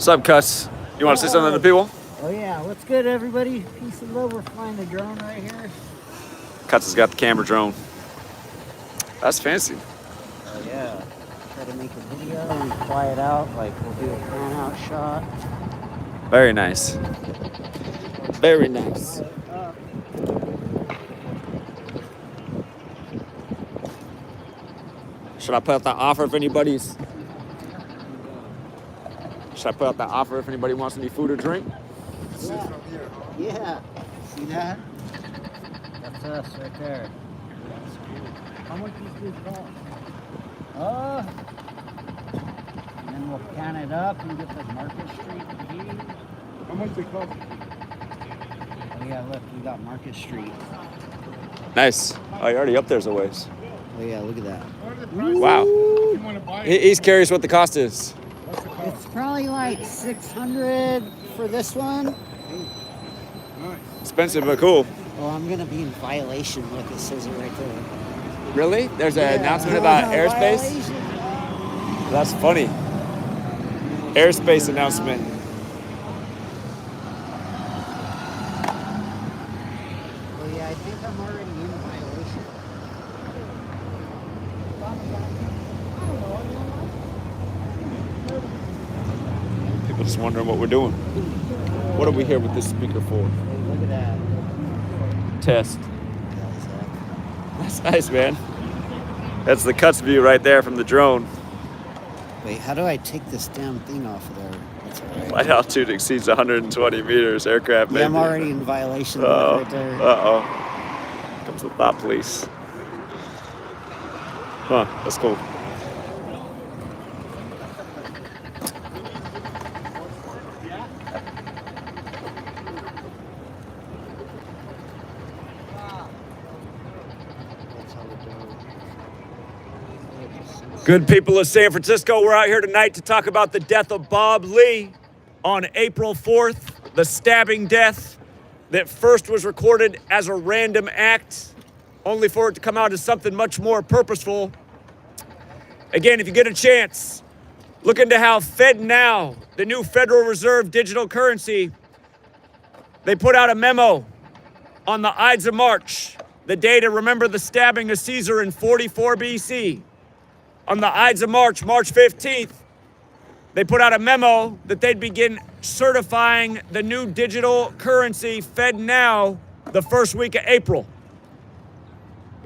What's up, Cuss? You want to say something to the people? Oh yeah, what's good, everybody? Peace and love. We're flying the drone right here. Cuss has got the camera drone. That's fancy. Oh yeah. Try to make a video and fly it out. Like we'll do a pan out shot. Very nice. Very nice. Should I put out that offer if anybody's... Should I put out that offer if anybody wants any food or drink? Yeah. Yeah. See that? That's us right there. How much does this cost? And then we'll can it up and get the Market Street key. How much they cost? Oh yeah, look, we got Market Street. Nice. Oh, you're already up there as a ways. Oh yeah, look at that. Wow. He's curious what the cost is. It's probably like $600 for this one. Expensive, but cool. Well, I'm gonna be in violation with the scissor right there. Really? There's an announcement about airspace? Violation. That's funny. Airspace announcement. Well, yeah, I think I'm already in violation. People just wondering what we're doing. What are we here with this speaker for? Hey, look at that. Test. That's nice, man. That's the Cuts view right there from the drone. Wait, how do I take this damn thing off of there? That's all right. Flight altitude exceeds 120 meters. Aircraft. Yeah, I'm already in violation right there. Uh-oh. Comes the thought police. Huh, that's cool. Good people of San Francisco, we're out here tonight to talk about the death of Bob Lee on April 4th, the stabbing death that first was recorded as a random act, only for it to come out as something much more purposeful. Again, if you get a chance, look into how FedNow, the new Federal Reserve digital currency, they put out a memo on the Ides of March, the day to remember the stabbing of Caesar in 44 BC. On the Ides of March, March 15th, they put out a memo that they'd begin certifying the new digital currency FedNow the first week of April.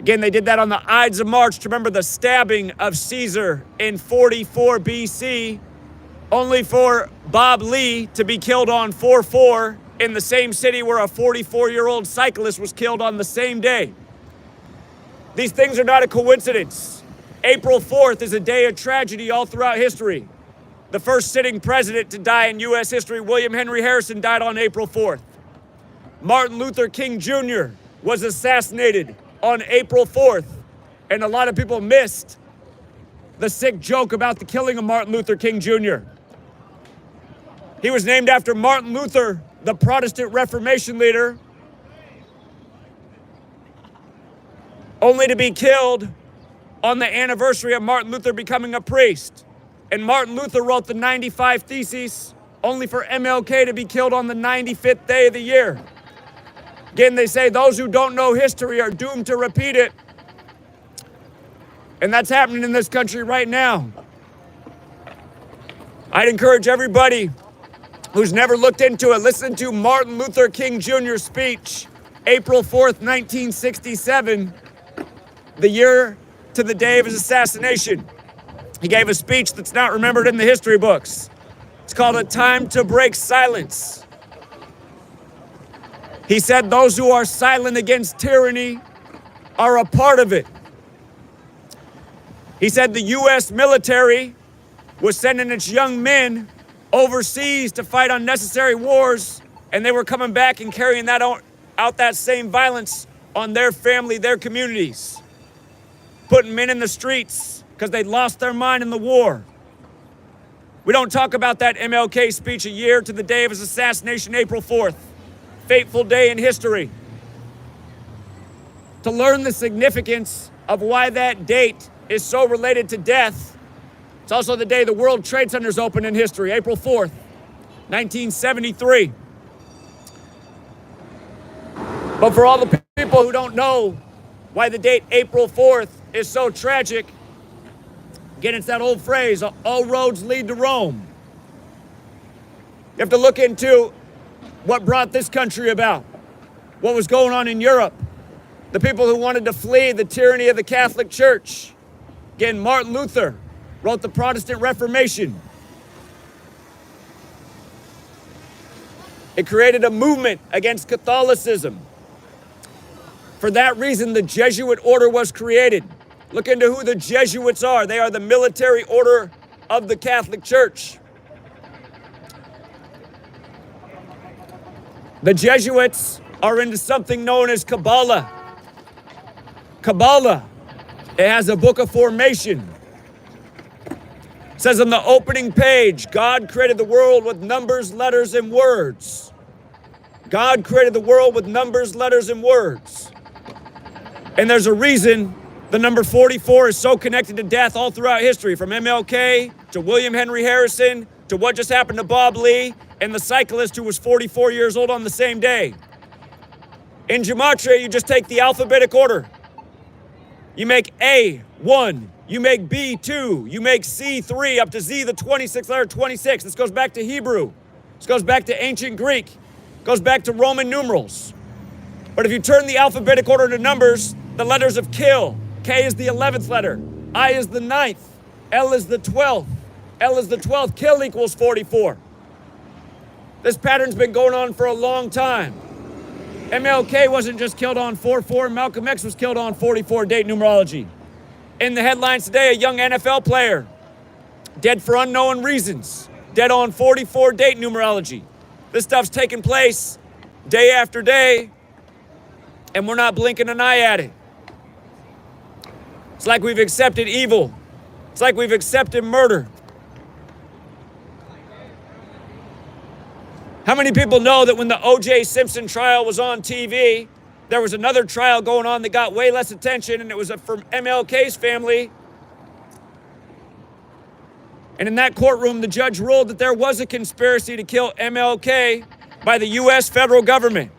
Again, they did that on the Ides of March to remember the stabbing of Caesar in 44 BC, only for Bob Lee to be killed on 4/4 in the same city where a 44-year-old cyclist was killed on the same day. These things are not a coincidence. April 4th is a day of tragedy all throughout history. The first sitting president to die in U.S. history, William Henry Harrison, died on April 4th. Martin Luther King Jr. was assassinated on April 4th, and a lot of people missed the sick joke about the killing of Martin Luther King Jr. He was named after Martin Luther, the Protestant Reformation leader, only to be killed on the anniversary of Martin Luther becoming a priest. And Martin Luther wrote the 95 Theses, only for MLK to be killed on the 95th day of the year. Again, they say those who don't know history are doomed to repeat it. And that's happening in this country right now. I'd encourage everybody who's never looked into it, listen to Martin Luther King Jr.'s speech, April 4th, 1967, the year to the day of his assassination. He gave a speech that's not remembered in the history books. It's called A Time to Break Silence. He said those who are silent against tyranny are a part of it. He said the U.S. military was sending its young men overseas to fight unnecessary wars, and they were coming back and carrying that out that same violence on their family, their communities, putting men in the streets because they'd lost their mind in the war. We don't talk about that MLK speech a year to the day of his assassination, April 4th. Fateful day in history. To learn the significance of why that date is so related to death, it's also the day the World Trade Center's opened in history, April 4th. 1973. But for all the people who don't know why the date April 4th is so tragic, again, it's that old phrase, all roads lead to Rome. You have to look into what brought this country about, what was going on in Europe, the people who wanted to flee the tyranny of the Catholic Church. Again, Martin Luther wrote the Protestant Reformation. It created a movement against Catholicism. For that reason, the Jesuit order was created. Look into who the Jesuits are. They are the military order of the Catholic Church. The Jesuits are into something known as Kabbalah. Kabbalah, it has a book of formation. It says on the opening page, God created the world with numbers, letters, and words. God created the world with numbers, letters, and words. And there's a reason the number 44 is so connected to death all throughout history, from MLK to William Henry Harrison to what just happened to Bob Lee and the cyclist who was 44 years old on the same day. In Gematria, you just take the alphabetic order. You make A, 1. You make B, 2. You make C, 3, up to Z, the 26th letter, 26. This goes back to Hebrew. This goes back to ancient Greek. It goes back to Roman numerals. But if you turn the alphabetic order to numbers, the letters of kill. K is the 11th letter. I is the 9th. L is the 12th. L is the 12th. Kill equals 44. This pattern's been going on for a long time. MLK wasn't just killed on 4-4. Malcolm X was killed on 44 date numerology. In the headlines today, a young NFL player dead for unknown reasons. Dead on 44 date numerology. This stuff's taking place day after day, and we're not blinking an eye at it. It's like we've accepted evil. It's like we've accepted murder. How many people know that when the O.J. Simpson trial was on TV, there was another trial going on that got way less attention, and it was from MLK's family. And in that courtroom, the judge ruled that there was a conspiracy to kill MLK by the U.S. federal government.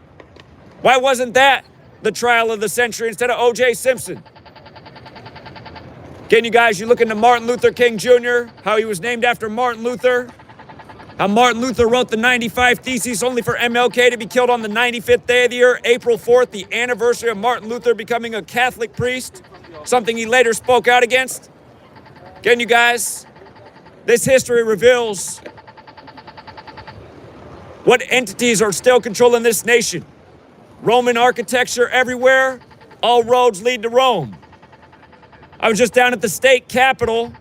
Why wasn't that the trial of the century instead of O.J. Simpson? Again, you guys, you look into Martin Luther King Jr., how he was named after Martin Luther, how Martin Luther wrote the 95 Theses only for MLK to be killed on the 95th day of the year, April 4th, the anniversary of Martin Luther becoming a Catholic priest, something he later spoke out against. Again, you guys, this history reveals what entities are still controlling this nation. Roman architecture everywhere, all roads lead to Rome. I was just down at the state capitol,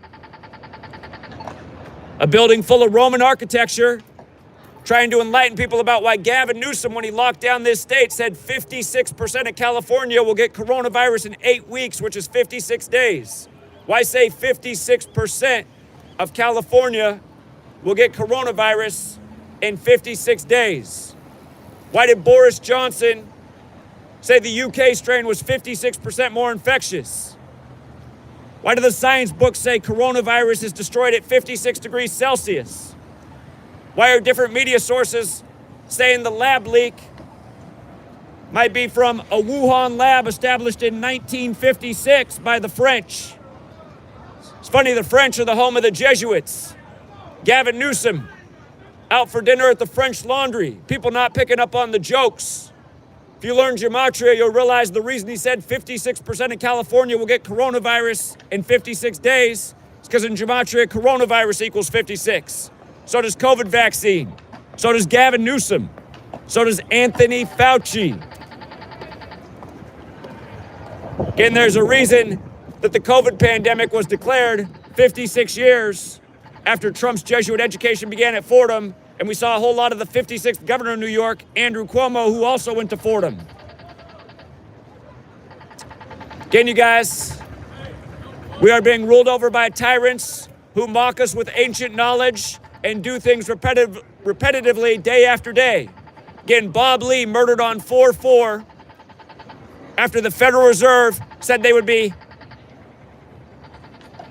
a building full of Roman architecture, trying to enlighten people about why Gavin Newsom, when he locked down this state, said 56% of California will get coronavirus in 8 weeks, which is 56 days. Why say 56% of California will get coronavirus in 56 days? Why did Boris Johnson say the UK strain was 56% more infectious? Why do the science books say coronavirus is destroyed at 56 degrees Celsius? Why are different media sources saying the lab leak might be from a Wuhan lab established in 1956 by the French? It's funny, the French are the home of the Jesuits. Gavin Newsom out for dinner at the French Laundry. People not picking up on the jokes. If you learn Gematria, you'll realize the reason he said 56% of California will get coronavirus in 56 days is because in Gematria, coronavirus equals 56. So does COVID vaccine. So does Gavin Newsom. So does Anthony Fauci. Again, there's a reason that the COVID pandemic was declared 56 years after Trump's Jesuit education began at Fordham, and we saw a whole lot of the 56th governor of New York, Andrew Cuomo, who also went to Fordham. Again, you guys, we are being ruled over by tyrants who mock us with ancient knowledge and do things repetitively day after day. Again, Bob Lee murdered on 4/4 after the Federal Reserve said they would be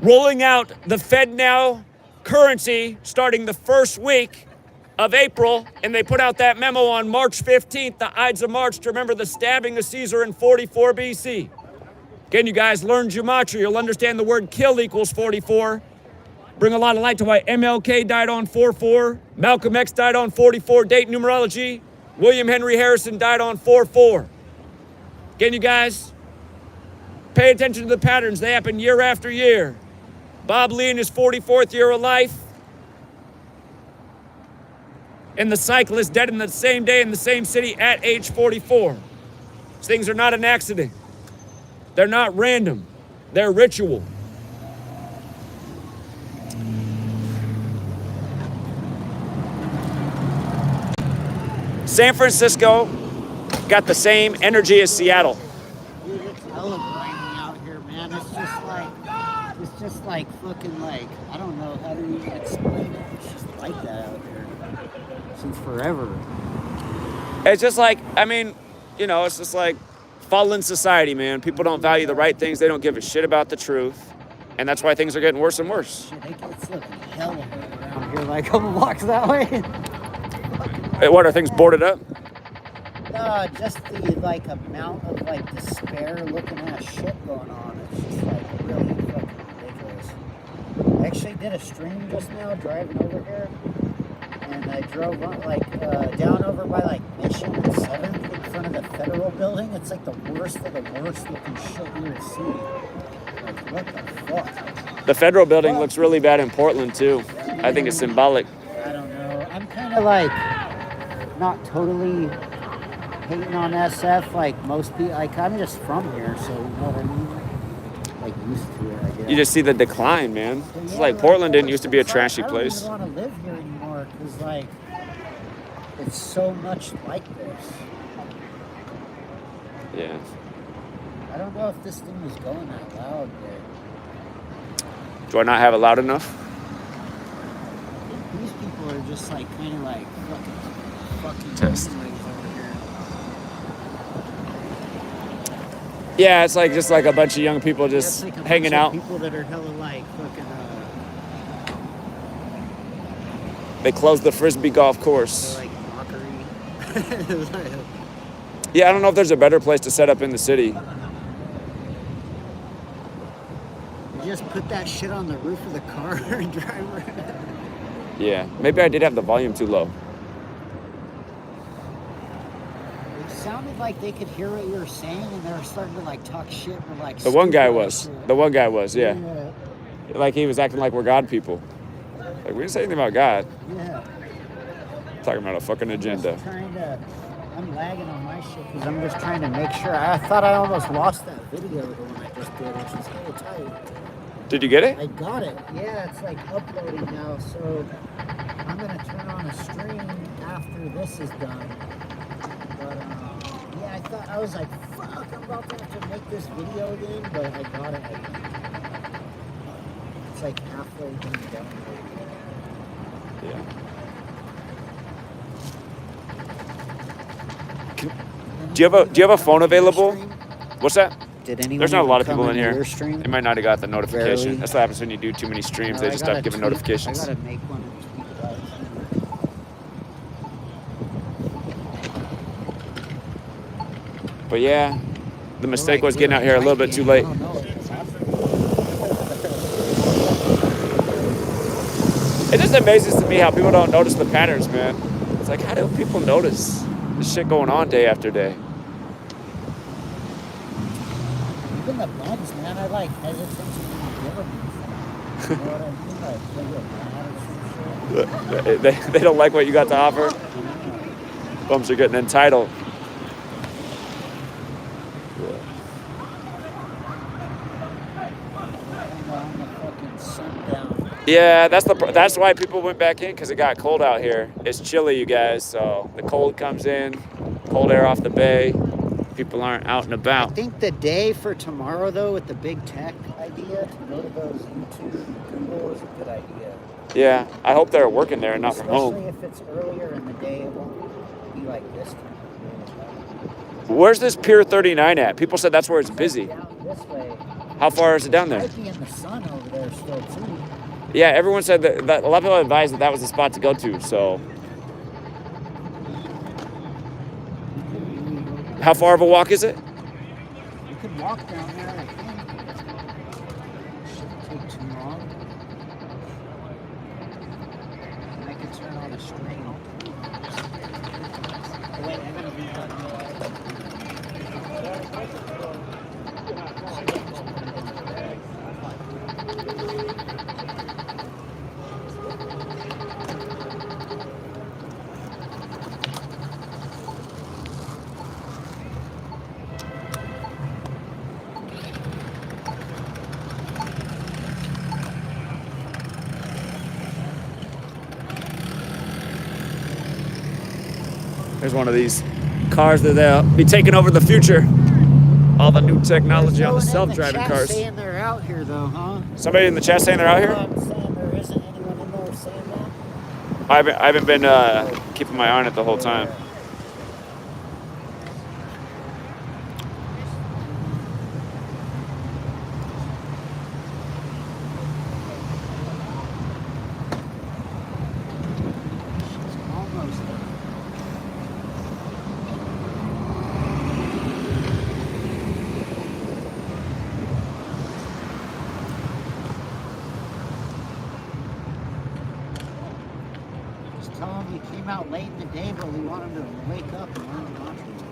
rolling out the FedNow currency starting the first week of April, and they put out that memo on March 15th, the Ides of March, to remember the stabbing of Caesar in 44 BC. Again, you guys learn Gematria. You'll understand the word kill equals 44. Bring a lot of light to why MLK died on 4-4, Malcolm X died on 44, date numerology, William Henry Harrison died on 4-4. Again, you guys, pay attention to the patterns. They happen year after year. Bob Lee in his 44th year of life, and the cyclist dead in the same day in the same city at age 44. These things are not an accident. They're not random. They're ritual. San Francisco got the same energy as Seattle. Dude, it's hella grimy out here, man. It's just like fucking like, I don't know how to even explain it. It's just like that out here. Since forever. It's just like, I mean, you know, it's just like fallen society, man. People don't value the right things. They don't give a shit about the truth. And that's why things are getting worse and worse. Shit, it's looking hella around here, like a couple blocks that way. Hey, what, are things boarded up? Just the like amount of like despair looking at shit going on. It's just like really fucking ridiculous. I actually did a stream just now driving over here, and I drove on, like down over by like Mission and 7th in front of the federal building. It's like the worst of the worst looking shit you would see. Like what the fuck? The federal building looks really bad in Portland too. I think it's symbolic. I don't know. I'm kind of like not totally hating on SF like most people. Like I'm just from here, so you know what I mean. Like used to it, I guess. You just see the decline, man. It's like Portland didn't used to be a trashy place. I don't even want to live here anymore because like it's so much like this. Yeah. I don't know if this thing was going that loud, but Do I not have it loud enough? these people are just like kind of like fucking Test. over here. Yeah, it's like just like a bunch of young people just That's like a hanging bunch out. of people that are hella like fucking. They closed the Frisbee golf course. Like mockery. Yeah, I don't know if there's a better place to set up in the city. You just put that shit on the roof of the car and drive around. Yeah, maybe I did have the volume too low. It sounded like they could hear what you were saying, and they were starting to like talk shit or like. The one guy stupid was. shit. The one guy was, yeah. Yeah. Like he was acting like we're God people. Like we didn't say anything about God. Yeah. Talking about a fucking agenda. Just trying to. I'm lagging on my shit because I'm just trying to make sure. I thought I almost lost that video, the one I just did, which is hella tight. Did you get it? I got it. Yeah, it's like uploading now, so I'm gonna turn on a stream after this is done. But yeah, I was like, fuck, I'm about to have to make this video again, but I got it. It's like halfway done. Yeah. Do you have a phone available? What's that? Did anyone There's not a lot of come people in into here. your stream? They might not have got the notification. Barely. That's what happens when you do too many streams. They I just gotta stop giving tweet- notifications. I gotta make one and tweet it out. But yeah, the mistake was getting out here a little bit too late. I don't know. It just amazes to me how people don't notice the patterns, man. It's like, how do people notice this shit going on day after day? Even the buns, man, I like hesitant to give them. You know what I mean? Like, They don't like what you got to offer. Bums are getting entitled. Yeah, that's why people went back in, because it got cold out here. It's chilly, you guys, so the cold comes in, cold air off the bay. People aren't out and I about. think the day for tomorrow, though, with the big tech idea to go to those YouTube Google is a good idea. Yeah, I hope they're working there and not from Especially home. if it's earlier in the day, it won't be like this time. Where's this Pier 39 at? People said that's where it's busy. Down this way. How far is it down there? Might be in the sun over there still, too. Yeah, everyone said that a lot of people advised that was the spot to go to, so How far of a walk is it? You could walk down there, I think. Shouldn't take too long. And I could turn on a stream. Oh, wait, I'm gonna be done. There's one of these cars that they'll be taking over the future. All the new technology on the self-driving cars. Saying they're out here though, huh? Somebody in the chat saying they're out here? I'm saying there isn't anyone in there saying that. I haven't been keeping my eye on it the whole time. Almost there. Just tell him he came out late in the day, but we want him to wake up and learn Gematria.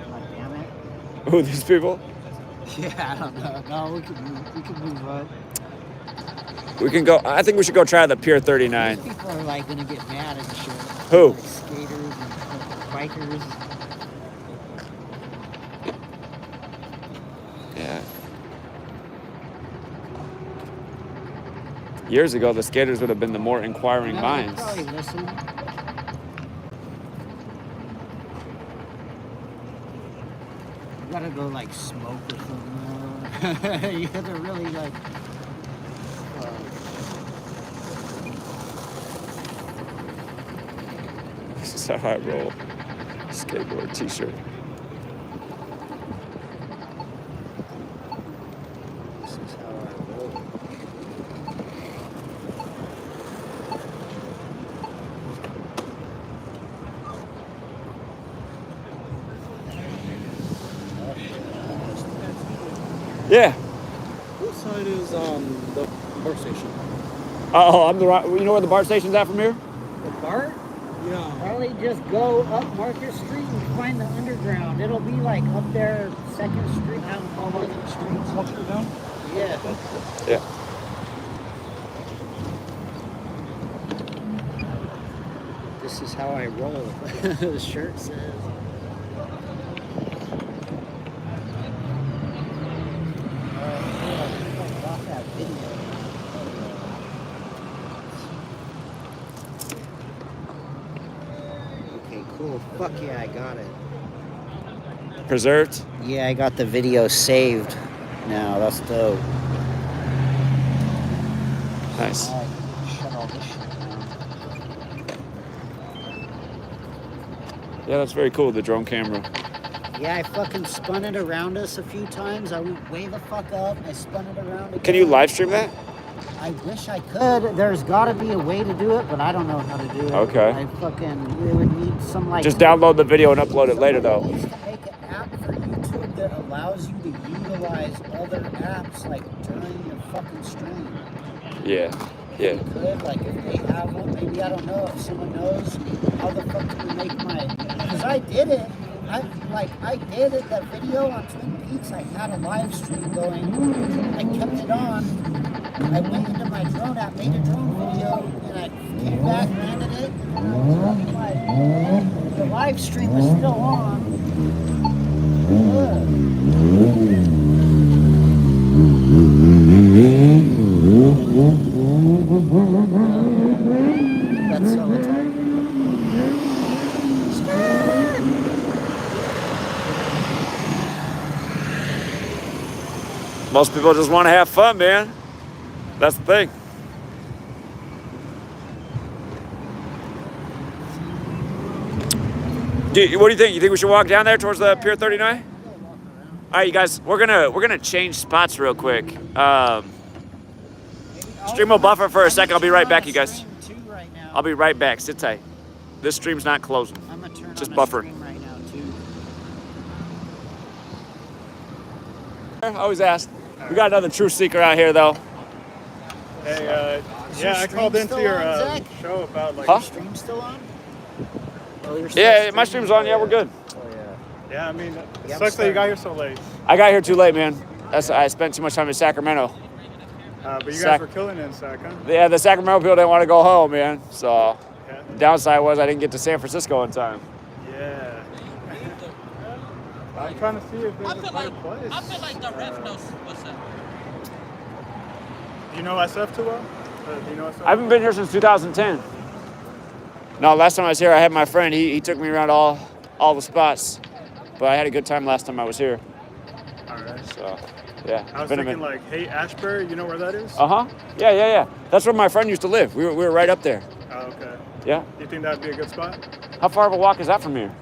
God damn it. Who, these people? Yeah, I don't know. No, we can move on. We can go. I think we should go try the Pier 39. These people are like gonna get mad and shit. Who? Like skaters and bikers. Yeah. Years ago, the skaters would have been the more inquiring No, minds. probably listen. You gotta go like smoke or something. You gotta really like. This is how I roll. Skateboard t-shirt. This is how I roll. Yeah. What side is the BART station? Oh, I'm the right. You know where the BART station's at from here? The BART? Yeah. Probably just go up Market Street and find the underground. It'll be like up there, 2nd Street. I don't know what streets. Culture down? Yeah. Yeah. This is how I roll. The shirt says. Okay, cool. Fuck yeah, I got it. Preserved. Yeah, I got the video saved now. That's dope. Nice. Alright, shut all this shit down. Yeah, that's very cool. The drone camera. Yeah, I fucking spun it around us a few times. I went way the fuck up and I spun it around again. Can you live stream that? I wish I could. There's gotta be a way to do it, but I don't know how to do it. Okay. I fucking, it would need some like... Just download the video and upload it later, though. Somebody needs to make an app for YouTube that allows you to utilize other apps like during your fucking stream. Yeah. Yeah. Could, like if they have one, maybe I don't know if someone knows how the fuck do we make my, because I did it. I did it, that video on Twin Peaks. I had a live stream going. I kept it on. I went into my drone app, made a drone video, and I came back, landed it, and I was running the live stream was still on. That's so tight. Most people just want to have fun, man. That's the thing. What do you think? You think we should walk down there towards the Pier 39? All right, you guys. We're gonna change spots real quick. Stream will buffer for a second. I'll be right back, you guys. I'll be right back. Sit tight. This stream's not closing. I'm gonna turn Just on buffer. a stream right now too. I always ask. We got another truth seeker out here, though. Hey, Is your yeah, I stream called into still your on, Zach? show about like. Huh? Your stream still on? Oh, you're still Yeah, my streaming? stream's on. Yeah, we're good. Oh yeah. Yeah, I mean, it Yeah, I'm sucks that you got starting. here so late. I got here too late, man. I spent too much time in Sacramento. But you Sac- guys were killing it in Sac, huh? Yeah, the Sacramento people didn't want to go home, man. So Yeah. the downside was I didn't get to San Francisco in time. Yeah. I'm trying to see if there's a better place. I feel like the ref knows what's up. Do you know SF too well? Do you know SF? I haven't been here since 2010. No, last time I was here, I had my friend. He took me around all the spots. But I had a good time last time I was here. All right. So, yeah. I was been a thinking minute. like, hey, Ashbury, you know where that is? Uh-huh. Yeah. That's where my friend used to live. We were right up there. Oh, okay. Yeah. Do you think that'd be a good spot? How far of a walk is that from here?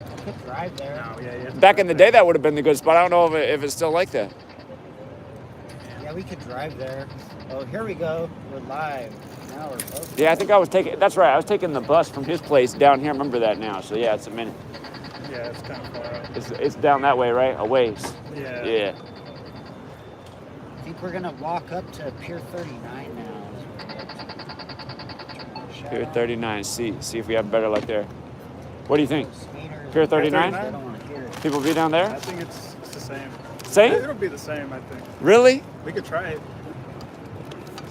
You could drive there. No, yeah. Back in the day, that would have been the good spot. I don't know if it's still like that. Yeah, we could drive there. Oh, here we go. We're live. Now we're both. Yeah, I think I was taking. That's right. I was taking the bus from his place down here. I remember that now. So yeah, it's a minute. Yeah, it's kind of far out. It's down that way, right? A ways. Yeah. Yeah. I think we're gonna walk up to Pier 39 now. Pier 39. See if we have better luck there. What do you think? Skaters, Pier 39? They don't want to hear it. People be down I there? think it's the same. Same? It'll be the same, I think. Really? We could try it.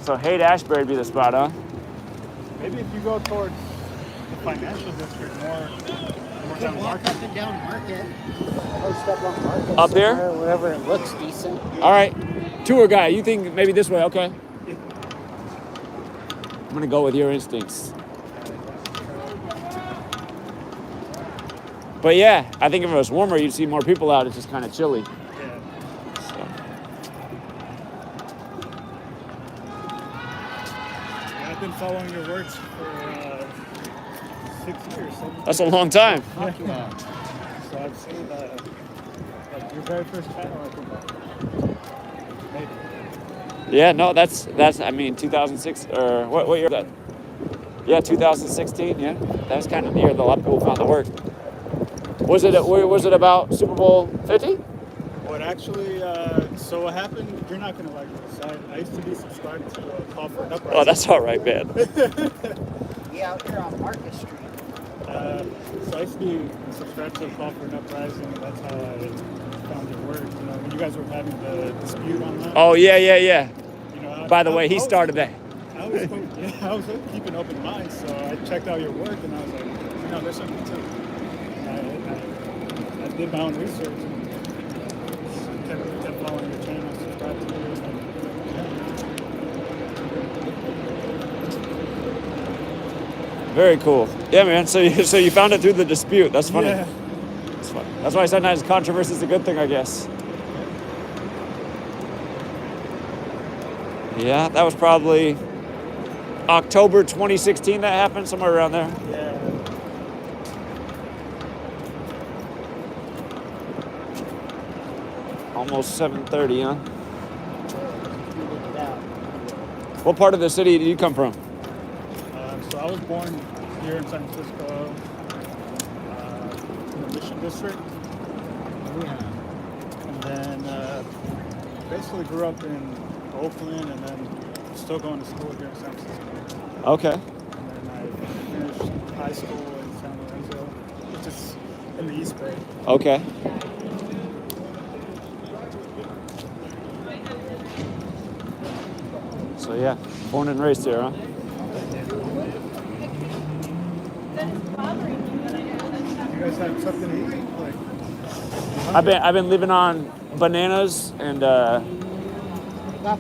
So Haight Ashbury would be the spot, huh? Maybe if you go towards the financial district more We down can walk Market. up and down Market. Post up on Market. Up here? somewhere, Wherever it looks decent. All right. Tour guy, you think maybe this way? Okay. I'm gonna go with your instincts. But yeah, I think if it was warmer, you'd see more people out. It's just kind of chilly. Yeah. So. Yeah, I've been following your works for 6 years. That's a long time. Fuck yeah. So I've seen like your very first channel, I think. Maybe. Yeah, no, that's I mean 2006 or what year was that? Yeah, 2016. Yeah, that was kind of the year that a lot of people found the work. Was it about Super Bowl 50? What actually? So what happened? You're not gonna like this. I used to be subscribed to Call for an Uprising. Oh, that's all right, man. Yeah, out here on Market Street. So I used to be subscribed to Call for an Uprising, and that's how I found your work. You know, when you guys were having the dispute on that. Oh yeah. You know, By the way, he started that. I was keeping open mind, so I checked out your work, and I was like, you know, there's something to it. And I did my own research and kept following your channel, subscribed to it. Very cool. Yeah, man. So you found it through the dispute. That's funny. Yeah. That's funny. That's why sometimes controversy is a good thing, I guess. Yeah, that was probably October 2016 that happened, somewhere around there. Yeah. Almost 7:30, huh? Look it out. What part of the city do you come from? So I was born here in San Francisco, in the Mission District. And then basically grew up in Oakland and then still going to school here in San Francisco. Okay. And then I finished high school in San Lorenzo, which is in the East Bay. Okay. So yeah, born and raised here, huh? You guys have something to eat? Like, I've been living on bananas and Got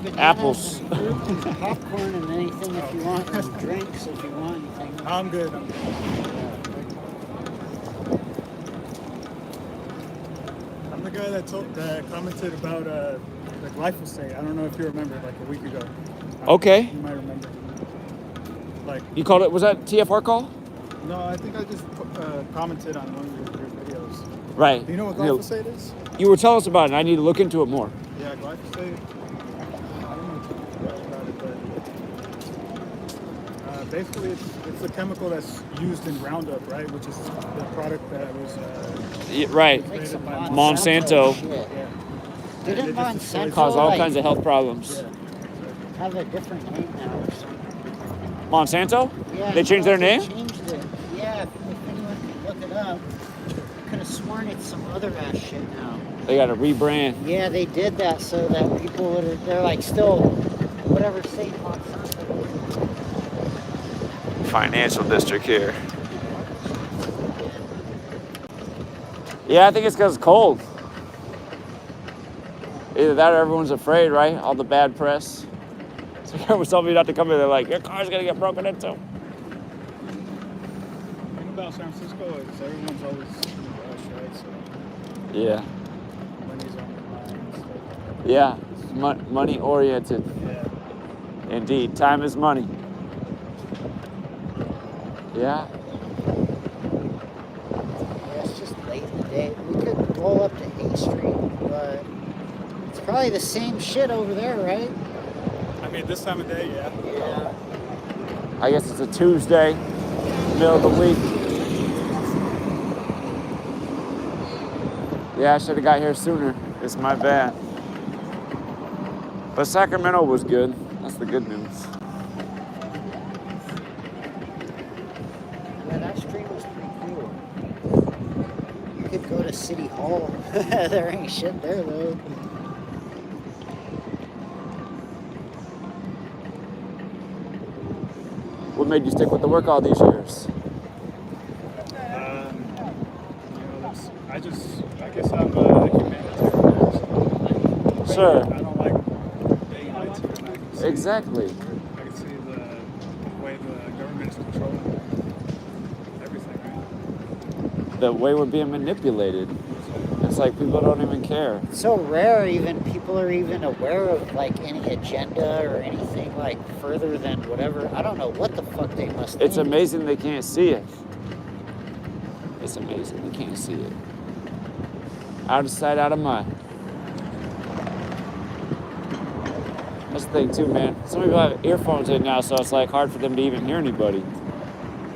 bananas apples. and fruit and popcorn and anything if you want, and drinks if you want anything. I'm good. I'm the guy that commented about the glyphosate. I don't know if you remember, like a week ago. Okay. You might remember. Like, You called it? Was that TFR call? no, I think I just commented on one of your videos. Right. Do you know what glyphosate is? You were telling us about it. And I need to look into it more. Yeah, glyphosate. I don't know too much about it, but basically it's a chemical that's used in Roundup, right? Which is the product that was Right. Like some Monsanto. shit. yeah. Didn't It just destroys Monsanto Cause all like, kinds of health problems. Yeah. have a different name now or something? Monsanto? Yeah, They changed their name? Changed it. Yeah, if anyone can look it up, I could have sworn it's some other ass shit now. They got to rebrand. Yeah, they did that so that people would. They're like still, whatever state Monsanto is. Financial district here. Yeah, I think it's because it's cold. Either that or everyone's afraid, right? All the bad press. So everyone's telling me not to come here. They're like, your car's going to get broken into. The thing about San Francisco is everyone's always in a rush, right? So Yeah. money's on their mind. So. Yeah. Money oriented. Yeah. Indeed. Time is money. Yeah. Yeah, it's just late in the day. We could roll up to A Street, but it's probably the same shit over there, right? I mean, this time of day, yeah. Yeah. I guess it's a Tuesday, middle of the week. Yeah, I should have got here sooner. It's my bad. But Sacramento was good. That's the good news. Yeah, that street was pretty cool. You could go to City Hall. There ain't shit there, though. What made you stick with the work all these years? I guess I'm a humanitarian. So Sure. I don't like being lied to, and I can see, Exactly. I can see the way the government is controlling everything, right? The way we're being manipulated. It's like people don't even care. It's so rare even people are even aware of like any agenda or anything like further than whatever. I don't know what the fuck they must It's think. amazing they can't see it. It's amazing they can't see it. Out of sight, out of mind. That's the thing too, man. Some people have earphones in now, so it's like hard for them to even hear anybody. You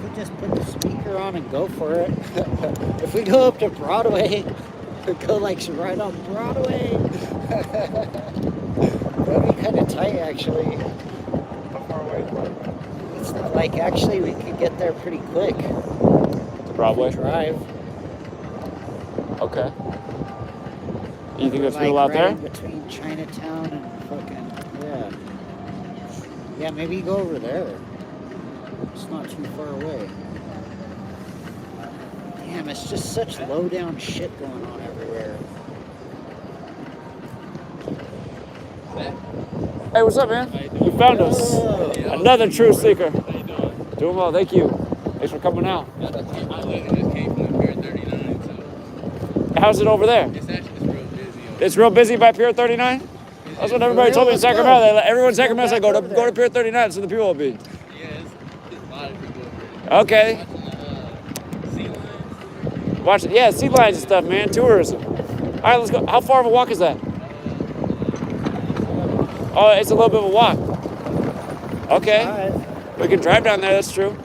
could just put the speaker on and go for it. If we go up to Broadway, we go like right on Broadway. That'd be kind of tight, actually. How far away? It's not like actually we could get there pretty quick. To Broadway? Drive. Okay. You think there's Like people out right there? in between Chinatown and fucking yeah, maybe go over there. It's not too far away. Damn, it's just such low down shit going on everywhere. Hey, what's up, man? You found us. Another truth seeker. How you doing? Doing well, thank you. Thanks for coming out. I literally just came from the Pier 39, so How's it over there? it's actually just real busy. It's real busy by Pier 39? That's what everybody told me in Sacramento. Everyone in Sacramento said, go to Pier 39 so the people will be. Yeah, it's a lot of people over here. Okay. Watching the sea lions. Yeah, sea lions and stuff, man. Tourism. All right, let's go. How far of a walk is that? Oh, it's a little bit of a walk. Okay. Alright. We can drive down there, that's true.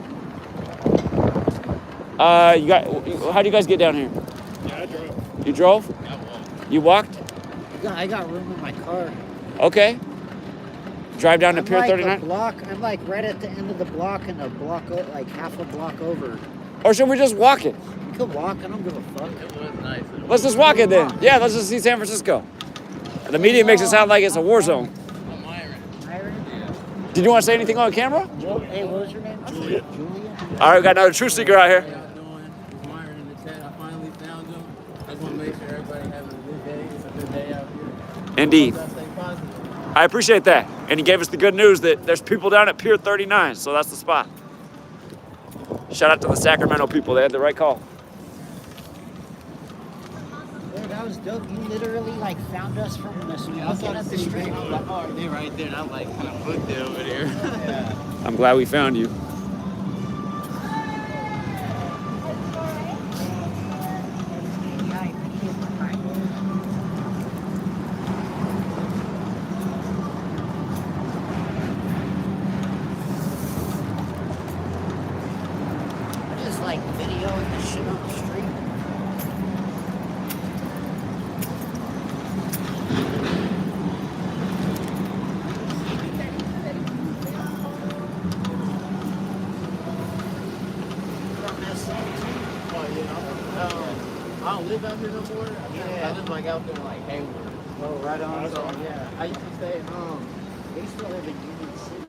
How do you guys get down here? Yeah, I drove. You drove? You walked? I got room in my car. Okay. Drive down to I'm Pier like 39? a block. I'm like right at the end of the block and a block, like half a block over. Or should we just walk it? You could walk. I don't give a fuck. It was nice. Let's just walk it then. Yeah, let's just see San Francisco. The media makes it sound like it's a war zone. I'm Myron. Myron? Did you want to say anything on camera? Hey, what was your name? Julia. Julia? All right, we got another truth seeker out here. How y'all doing? It's Myron in the chat. I finally found him. I just want to make sure everybody having a good day. It's a good day out here. Indeed. Y'all stay positive. I appreciate that. And he gave us the good news that there's people down at Pier 39, so that's the spot. Shout out to the Sacramento people. They had the right call. Dude, that was dope. You literally like found us from this. Yeah, I was Looking trying at to the see street. I was like, oh, they're right there. And I'm like, kind of booked it over there. Yeah. I'm glad we found you. putting this shit on the street. From SF. Oh, yeah. I don't live out here no more. Yeah. I live like out there like Hayward. Oh, right on. So, yeah. I used to stay They used to live in Union City.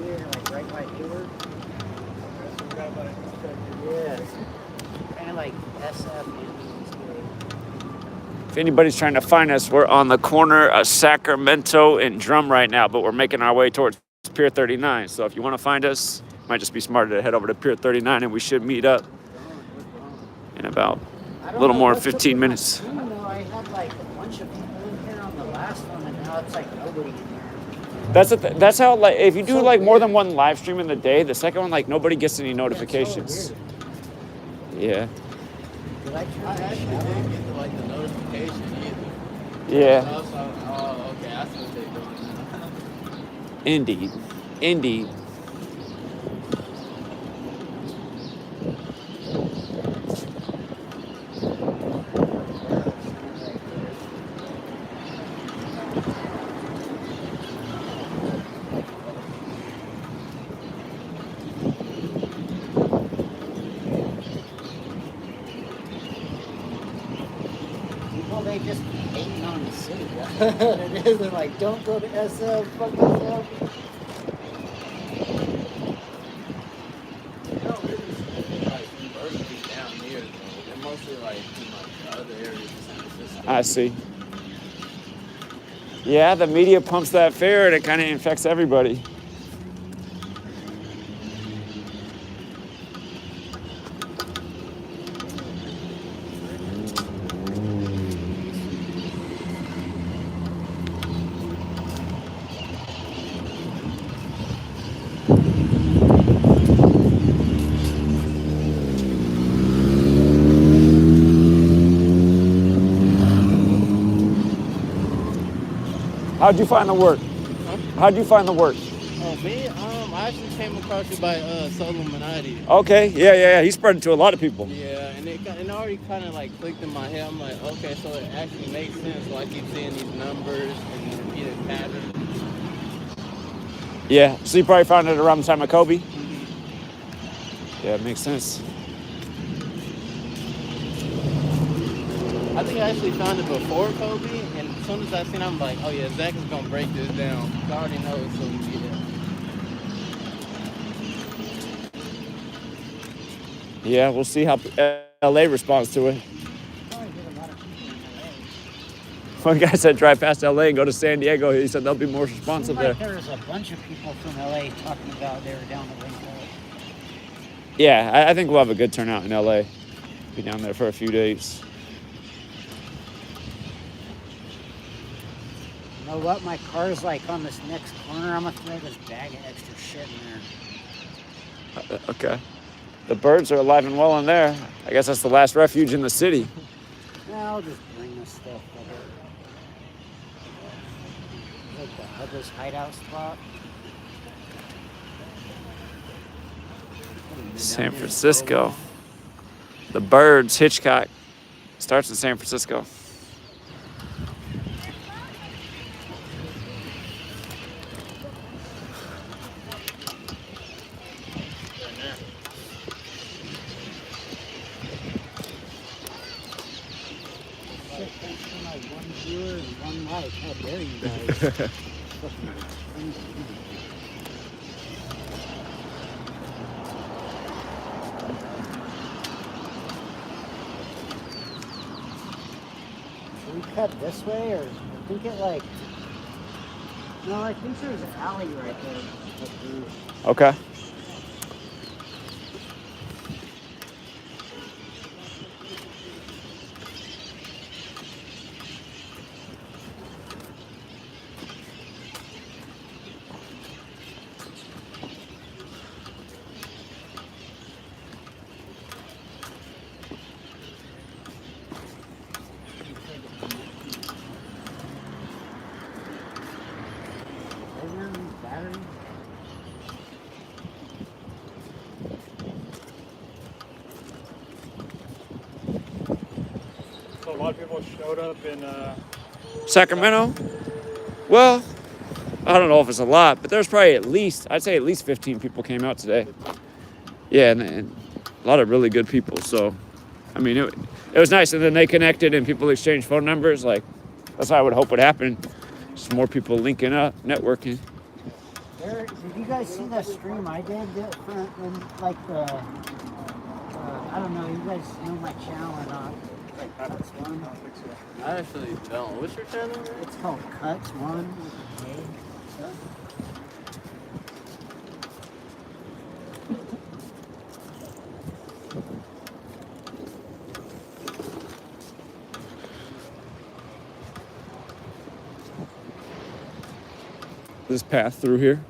Yeah, like right by Hayward. Yeah. Kind of like SF Indians. If anybody's trying to find us, we're on the corner of Sacramento and Drum right now, but we're making our way towards Pier 39. So if you want to find us, might just be smarter to head over to Pier 39, and we should meet up in about a little more than 15 minutes. I had like a bunch of people in here on the last one, and now it's like nobody in there. That's how, like, if you do like more than one live stream in the day, the second one, like, nobody gets any notifications. Yeah. Did I turn I that actually shit didn't on? get the, like the notification either. Yeah. Oh, okay. I see what they're doing now. Indeed. Indeed. People, they just hating on the city. It is. They're like, don't go to SF, fuck SF. They don't really see like universities down here though. They're mostly like in like the other areas of San Francisco. I see. Yeah, the media pumps that fare and it kind of infects everybody. How'd you find the work? Huh? How'd you find the work? Oh, me? I actually came across you by Soluminati. Okay, yeah. He spread it to a lot of people. Yeah, and it already kind of like clicked in my head. I'm like, okay, so it actually makes sense. So I keep seeing these numbers and repeated patterns. Yeah, so you probably found it around the time of Kobe? Yeah, it makes sense. I think I actually found it before Kobe, and as soon as I seen it, I'm like, oh yeah, Zach is gonna break this down. I already know it's gonna be there. Yeah, we'll see how LA responds to it. Probably get a lot of people in LA. One guy said drive past LA and go to San Diego. He said they'll be more responsive Seemed like there. there was a bunch of people from LA talking about they were down the link. Yeah, I think we'll have a good turnout in LA. Be down there for a few days. You know what? My car's like on this next corner. I'm gonna throw this bag of extra shit in there. Okay. The birds are alive and well in there. I guess that's the last refuge in the city. Yeah, I'll just bring this stuff over. Like the Hubbard's hideout spot. San Francisco. The birds, Hitchcock. Starts in San Francisco. Shit, thanks for my one viewer and one like. How dare you guys? Fucking crazy. Should we cut this way, or I think it like? No, I think there's an alley right there. Cut through. Okay. So a lot of people showed up in Sacramento? Well, I don't know if it's a lot, but there's probably I'd say at least 15 people came out today. Yeah, and a lot of really good people. So, I mean, it was nice. And then they connected and people exchanged phone numbers. Like, that's how I would hope would happen. Just more people linking up, networking. Did you guys see that stream I did? Like I don't know, you guys know my channel or not? Like Cuts One? I actually don't. What's your channel? It's called Cuts One with a K. This path through here.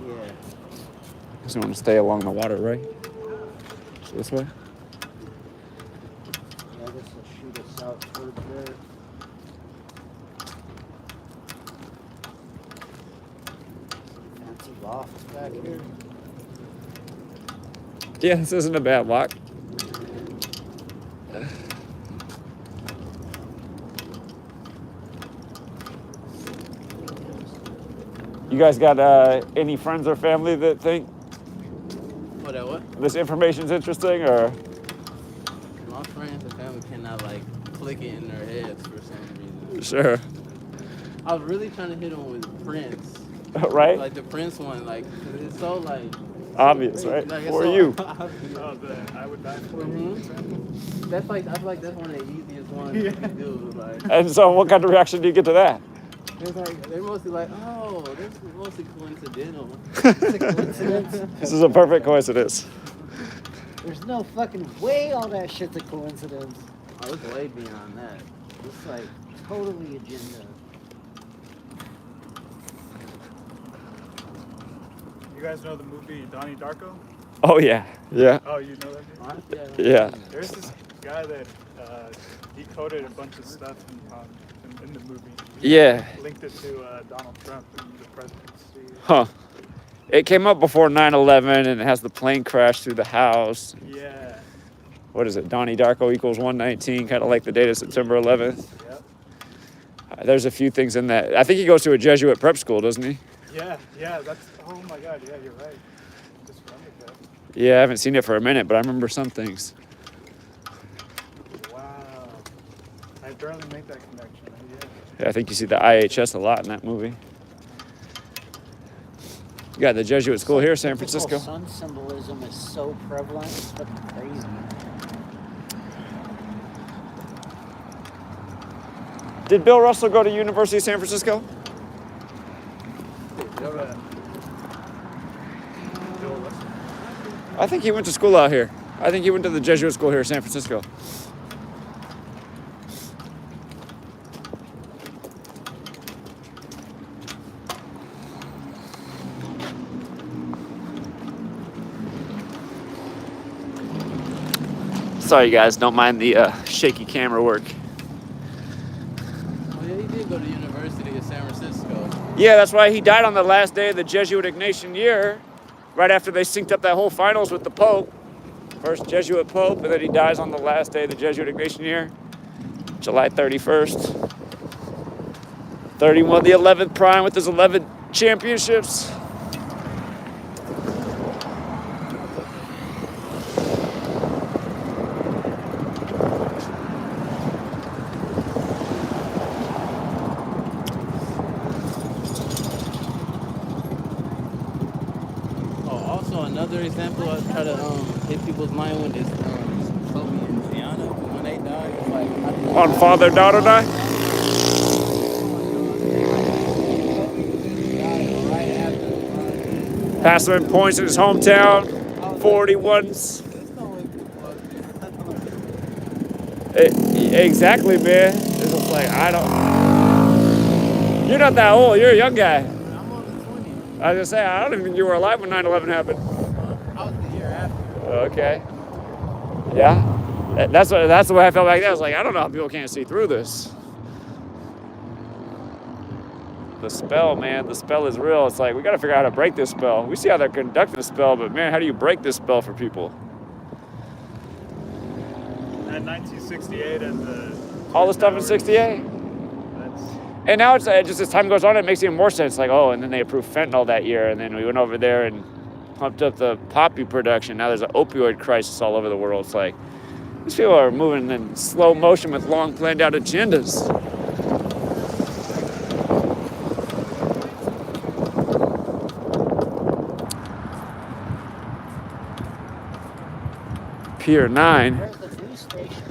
Yeah. Because we want to stay along the water, right? So this way? Yeah, this will shoot us out towards there. Fancy lofts back here. Yeah, this isn't a bad walk. You guys got any friends or family that think What? this information's interesting, or? My friends and family cannot like click it in their heads for some reason. Sure. I was really trying to hit them with Prince. Right? Like the Prince one, like 'cause it's so like Obvious, right? Like, For you. I would die for Mhm. you. That's like I feel like that's one of the easiest ones Yeah. to do. Like And so what kind of reaction do you get to that? it's like they're mostly like, oh, this is mostly coincidental. It's a coincidence. This is a perfect coincidence. There's no fucking way all that shit's a coincidence. Oh, it's way beyond that. It's like totally agenda. You guys know the movie Donnie Darko? Oh, yeah. Yeah. Oh, you know that movie? Honestly, Yeah. There's this guy that decoded a bunch of stuff in the movie. Yeah. Linked it to Donald Trump and the presidency. Huh. It came up before 9/11, and it has the plane crash through the house. Yeah. What is it? Donnie Darko equals 119, kind of like the date of September 11th. Yep. There's a few things in that. I think he goes to a Jesuit prep school, doesn't he? Yeah, that's, oh my God, yeah, you're right. Just remembered that. Yeah, I haven't seen it for a minute, but I remember some things. Wow. I barely make that connection. Yeah, I think you see the IHS a lot in that movie. You got the Jesuit school here, San Francisco. Sun symbolism is so prevalent, it's fucking crazy. Did Bill Russell go to University of San Francisco? I think he went to school out here. I think he went to the Jesuit school here in San Francisco. Sorry, guys, don't mind the shaky camera work. Oh yeah, he did go to University of San Francisco. Yeah, that's why he died on the last day of the Jesuit Ignatian year, right after they synced up that whole finals with the Pope. First Jesuit Pope, and then he dies on the last day of the Jesuit Ignatian year, July 31st. 31, the 11th prime with his 11 championships. Another example I try to hit people's mind with is Kobe and Gianna when they died. It's like, On father-daughter night? Passed him in points in his hometown, 41s. Exactly, man. It's just like, I don't... You're not that old. You're a young guy. I'm only 20. I was gonna say, I don't even think you were alive when 9/11 happened. I was the year after. Okay. Yeah. That's the way I felt back then. I was like, I don't know how people can't see through this. the spell, man. The spell is real. It's like, we got to figure out how to break this spell. We see how they're conducting the spell, but man, how do you break this spell for people? That 1968 and the All the stuff in 68? And now it's just as time goes on, it makes even more sense. Like, oh, and then they approved fentanyl that year, and then we went over there and pumped up the poppy production. Now there's an opioid crisis all over the world. It's like, these people are moving in slow motion with long planned out agendas. Pier 9. Where's the news station?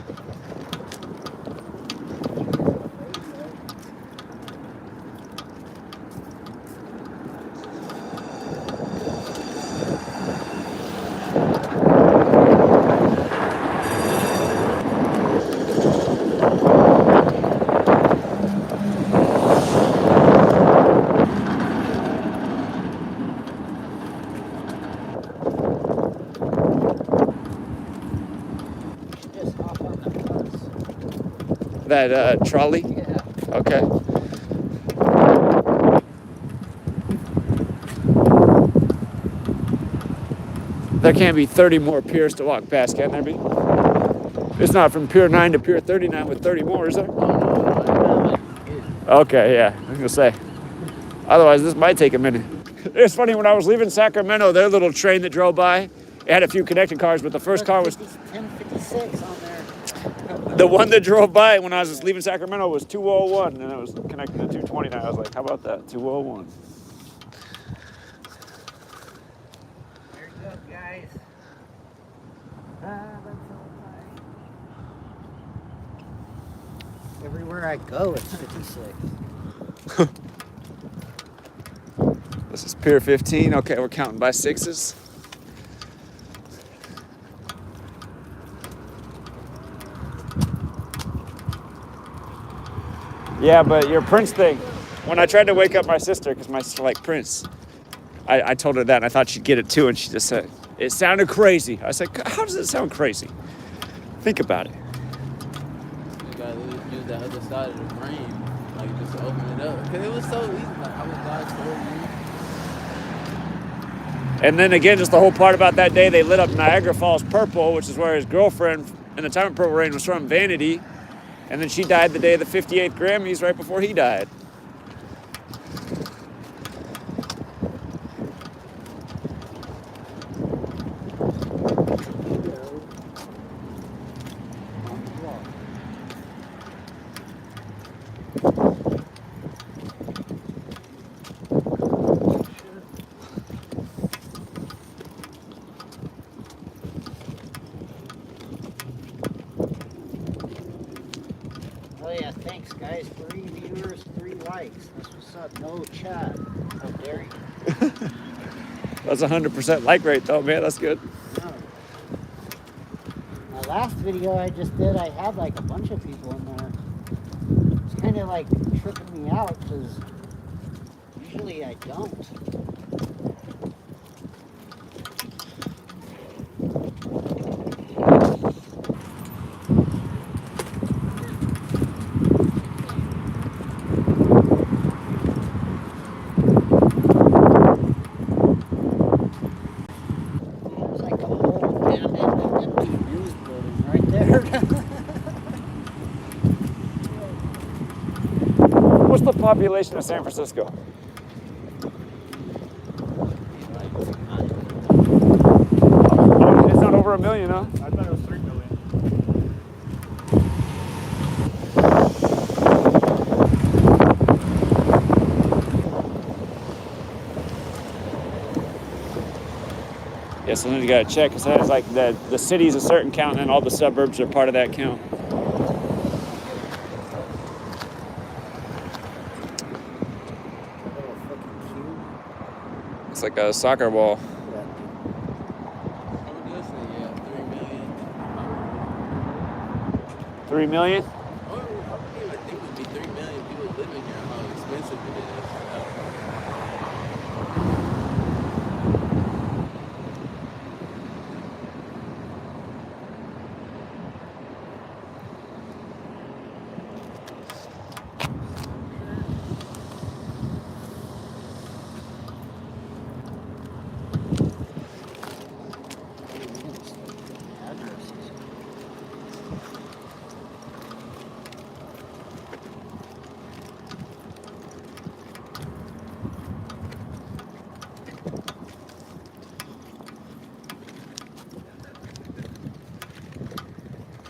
Just hop on the bus. That trolley? Yeah. Okay. There can't be 30 more piers to walk past, can there be? It's not from Pier 9 to Pier 39 with 30 more, is there? Okay, yeah, I was gonna say. Otherwise, this might take a minute. It's funny, when I was leaving Sacramento, their little train that drove by, it had a few connecting cars, but the first car was... 1056 on there. The one that drove by when I was leaving Sacramento was 201, and it was connected to 229. I was like, how about that, 201? There you go, guys. That's all right. Everywhere I go, it's 56. This is Pier 15. Okay, we're counting by sixes. Yeah, but your Prince thing, when I tried to wake up my sister, because my sister liked Prince, I told her that, and I thought she'd get it too, and she just said, it sounded crazy. I said, how does it sound crazy? Think about it. You gotta use the other side of the frame, like just open it up. Cause it was so easy. Like I was glad for you. And then again, just the whole part about that day, they lit up Niagara Falls purple, which is where his girlfriend in the time of Purple Rain was from, Vanity. And then she died the day of the 58th Grammys, right before he died. Oh yeah, thanks guys. 3 viewers, 3 likes. That's what's up. No chat. How dare you? That's 100% like rate though, man, that's good. No. My last video I just did, I had like a bunch of people in there. It's kind of like tripping me out because usually I don't. There's like a whole damn empty news building right there. What's the population of San Francisco? Oh, it's not over 1 million, huh? I thought it was 3 million. Yeah, so then you gotta check, because it's like the city's a certain count, and then all the suburbs are part of that count. Little fucking cube. It's like a soccer ball. I would just say, yeah, 3 million. 3 million? I don't even think it would be 3 million people living here. How expensive it is.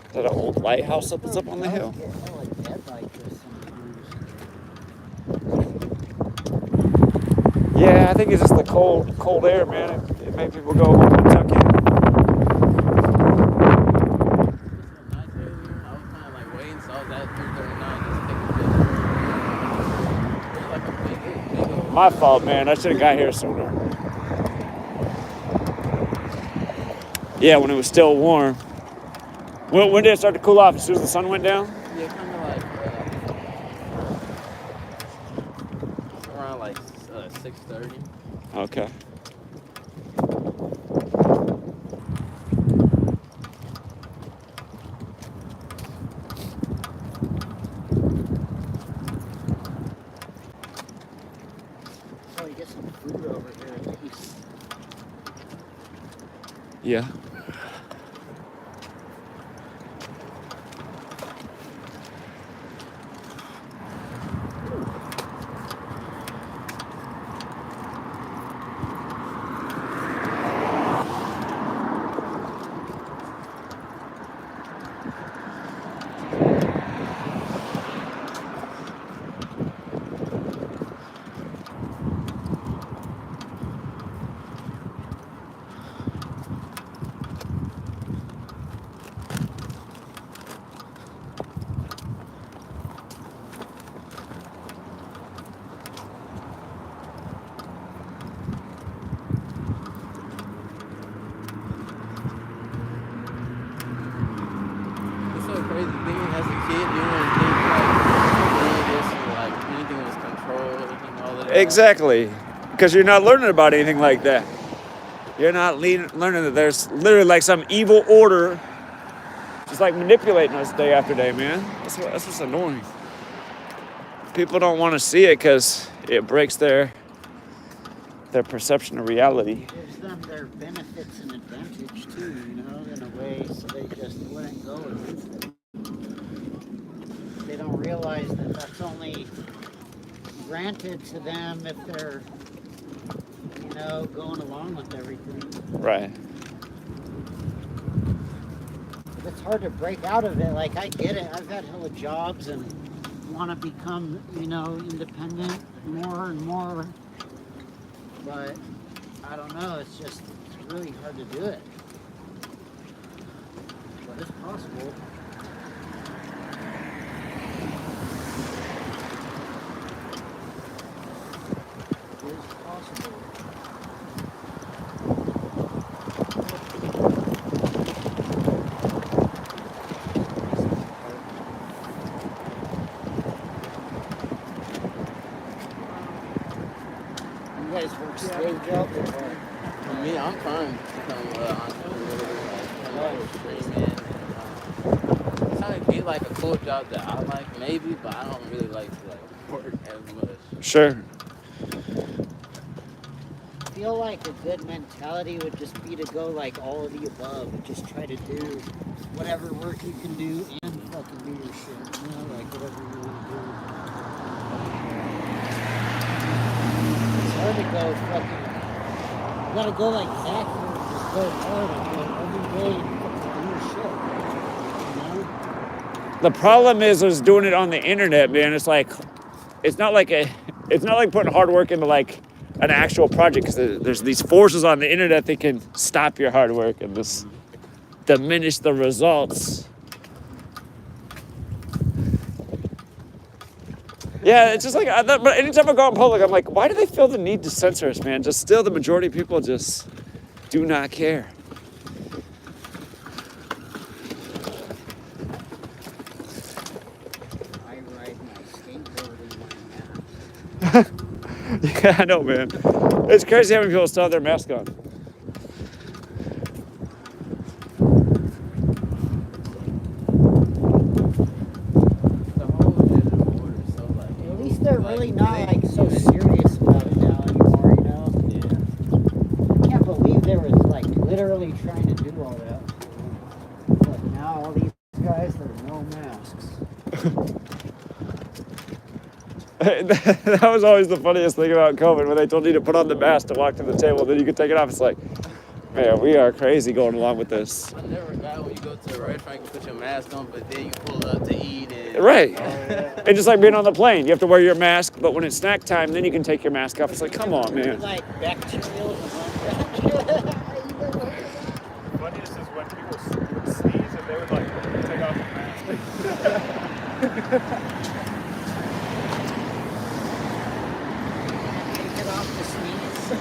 Is that an old lighthouse that's up on the hill? Get hella dead like this sometimes. Yeah, I think it's just the cold air, man. It made people go home to Kentucky. Nice earlier, I was kind of like waiting, so I was at 339 just taking pictures. There's like a big old. My fault, man. I should have got here sooner. Yeah, when it was still warm. When did it start to cool off? As soon as the sun went down? Yeah, kind of like around like 6:30. Okay. Probably get some food over here at least. Yeah. It's so crazy. Thinking as a kid, you wouldn't think like this or like anything was controlled, anything, all of that. Exactly. Because you're not learning about anything like that. You're not learning that there's literally like some evil order just like manipulating us day after day, man. That's what's annoying. People don't want to see it because it breaks their perception of reality. Gives them their benefits and advantage too, you know, in a way, so they just wouldn't go against it. They don't realize that that's only granted to them if they're, you know, going along with everything. Right. It's hard to break out of it. Like, I get it. I've had hella jobs and want to become, you know, independent more and more. But I don't know. It's really hard to do it. But it's possible. It is possible. You guys work slave jobs or what? For me, I'm trying to become entrepreneur, like streaming. I'm trying to get like a cool job that I like, maybe, but I don't really like to like work as much. Sure. I feel like a good mentality would just be to go like all of the above and just try to do whatever work you can do and fucking do your shit, you know, like whatever you want to do. It's hard to go fucking, you gotta go like backwards, just go hard and go every day and fucking do your shit, you know? The problem is doing it on the internet, man. It's like, it's not like putting hard work into like an actual project, because there's these forces on the internet that can stop your hard work and just diminish the results. Yeah, it's just like, but anytime I go out in public, I'm like, why do they feel the need to censor us, man? Just still, the majority of people just do not care. I ride my skateboard in my mask. Yeah, I know, man. It's crazy how many people still have their mask on. The whole digital order is so like. At least they're really not like so serious about it now anymore, you know? Yeah. I can't believe they were like literally trying to do all that. But now all these guys, there's no masks. That was always the funniest thing about COVID, when they told you to put on the mask to walk to the table, then you could take it off. It's like, man, we are crazy going along with this. I never got when you go to a restaurant, you can put your mask on, but then you pull up to eat and Right. It's just like being on the plane. You have to wear your mask, but when it's snack time, then you can take your mask off. It's like, come on, man. Like bacterial. The funniest is when people would sneeze and they would like take off the mask. Take it off the sneeze.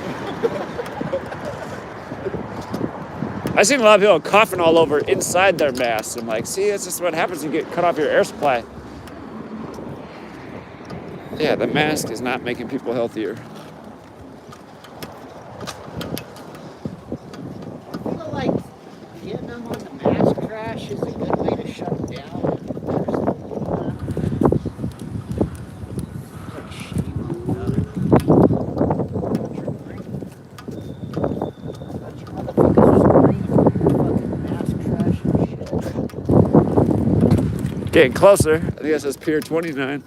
I've seen a lot of people coughing all over inside their masks. I'm like, see, that's just what happens when you get cut off your air supply. Yeah, the mask is not making people healthier. I feel like getting them on the mask crash is a good way to shut them down. Like shame on them. Bunch of motherfuckers screaming fucking mask crash and shit. Getting closer. I think that says Pier 29.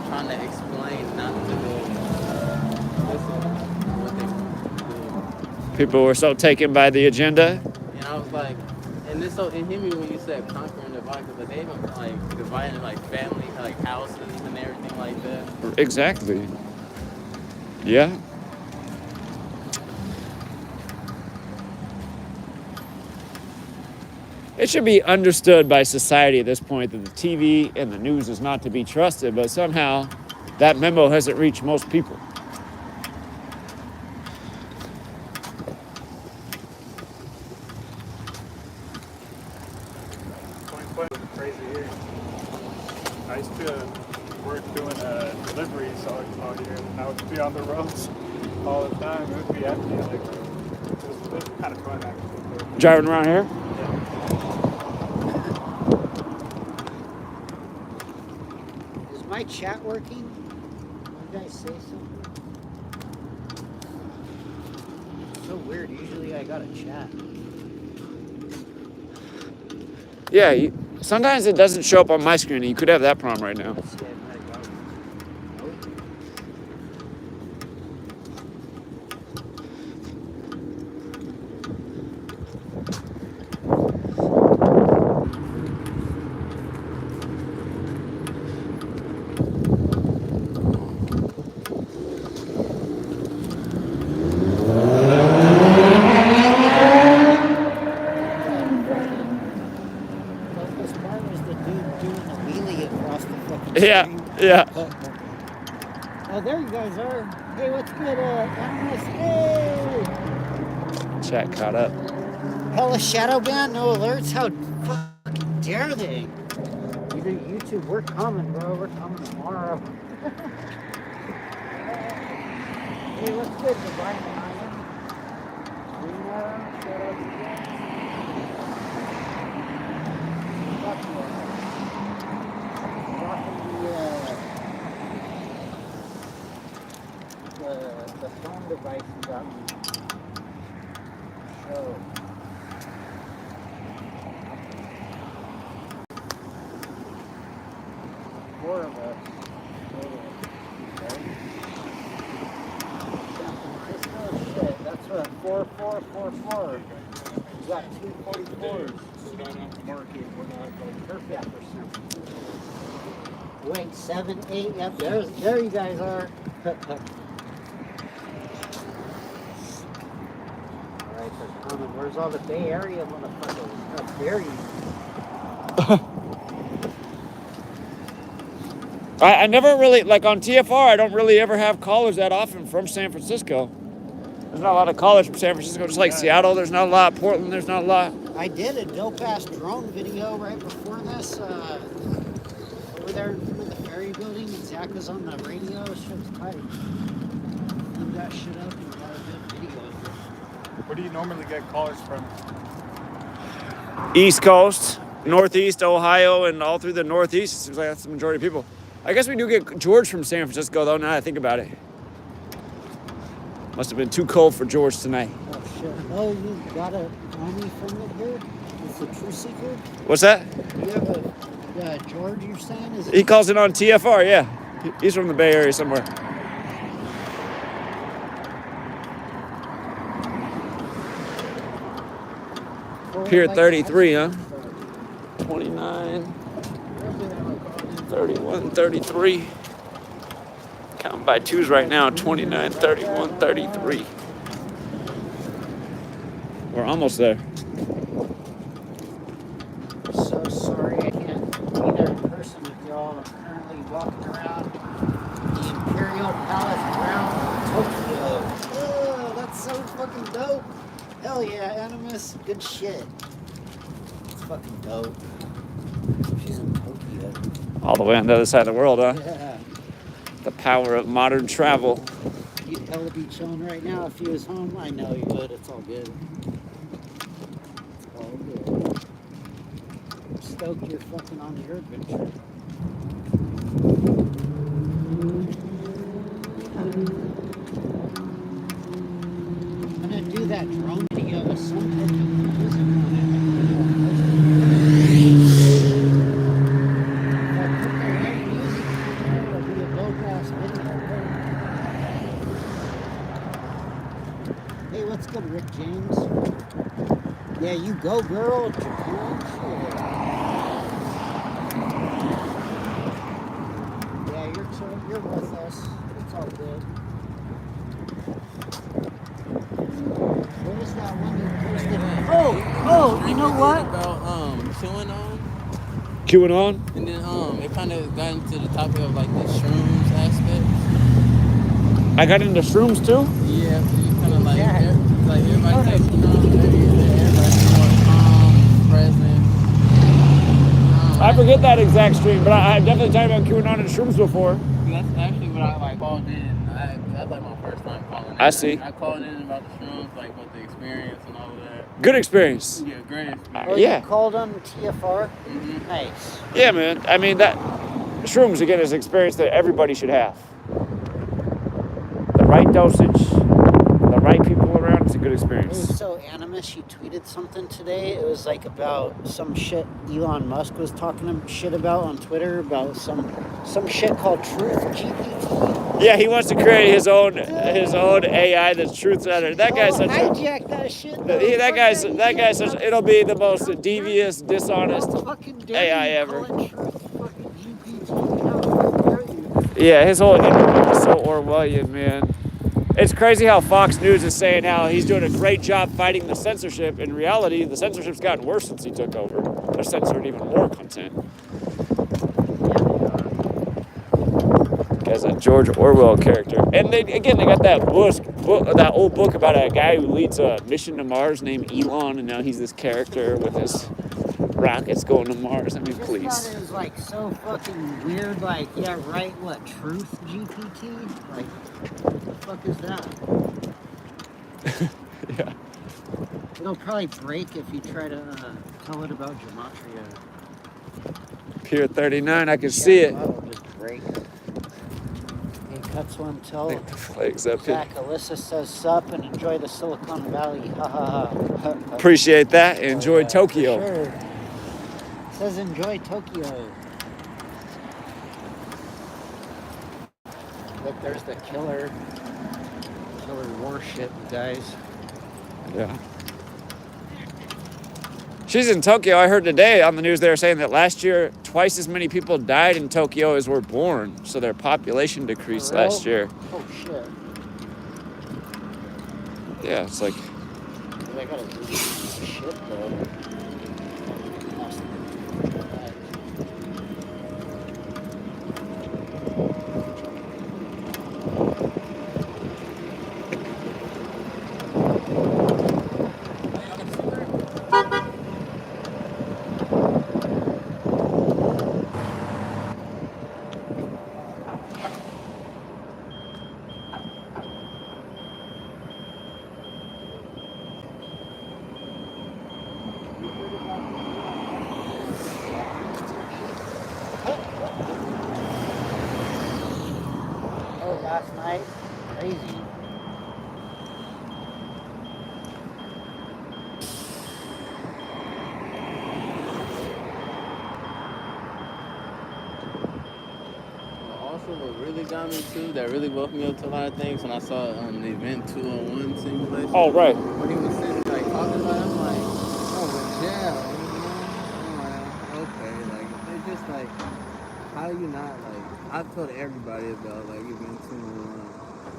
Trying to explain not to listen what they do. People were so taken by the agenda. And I was like, and this so it hit me when you said conquer and divide, because they even like dividing like family, like houses and everything like that. Exactly. Yeah. It should be understood by society at this point that the TV and the news is not to be trusted, but somehow that memo hasn't reached most people. Was crazy here. I used to work doing deliveries out here, and I would be on the roads all the time. It would be empty. Like, it was kind of fun actually. Driving around here? Is my chat working? Did I say something? So weird. Usually I got a chat. Yeah, sometimes it doesn't show up on my screen, and you could have that problem right now. Let's see, I might have got it. Nope. This part was the dude doing the wheelie across the fucking Yeah, screen. yeah. Oh, there you guys are. Hey, what's good, analyst? Hey! Chat caught up. Hella shadow ban, no alerts? How fucking dare they? YouTube, we're coming, bro. We're coming tomorrow. Hey, what's good, Divine Iron? Reno, shout out to you. Rocking the phone device you got me. Show. Four of us. Okay. Oh shit, that's what 4444. We got 244s. We're not on the market. We're not Perfect. Wait, 7, 8. Yep, there you guys are. Alright, they're coming. Where's all the Bay Area motherfuckers? How dare you? I never really, like on TFR, I don't really ever have callers that often from San Francisco. There's not a lot of callers from San Francisco, just like Seattle. There's not a lot. Portland, there's not a lot. I did a dope-ass drone video right before this. Over there in front of the ferry building. Zach was on the radio. Shit's tight. Blew that shit up and got a good video. Where do you normally get callers from? East Coast, Northeast, Ohio, and all through the Northeast. It seems like that's the majority of people. I guess we do get George from San Francisco, though, now that I think about it. Must have been too cold for George tonight. Oh, shit. Oh, you got a army from it here? It's a True Seeker? What's that? You have a George, you're saying? Is He calls it on TFR, yeah. He's from the Bay Area somewhere. Pier 33, huh? 29, 31, 33. Counting by twos right now, 29, 31, 33. We're almost there. So sorry I can't be there in person with y'all. I'm currently walking around the Imperial Palace around Tokyo. Oh, that's so fucking dope. Hell yeah, Animus. Good shit. It's fucking dope. She's in Tokyo. All the way on the other side of the world, huh? Yeah. The power of modern travel. You'd hella be chilling right now if you was home. I know you would. It's all good. It's all good. I'm stoked you're fucking on your adventure. I'm gonna do that drone video with some fucking music on it. If I put the right music on there, it'll be a dope-ass video. Hey, what's good, Rick James? Yeah, you go, girl. Japan, shit. Yeah, you're with us. It's all good. What was that one you posted? Oh, you know what? About QAnon, QAnon? and then it kind of got into the topic of like the shrooms aspect. I got into shrooms too? Yeah, so you kind of like Yeah. like everybody takes everybody's more calm, present. I forget that exact stream, but I've definitely talked about QAnon and shrooms before. That's actually what I like called in. That's like my first time calling in. I see. I called in about the shrooms, like what the experience and all of that. Good experience. Yeah, great experience. Oh, Yeah. you called on TFR? Mhm. Nice. Yeah, man. I mean, that shrooms, again, is an experience that everybody should have. The right dosage, the right people around, it's a good It was experience. so Animus, she tweeted something today. It was like about some shit Elon Musk was talking shit about on Twitter about some shit called Truth GPT. Yeah, he wants to create his own AI that's truth centered. That guy's such a hijack that shit. that guy's such. It'll be the most devious, dishonest AI ever. Yeah, his whole interview is so Orwellian, man. It's crazy how Fox News is saying how he's doing a great job fighting the censorship. In reality, the censorship's gotten worse since he took over. They're censoring even more content. As a George Orwell character. And they got that that old book about a guy who leads a mission to Mars named Elon, and now he's this character with his rockets going to Mars. I mean, please. That is like so fucking weird. Like, yeah, right. What, Truth GPT? Like, what the fuck is that? Yeah. It'll probably break if you try to tell it about Gematria. Pier 39, I can see it. It'll just break. Hey, cuts one I tell. think the flag's up here. Zach, Alyssa says sup and enjoy the Silicon Valley. Ha ha ha. Appreciate that. Enjoy Tokyo. For sure. Says enjoy Tokyo. Look, there's the killer warship, guys. Yeah. She's in Tokyo. I heard today on the news they were saying that last year twice as many people died in Tokyo as were born. So their population decreased last year. Oh shit. Yeah, it's like They gotta do this shit though. got me too, that really woke me up to a lot of things when I saw the event 201 simulation. Oh, right. When he was sitting like talking about it, I'm like, oh, but yeah, I'm like, okay, like they're just like, how do you not like? I've told everybody about like event 201.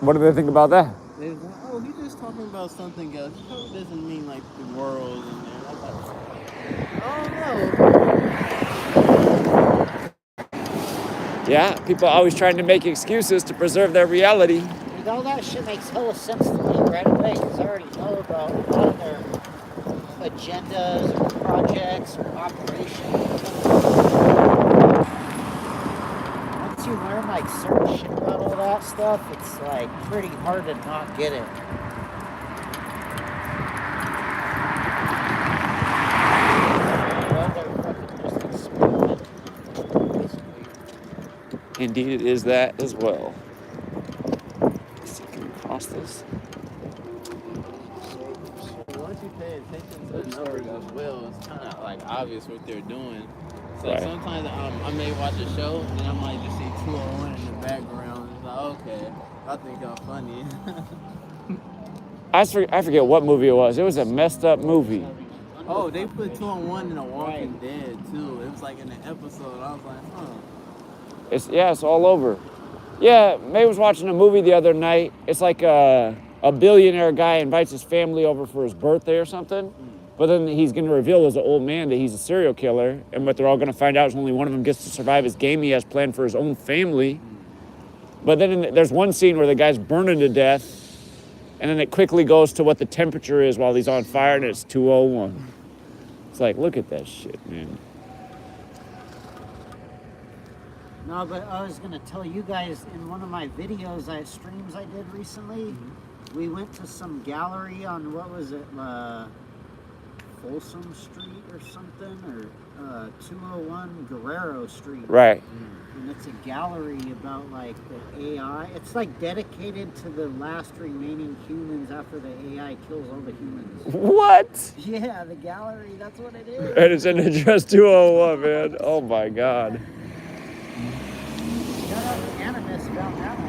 What do they think about that? They was like, oh, he's just talking about something else. He probably doesn't mean like the world and there. I was like, oh no. Yeah, people are always trying to make excuses to preserve their reality. Dude, all that shit makes hella sense to me right away because I already know about a lot of their agendas or projects or operations. Once you learn like certain shit about all that stuff, it's like pretty hard to not get it. Well, they're fucking just exploded, basically. Indeed, it is that as well. Let's see, can we cross this? Once you pay attention to the numbers as well, it's kind of like obvious what they're doing. So Right. sometimes I may watch a show and I might just see 201 in the background. It's like, okay, I think I'm funny. I forget what movie it was. It was a messed up movie. Oh, they put 201 in The Walking Dead too. It was like in the episode. I was like, huh. It's all over. Yeah, May was watching a movie the other night. It's like a billionaire guy invites his family over for his birthday or something. But then he's going to reveal as an old man that he's a serial killer. And what they're all going to find out is only one of them gets to survive his game he has planned for his own family. But then there's one scene where the guy's burning to death. And then it quickly goes to what the temperature is while he's on fire, and it's 201. It's like, look at that shit, man. No, but I was going to tell you guys in one of my videos, streams I did recently, we went to some gallery on, what was it, Folsom Street or something, or 201 Guerrero Street. Right. And it's a gallery about like the AI. It's like dedicated to the last remaining humans after the AI kills all the humans. What? Yeah, the gallery, that's what it is. And it's in address 201, man. Oh, my God. Shut up, Animus about that one.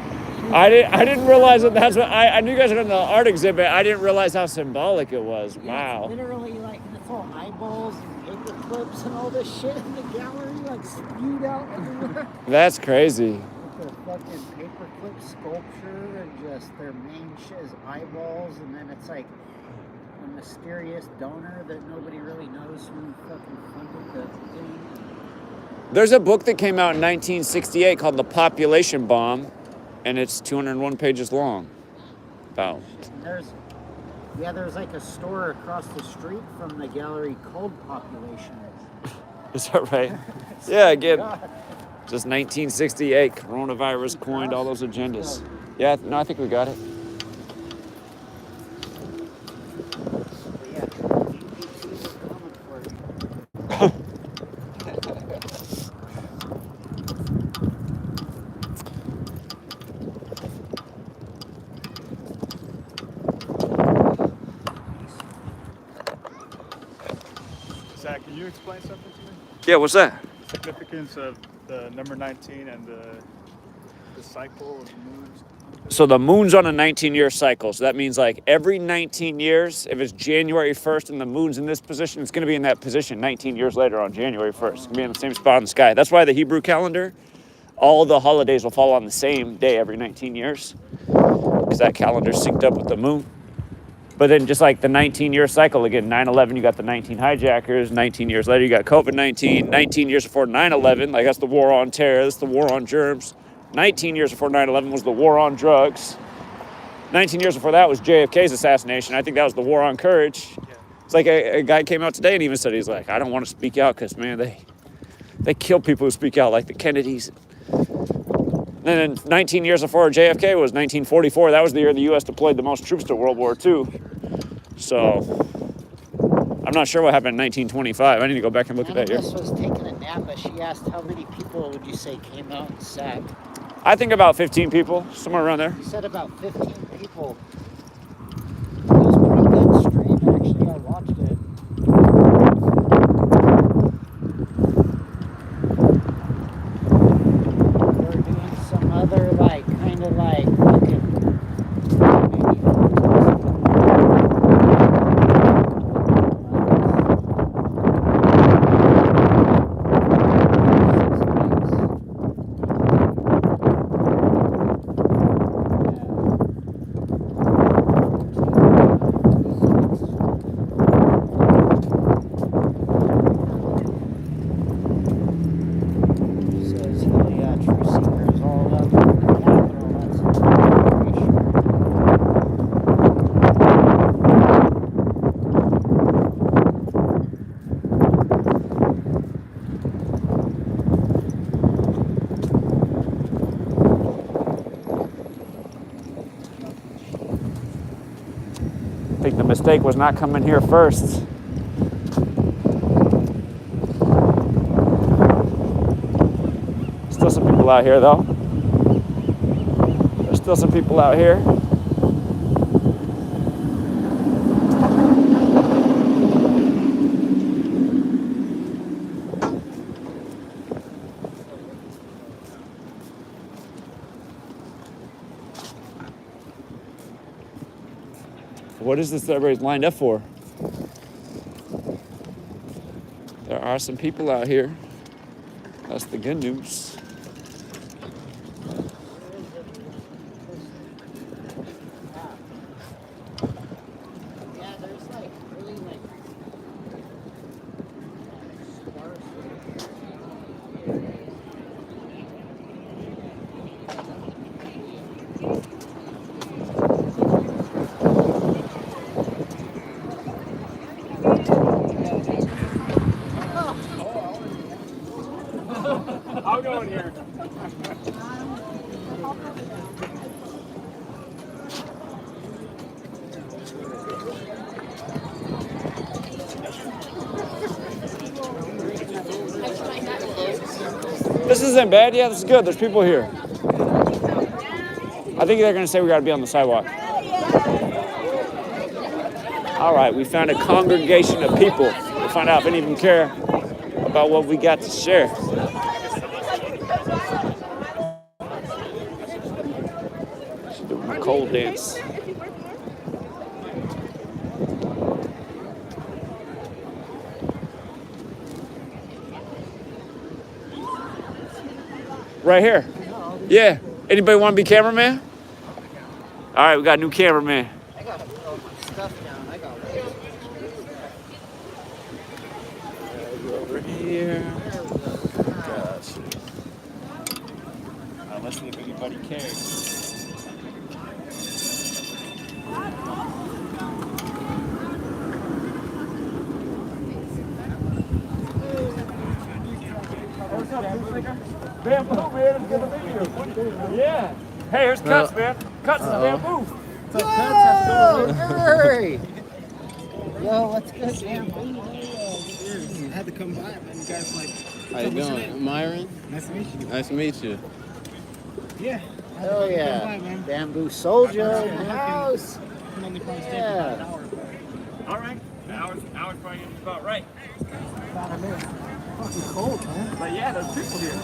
I didn't realize that that's what I knew you guys were in the art exhibit. I didn't realize how symbolic it was. Yeah, Wow. it's literally like it's all eyeballs and paper clips and all this shit in the gallery, like spewed out everywhere. That's crazy. With the fucking paperclip sculpture and just their main shit is eyeballs, and then it's like a mysterious donor that nobody really knows who fucking funded the thing. There's a book that came out in 1968 called The Population Bomb, and it's 201 pages long. About. And there's like a store across the street from the gallery called Population. Is that right? Yeah, again, just 1968, coronavirus coined all those agendas. Yeah, no, I think we got it. But yeah, VPCs are coming for you. Zach, can you explain something to me? Yeah, what's that? The significance of the number 19 and the cycle of the moons. So the moon's on a 19-year cycle. So that means like every 19 years, if it's January 1st and the moon's in this position, it's going to be in that position 19 years later on January 1st. It's going to be in the same spot in the sky. That's why the Hebrew calendar, all the holidays will fall on the same day every 19 years because that calendar's synced up with the moon. But then just like the 19-year cycle, again, 9/11, you got the 19 hijackers. 19 years later, you got COVID-19. 19 years before 9/11, like that's the war on terror. That's the war on germs. 19 years before 9/11 was the war on drugs. 19 years before that was JFK's assassination. I think that was the war on courage. It's like a guy came out today and even said, he's like, I don't want to speak out because, man, they kill people who speak out, like the Kennedys. And then 19 years before JFK was 1944. That was the year the U.S. deployed the most troops to World War II. So I'm not sure what happened in 1925. I need to go back and look at that year. Annalise was taking a nap, but she asked how many people would you say came out and sat? I think about 15 people, somewhere around there. She said about 15 people. It was a pretty good stream, actually. I watched it. They were doing some other, like, think the mistake was not coming here first. Still some people out here, though. There's still some people out here. What is this that everybody's lined up for? There are some people out here. That's the good news. Yeah, there's like really like I'll go in here. This isn't bad. Yeah, this is good. There's people here. I think they're going to say we got to be on the sidewalk. All right, we found a congregation of people. We'll find out if any of them care about what we got to share. She's doing a cold dance. Right here. Yeah. Anybody want to be cameraman? All right, we got a new cameraman. I gotta put my stuff down. I got Over here. Gotcha. Let's see if anybody cares. What's up, Bamboo, man. It's good to meet you. Yeah. Hey, here's Cuts, man. Cuts is Bamboo. Yo, hurry! Yo, what's good, man? I had to come by, man. You guys like. How you doing? Myron? Nice to meet you. Nice to meet you. Yeah. Oh yeah, Bamboo Soldier in the house. Yeah. All right. Hours probably about right. Fucking cold, man. But yeah, there's people here.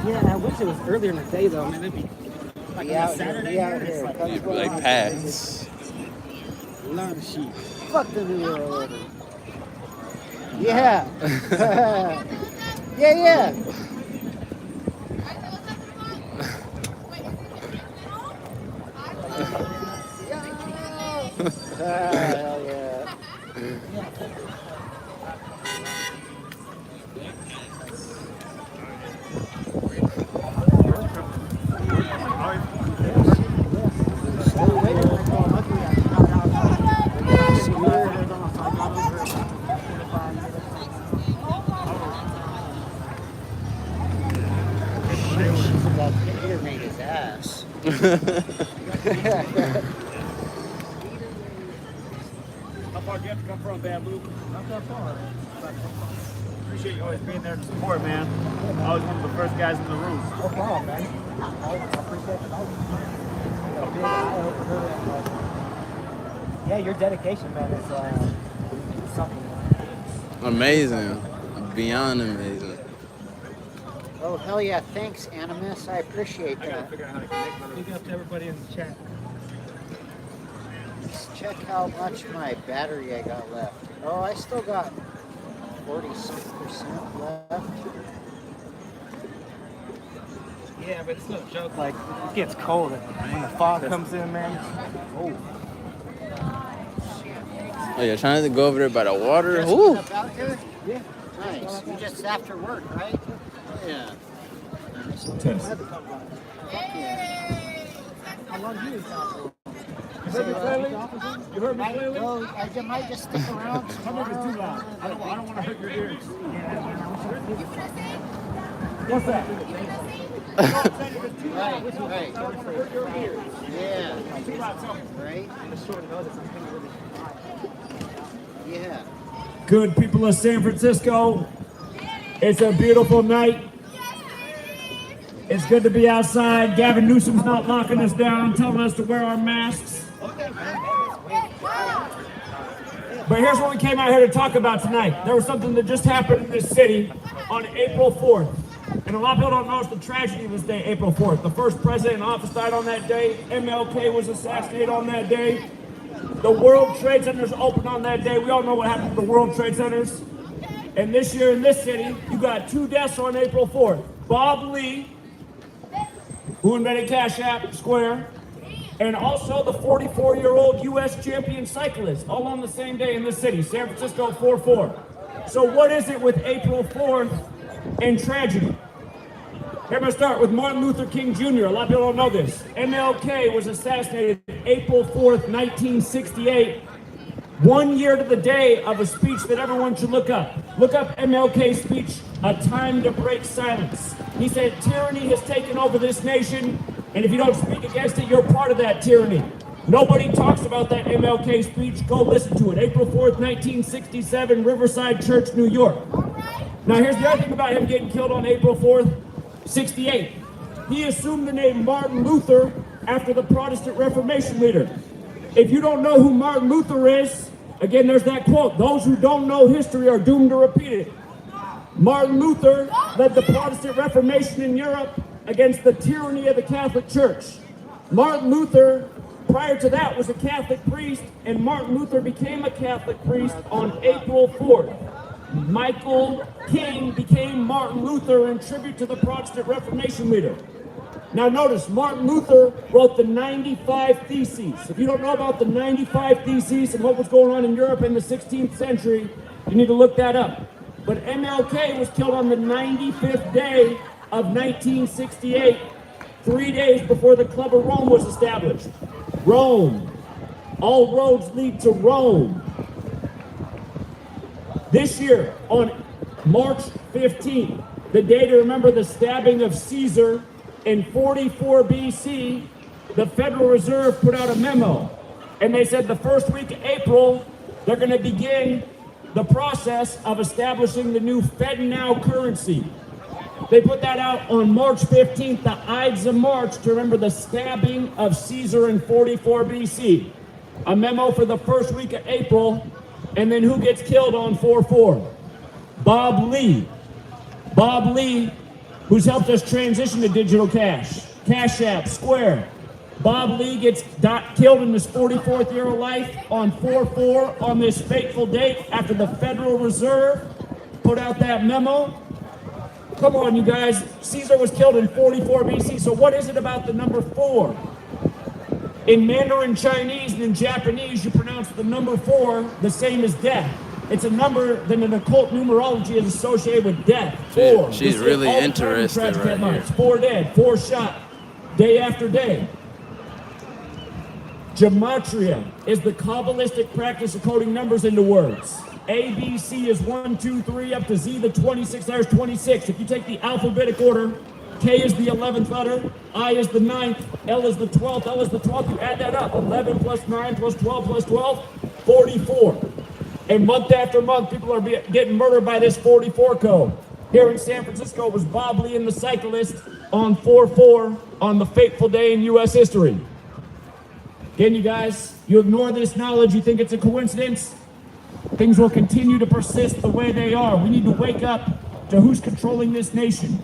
Yeah, I wish it was earlier in the day though, man. It'd be like We on out a Saturday. here. It's like Come on. Like pads. a lot of sheep. Fuck the New World Order. Yeah. yeah. Hell yeah. Peter made his ass. How far do you have to come from, Bamboo? Not that far. Appreciate you always being there to support, man. Always one of the first guys in the room. No problem, man. I appreciate it. A big eye opener. Yeah, your dedication, man, is something. Amazing. Beyond amazing. Oh, hell yeah. Thanks, Animus. I appreciate I gotta that. figure out how to connect with Big up to everybody in the chat. Let's check how much my battery I got left. Oh, I still got 46% left. Yeah, but it's no joke. Like, it gets cold and when the fog comes in, man. Oh. Oh, you're trying to go over there by the water? Ooh. Up out here? Yeah. Nice. You just after work, right? Yeah. Test. Fuck yeah. How long do you stop for? You heard me clearly? You heard me I, clearly? well, I might just stick around. How much is too loud? I don't want to hurt your ears. Yeah, man. I wish I could. What's that? Right. Yeah. Right? Yeah. Good people of San Francisco, it's a beautiful night. It's good to be outside. Gavin Newsom's not locking us down, telling us to wear our masks. But here's what we came out here to talk about tonight. There was something that just happened in this city on April 4th. And a lot of people don't know it's the tragedy of this day, April 4th. The first president in office died on that day. MLK was assassinated on that day. The World Trade Centers opened on that day. We all know what happened to the World Trade Centers. And this year in this city, you got 2 deaths on April 4th. Bob Lee, who invented CashApp Square, and also the 44-year-old U.S. champion cyclist, all on the same day in this city, San Francisco 4-4. So what is it with April 4th and tragedy? Here I'm going to start with Martin Luther King Jr. A lot of people don't know this. MLK was assassinated April 4th, 1968. 1 year to the day of a speech that everyone should look up. Look up MLK's speech, A Time to Break Silence. He said, tyranny has taken over this nation, and if you don't speak against it, you're part of that tyranny. Nobody talks about that MLK speech. Go listen to it. April 4th, 1967, Riverside Church, New York. Now here's the other thing about him getting killed on April 4th, 68. He assumed the name Martin Luther after the Protestant Reformation leader. If you don't know who Martin Luther is, again, there's that quote, those who don't know history are doomed to repeat it. Martin Luther led the Protestant Reformation in Europe against the tyranny of the Catholic Church. Martin Luther, prior to that, was a Catholic priest, and Martin Luther became a Catholic priest on April 4th. Michael King became Martin Luther in tribute to the Protestant Reformation leader. Now notice, Martin Luther wrote the 95 Theses. If you don't know about the 95 Theses and what was going on in Europe in the 16th century, you need to look that up. But MLK was killed on the 95th day of 1968, 3 days before the Club of Rome was established. Rome. All roads lead to Rome. This year, on March 15th, the day to remember the stabbing of Caesar, in 44 BC, the Federal Reserve put out a memo, and they said the first week of April, they're going to begin the process of establishing the new FedNow currency. They put that out on March 15th, the Ides of March, to remember the stabbing of Caesar in 44 BC. A memo for the first week of April, and then who gets killed on 4/4? Bob Lee. Bob Lee, who's helped us transition to digital cash, CashApp, Square. Bob Lee gets killed in his 44th year of life on 4/4 on this fateful date after the Federal Reserve put out that memo. Come on, you guys. Caesar was killed in 44 BC, so what is it about the number 4? In Mandarin Chinese and in Japanese, you pronounce the number 4 the same as death. It's a number that in occult numerology is associated with death. 4. She's really interested right here. 4 dead, 4 shot, day after day. Gematria is the Kabbalistic practice of coding numbers into words. A, B, C is 1, 2, 3, up to Z, the 26, there's 26. If you take the alphabetic order, K is the 11th letter, I is the 9th, L is the 12th, L is the 12th, you add that up. 11 plus 9 plus 12 plus 12, 44. And month after month, people are getting murdered by this 44 code. Here in San Francisco, it was Bob Lee and the cyclist on 4/4 on the fateful day in U.S. history. Again, you guys, you ignore this knowledge, you think it's a coincidence, things will continue to persist the way they are. We need to wake up to who's controlling this nation.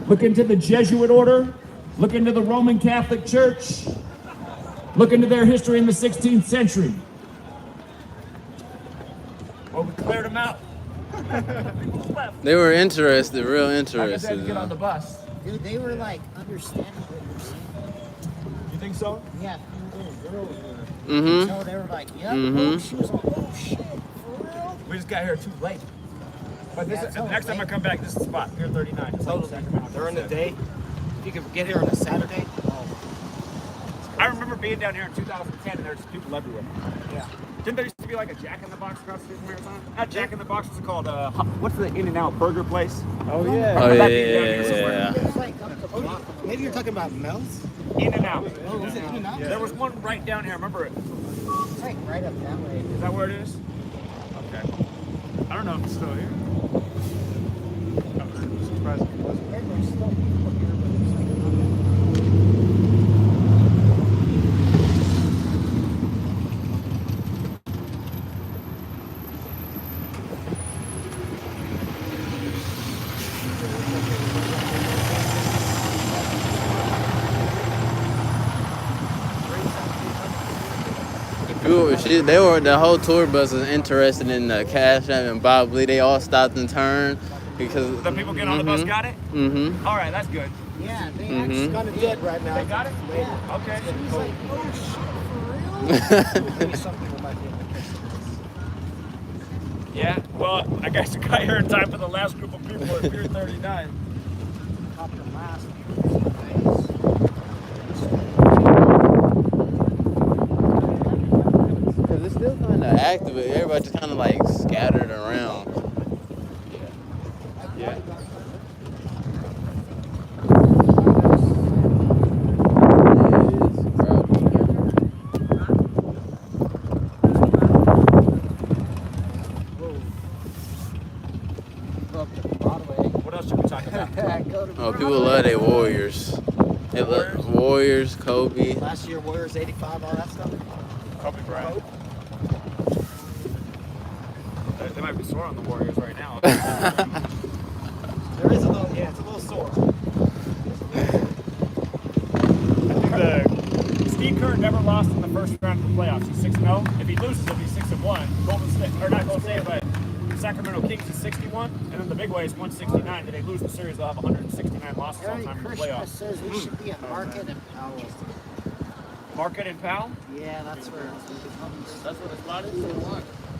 Look into the Jesuit order, look into the Roman Catholic Church, look into their history in the 16th century. Well, we cleared them out. They were interested, real I interested. said get on the bus. Dude, they were like understanding what you're saying. You think so? Yeah, little girls were. Mm-hmm. So they were like, yeah, Mhm. she was like, oh shit, for real? We just got here too late. But this Yeah, is, it's next time I come back, this is the spot. Pier 39. It's like Sacramento. During the day, if you could get here on a Saturday, I remember being down here in 2010 and there's people everywhere. yeah. Didn't there used to be to be like a Jack in the Box across the street from Marathon. Not Jack in the Box. What's it called? What's the In-N-Out burger place? Oh yeah. Oh, yeah. It's like up the block. Maybe you're talking about Mel's? In-N-Out. Oh, is it In-N-Out? There was one right down here. I remember it. It's like right up that way. Is that where it is? Okay. I don't know if it's still here. I'm surprised it wasn't. And there's still people here, but it's like They were the whole tour bus was interested in the CashApp and Bob Lee. They all stopped and turned because The people getting on the bus got it? Mm-hmm. All right, that's good. yeah, they Mhm. actually Kind of dead right now. They got it? Yeah. Okay. He's like, oh shit, for real? Maybe some people might be able to catch this. Yeah. Well, I guess you got here in time for the last group of people at Pier 39. Copper mask. Because it's still kind of active, but everybody just kind of like scattered around. Yeah. What else should we talk about? Oh, people love their Warriors. They love Warriors, Kobe. Last year, Warriors 85, all that stuff. Kobe Bryant. They might be sore on the Warriors right now. There is a little, yeah, it's a little sore. I think Steve Kerr never lost in the first round of the playoffs. He's 6-0. If he loses, he'll be 6-1. Golden State, or not Golden State, but Sacramento Kings is 61, and then the big way is 169. If they lose the series, they'll have 169 losses all Harry time in the Krishna playoffs. says we should be at Market and Powell. Market and Powell. Yeah, that's where it comes. That's what the spot is.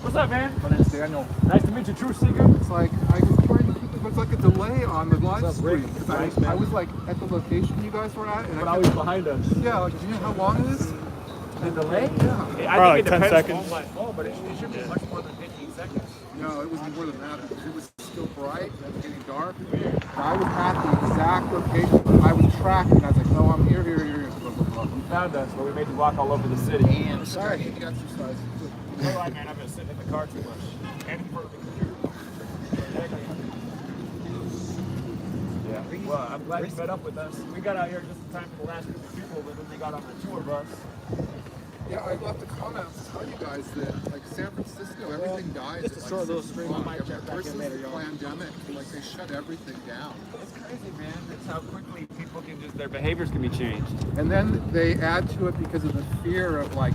What's up, man? My name's Daniel. Nice to meet you, True Seeker. It's like I was trying to keep it, but it's like a delay on the live stream. 'Cause I was like at the location you guys were at, and But I always behind us. yeah, like, do you know how long it is? The delay? Yeah. I Probably think it 10 depends seconds. phone by phone, but it should be much more than 15 seconds. No, it was more than that because it was still bright and it was getting dark. And I was at the exact location, but I was tracking. I was like, no, I'm here. Blah, blah, blah. You found us, but we made you walk all over the city. Damn, I sorry. need to exercise. All right, man, I've been sitting in the car too much. And in front of the computer. Yeah. Well, I'm glad you met up with us. We got out here just in time for the last group of people, but then they got on the tour bus. Yeah, I left a comment to tell you guys that like San Francisco, everything dies. just a at, short like, little 6 stream. I o'clock. might check back Versus in later, the y'all. pandemic, like they shut everything down. It's crazy, man. It's how quickly people can just, their behaviors can be changed. And then they add to it because of the fear of like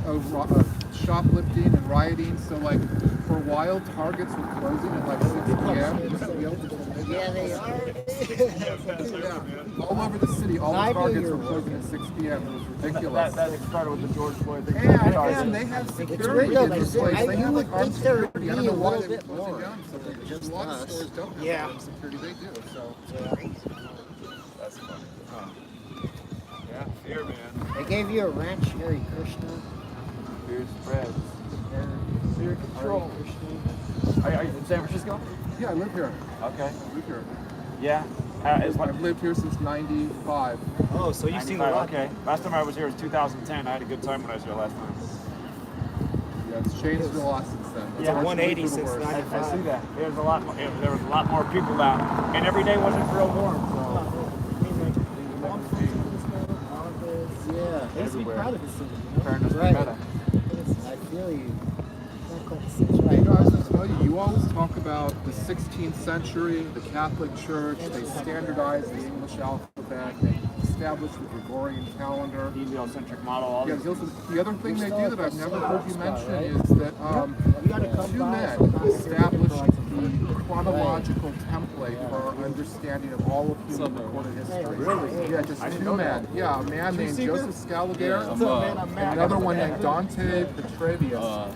shoplifting and rioting. So like for a while, Targets were closing at like 6 p.m. You used to be able to go to Yeah, they are. yeah. All over the city, all I the knew Targets you were were closing at 6 p.m. It was ridiculous. That started with the George Floyd thing. And they have It's security weird though, in this because place. They you have would like armed think there would security. be I don't a know why little they were bit closing more down. So than a just lot of us. stores don't have Yeah. armed security. They do. So That's funny. Huh. Yeah, fear, man. They gave you a wrench, Harry Krishna. Fear spreads. Fear Harry control. Krishna. Are you from San Francisco? yeah, I live here. Okay. I live here. Yeah. I've lived here since '95. Oh, so you've seen a lot. Okay. Last time I was here was 2010. I had a good time when I was here last time. Yeah, it's changed a lot since then. Yeah, It's 180 for the since worse. 95. I see that. There was a lot more. There was a lot more people out, and every day wasn't real warm. So. Yeah. He used to be Everywhere. proud of his city. You know? Fairness Right. better. I feel you. That's You right. know, I was going to tell you, you always talk about the 16th century, the Catholic Church, they standardized the English alphabet, they established the Gregorian calendar. Heliocentric model. All Yeah, this. the other thing they do that I've never heard you mention is that two men established the chronological template for our understanding of all of human recorded history. Really? Yeah, just I didn't two know men. that. Yeah, a man named Seeker? Joseph Scaliger, I'm and another one named Dante Petrevius.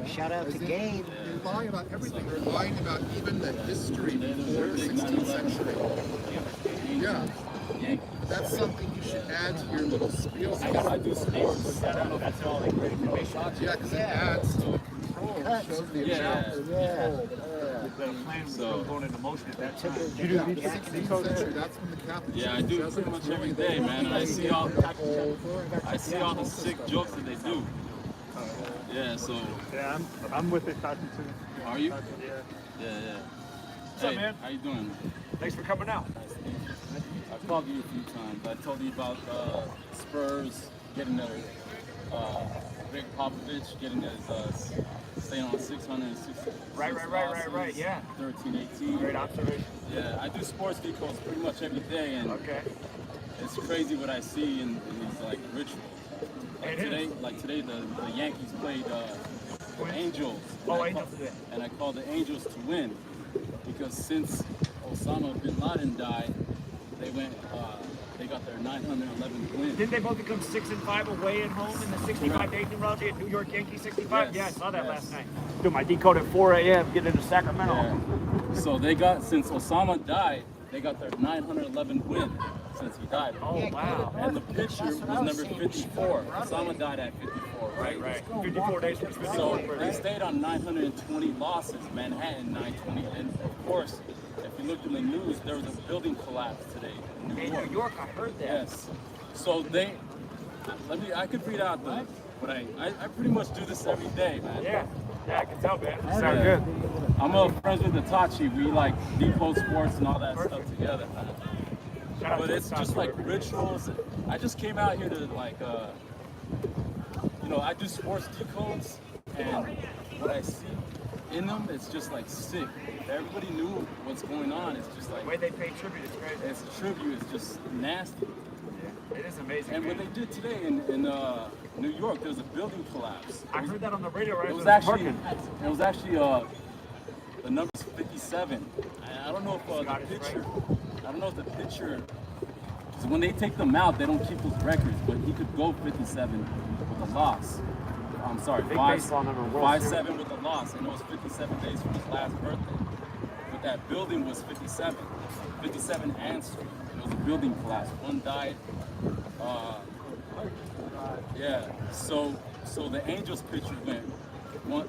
Shout out to Gabe. They lie about everything. They're lying about even the history before the 16th century. Yeah. That's something you should add to your little spiel. I do sports. I don't know if that's all like great information. Yeah, because it adds to the control. It shows the The plan was still going into motion at that time. You do the 16th century. That's when the Catholic Yeah, I do pretty much every day, man. And I see all the sick jokes that they do. Yeah, so. Yeah, I'm with it, talking to. Are you? Yeah. Yeah. What's up, man? How you doing? Thanks for coming out. I've called you a few times. I told you about Spurs getting the Rick Popovich getting his staying on 660. Right. Yeah. 13, 18. Great observation. Yeah, I do sports decals pretty much every day, and Okay. it's crazy what I see in these like rituals. Like today, the Yankees played the Angels. Oh, Angels today. And I called the Angels to win because since Osama bin Laden died, they got their 911th win. Didn't they both become 6-5 away at home in the 65-day numerology at New York Yankees 65? Yes, Yeah, I saw that yes. last night. Dude, my decode at 4 a.m. getting into Sacramento. Yeah. So since Osama died, they got their 911th win since he died. Oh, wow. And the pitcher was number 54. Osama died at 54, right? Right. 54 days for his 54th So birthday. they stayed on 920 losses. Manhattan 920, and of course, if you looked in the news, there was a building collapse today in New In York. New York, I heard that. Yes. So I could read out what I pretty much do this every day, man. Yeah, I can tell, man. Yeah. Sound good. I'm friends with Itachi. We like decode sports and all that stuff together, man. Shout out But to it's just Itachi. like rituals. I just came out here to like, I do sports decodes, and what I see in them, it's just like sick. If everybody knew what's going on, it's just like, The way they pay tribute is crazy. it's tribute, it's just nasty. It is amazing. And man. what they did today in New York, there was a building collapse. I heard that on the radio right It was when I actually, parking. the number's 57. I don't know if the Scottish, pitcher, I don't know if the pitcher, because when they take them out, they don't keep those records, but he could go 57 with a loss. I'm sorry, Big baseball number, World 5-7 with a loss, and it was 57 days from his last birthday. But that building was 57 Ann Street. It was a building collapse. One died. So the Angels pitcher went one.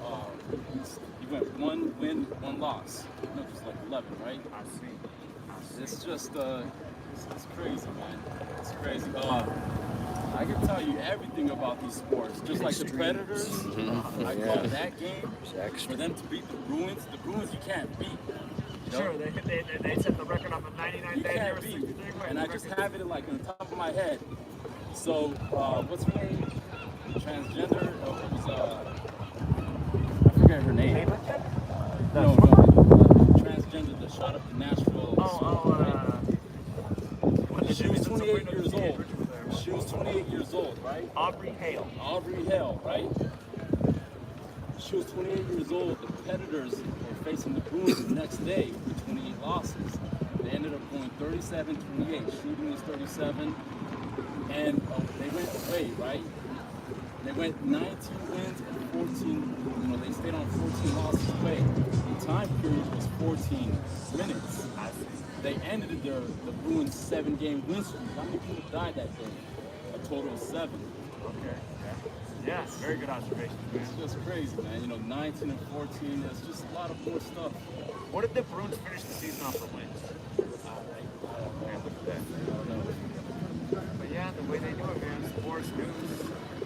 He went 1 win, 1 loss. No, just like 11, right? I see. It's just it's crazy, man. It's crazy. I can tell you everything about these sports. Just like the Predators, I call that game for them to beat the Bruins. The Bruins you can't beat. You know? Sure, they set the record on the 99 You day. can't beat. And I just have it like on the top of my head. So what's her name? Transgender. It was I forget her name. No, transgender that shot up the Nashville. She was 28 years old. She was 28 years old, right? Aubrey Hale. Aubrey Hale, right? She was 28 years old. The Predators were facing the Bruins the next day with 28 losses. They ended up going 37-28. Shooting was 37. And they went away, right? They went 19 wins and 14, they stayed on 14 losses away. The time period was 14 minutes. They ended the Bruins 7-game win streak. How many people died that day? A total of 7. Okay. Yeah, very good observation. It's just crazy, man. 19 and 14, there's just a lot of more stuff. What did the Bruins finish the season off for wins? Man, look at that. But yeah, the way they do it, man, sports news,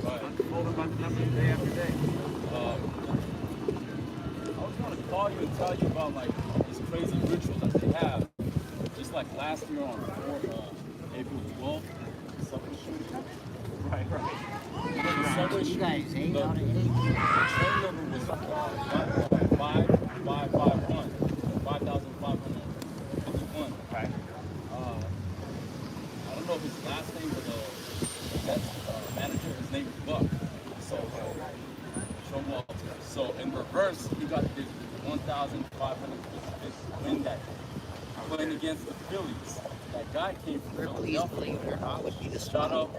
unfolded by the numbers day after day. I was going to call you and tell you about like these crazy rituals that they have. Just like last year on April 12th, subway shooting. Right. The subway You shooting, guys ain't the out of anything. train number was 5551, 5,551. Right. I don't know his last name, but that manager, his name is Buck. So, Showalter. So in reverse, he got this 1,555 win that playing against the Phillies. That guy came from Please Philadelphia. believe it or not would be the Shot up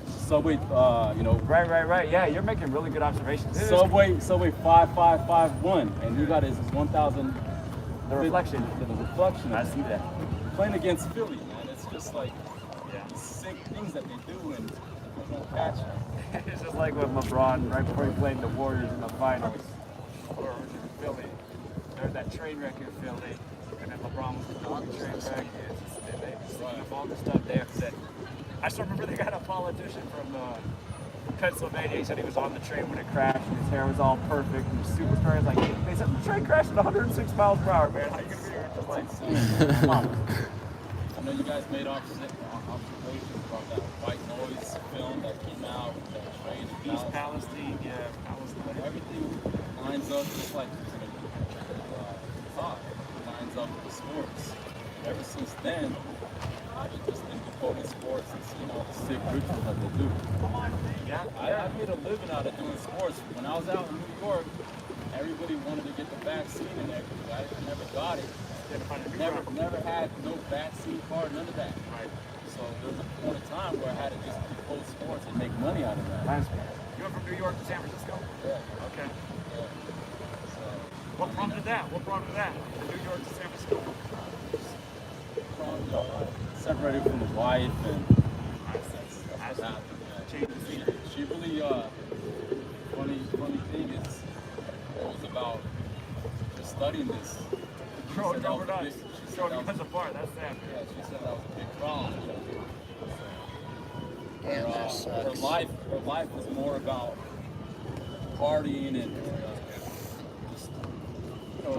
Subway, Right. Yeah, you're making really good observations. Subway 5551, and he got his 1,000. The reflection. The reflection. I see that. Playing against Philly, man. It's just like sick things that they do, and they don't catch it. It's just like with LeBron right before he played the Warriors in the finals. Or Philly. There's that train wreck in Philly, and then LeBron was on the train wreck. They just all the stuff there said. I still remember they got a politician from Pennsylvania. He said he was on the train when it crashed, and his hair was all perfect, and he was super like, they said the train crashed at 106 miles per hour, man. How you gonna be here? Just like, I know you guys made observations about that white noise film that came out with the train in East Palestine, everything lines up just like talk. Lines up with the sports. Ever since then, I've just been decoding sports and seeing all the sick rituals that they do. I made a living out of doing sports. When I was out in New York, everybody wanted to get the vaccine and everything. I never got it. Never had no vaccine card, none of that. Right. So there was a point of time where I had to just decode sports and make money out of that. Nice. You went from New York to San Francisco? Yeah. Okay. Yeah. So, What prompted that? From New York to San Francisco? Separated from the wife, and that's what happened. Yeah. She really, funny thing is, it was about just studying this. Growing up, showing us apart. That's sad. Yeah, she said that was a big problem. Damn, that sucks. Her life was more about partying and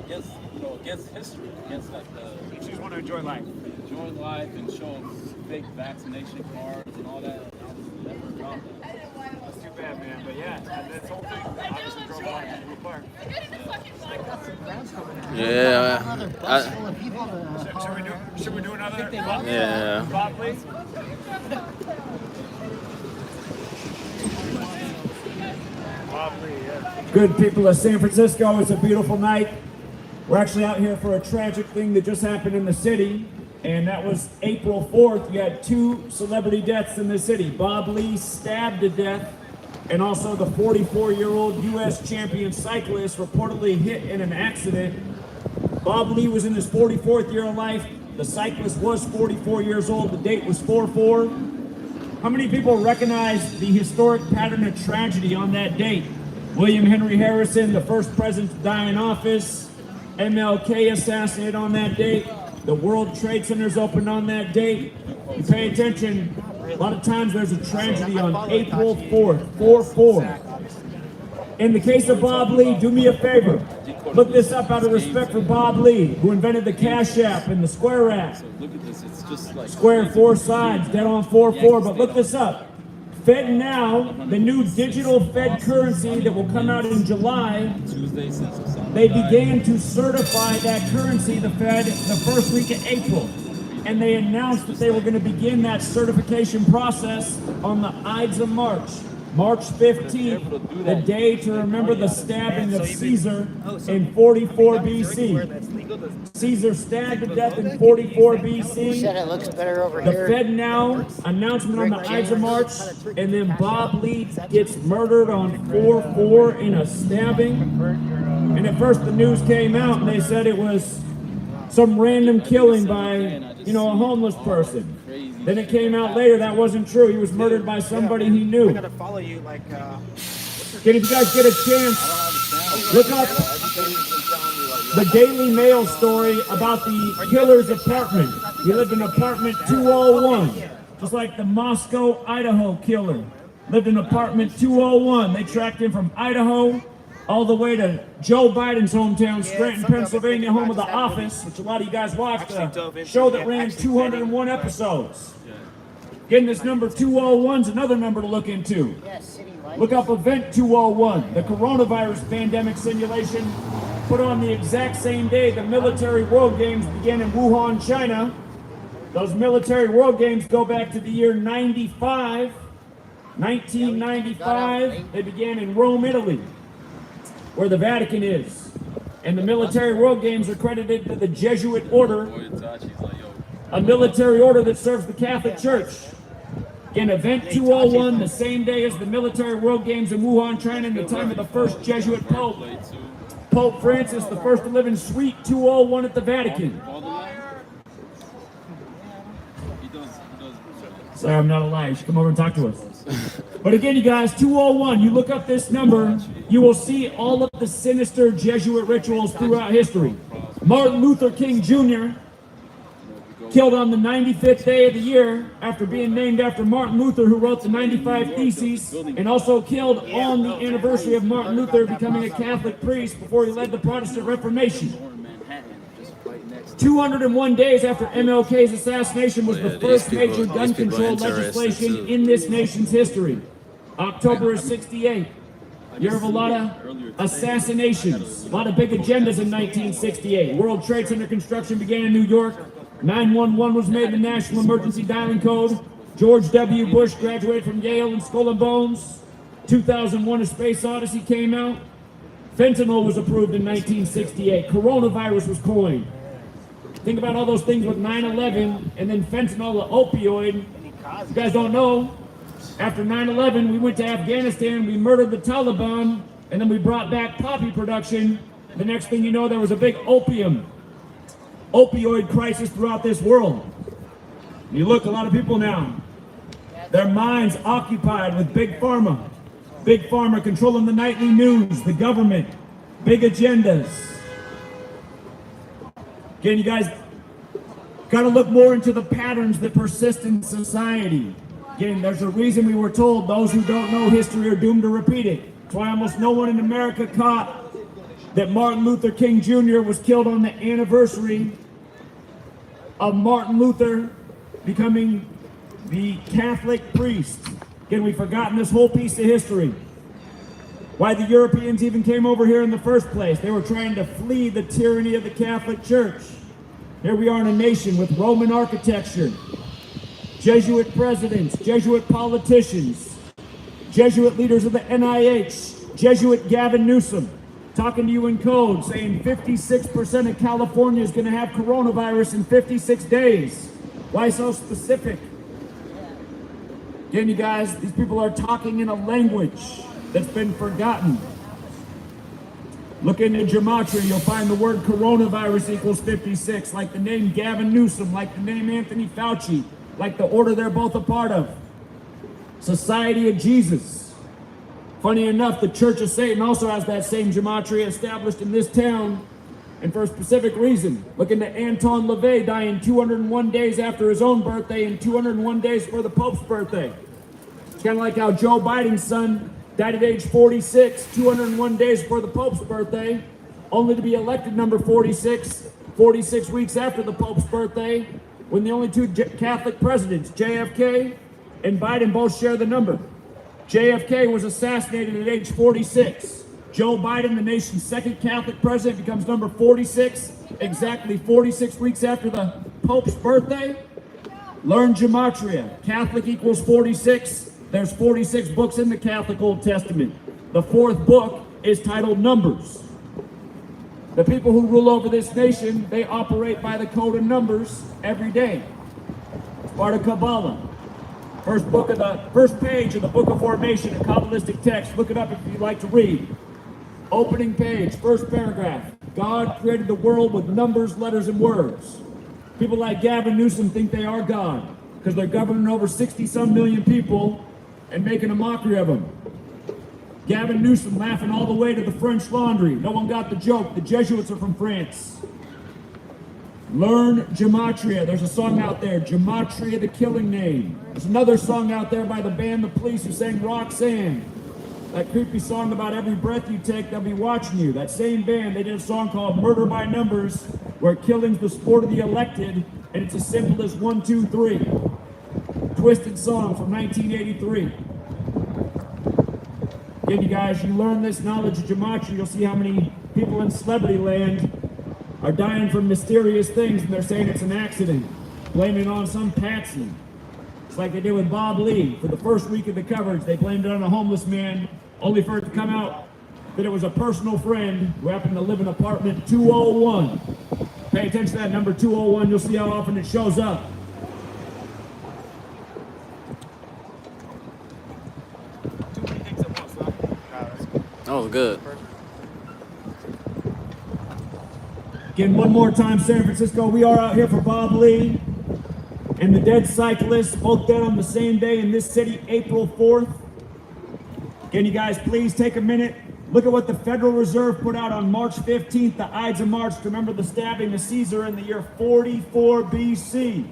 just against history, against like You just want to enjoy life. enjoying life and show fake vaccination cards and all that. I was never about that. That's too bad, man. But yeah, and this whole thing obviously drove a lot of people apart. Yeah. Another bus full of people Should we do another? Yeah. Bob, please. Good people of San Francisco, it's a beautiful night. We're actually out here for a tragic thing that just happened in the city, and that was April 4th. You had 2 celebrity deaths in the city. Bob Lee stabbed to death, and also the 44-year-old U.S. champion cyclist reportedly hit in an accident. Bob Lee was in his 44th year of life. The cyclist was 44 years old. The date was 4/4. How many people recognize the historic pattern of tragedy on that date? William Henry Harrison, the first president to die in office. MLK assassinated on that date. The World Trade Centers opened on that date. You pay attention, a lot of times there's a tragedy on April 4th, 4/4. In the case of Bob Lee, do me a favor. Look this up out of respect for Bob Lee, who invented the CashApp and the Square app. So look at this. It's just like Square 4 sides, dead on 4/4, but look this up. FedNow, the new digital Fed currency that will come out in July, Tuesday since Osama they died. began to certify that currency, the Fed, the first week of April. And they announced that they were going to begin that certification process on the Ides of March. March 15th, the day to remember the stabbing of Caesar in 44 BC. Caesar stabbed to death in 44 You BC. said it looks better over The here. FedNow announcement on the Ides of March, and then Bob Lee gets murdered on 4/4 in a stabbing. And at first the news came out and they said it was some random killing by, a homeless person. Then it came out later that wasn't true. He was murdered by somebody he knew. I gotta follow you, like, If you guys get a chance, look up the Daily Mail story about the killer's apartment. He lived in apartment 201, just like the Moscow, Idaho killer. Lived in apartment 201. They tracked him from Idaho all the way to Joe Biden's hometown, Scranton, Pennsylvania, home of The Office, which a lot of you guys watched, a show that ran 201 episodes. Again, this number 201 is another number to look into. Yes, city lights. Look up Event 201, the coronavirus pandemic simulation put on the exact same day the military world games began in Wuhan, China. Those military world games go back to the year 1995. They began in Rome, Italy, where the Vatican is. And the military world games are credited to the Jesuit order, a military order that serves the Catholic Church. In Event 201, the same day as the military world games in Wuhan, China, in the time of the first Jesuit Pope, Pope Francis, the first to live in Suite 201 at the Vatican. Sorry, I'm not a liar. You should come over and talk to us. But again, you guys, 201, you look up this number, you will see all of the sinister Jesuit rituals throughout history. Martin Luther King Jr., killed on the 95th day of the year after being named after Martin Luther, who wrote the 95 Theses, and also killed on the anniversary of Martin Luther becoming a Catholic priest before he led the Protestant Reformation. 201 days after MLK's assassination was the first major gun control legislation in this nation's history. October of 68. Year of a lot of assassinations, a lot of big agendas in 1968. World Trade Center construction began in New York. 911 was made the national emergency dialing code. George W. Bush graduated from Yale and Skull and Bones. 2001, A Space Odyssey came out. Fentanyl was approved in 1968. Coronavirus was coined. Think about all those things with 9/11 and then fentanyl, the opioid. You guys don't know, after 9/11, we went to Afghanistan, we murdered the Taliban, and then we brought back poppy production. The next thing you know, there was a big opioid crisis throughout this world. You look, a lot of people now, their minds occupied with big pharma. Big pharma controlling the nightly news, the government, big agendas. Again, you guys got to look more into the patterns that persist in society. Again, there's a reason we were told those who don't know history are doomed to repeat it. That's why almost no one in America caught that Martin Luther King Jr. was killed on the anniversary of Martin Luther becoming the Catholic priest. Again, we've forgotten this whole piece of history. Why the Europeans even came over here in the first place. They were trying to flee the tyranny of the Catholic Church. Here we are in a nation with Roman architecture, Jesuit presidents, Jesuit politicians, Jesuit leaders of the NIH, Jesuit Gavin Newsom, talking to you in code, saying 56% of California is going to have coronavirus in 56 days. Why so specific? Again, you guys, these people are talking in a language that's been forgotten. Look into Gematria, you'll find the word coronavirus equals 56, like the name Gavin Newsom, like the name Anthony Fauci, like the order they're both a part of. Society of Jesus. Funny enough, the Church of Satan also has that same Gematria established in this town, and for a specific reason. Look into Anton LaVey dying 201 days after his own birthday and 201 days for the Pope's birthday. It's kind of like how Joe Biden's son died at age 46, 201 days before the Pope's birthday, only to be elected number 46, 46 weeks after the Pope's birthday, when the only two Catholic presidents, JFK and Biden, both share the number. JFK was assassinated at age 46. Joe Biden, the nation's second Catholic president, becomes number 46, exactly 46 weeks after the Pope's birthday. Learn Gematria. Catholic equals 46. There's 46 books in the Catholic Old Testament. The fourth book is titled Numbers. The people who rule over this nation, they operate by the code of numbers every day. It's part of Kabbalah. First page of the Book of Formation, a Kabbalistic text. Look it up if you'd like to read. Opening page, first paragraph. God created the world with numbers, letters, and words. People like Gavin Newsom think they are God because they're governing over 60-some million people and making a mockery of them. Gavin Newsom laughing all the way to the French Laundry. No one got the joke. The Jesuits are from France. Learn Gematria. There's a song out there, Gematria, the Killing Name. There's another song out there by the band The Police who sang Roxanne. That creepy song about every breath you take, they'll be watching you. That same band, they did a song called Murder by Numbers, where killing's the sport of the elected, and it's as simple as 1, 2, 3. Twisted song from 1983. Again, you guys, you learn this knowledge of Gematria, you'll see how many people in celebrity land are dying from mysterious things, and they're saying it's an accident, blaming it on some patsy. It's like they did with Bob Lee. For the first week of the coverage, they blamed it on a homeless man, only for it to come out that it was a personal friend who happened to live in apartment 201. Pay attention to that number 201, you'll see how often it shows up. was good. Again, one more time, San Francisco, we are out here for Bob Lee and the dead cyclists, both dead on the same day in this city, April 4th. Can you guys please take a minute? Look at what the Federal Reserve put out on March 15th, the Ides of March, to remember the stabbing of Caesar in the year 44 BC.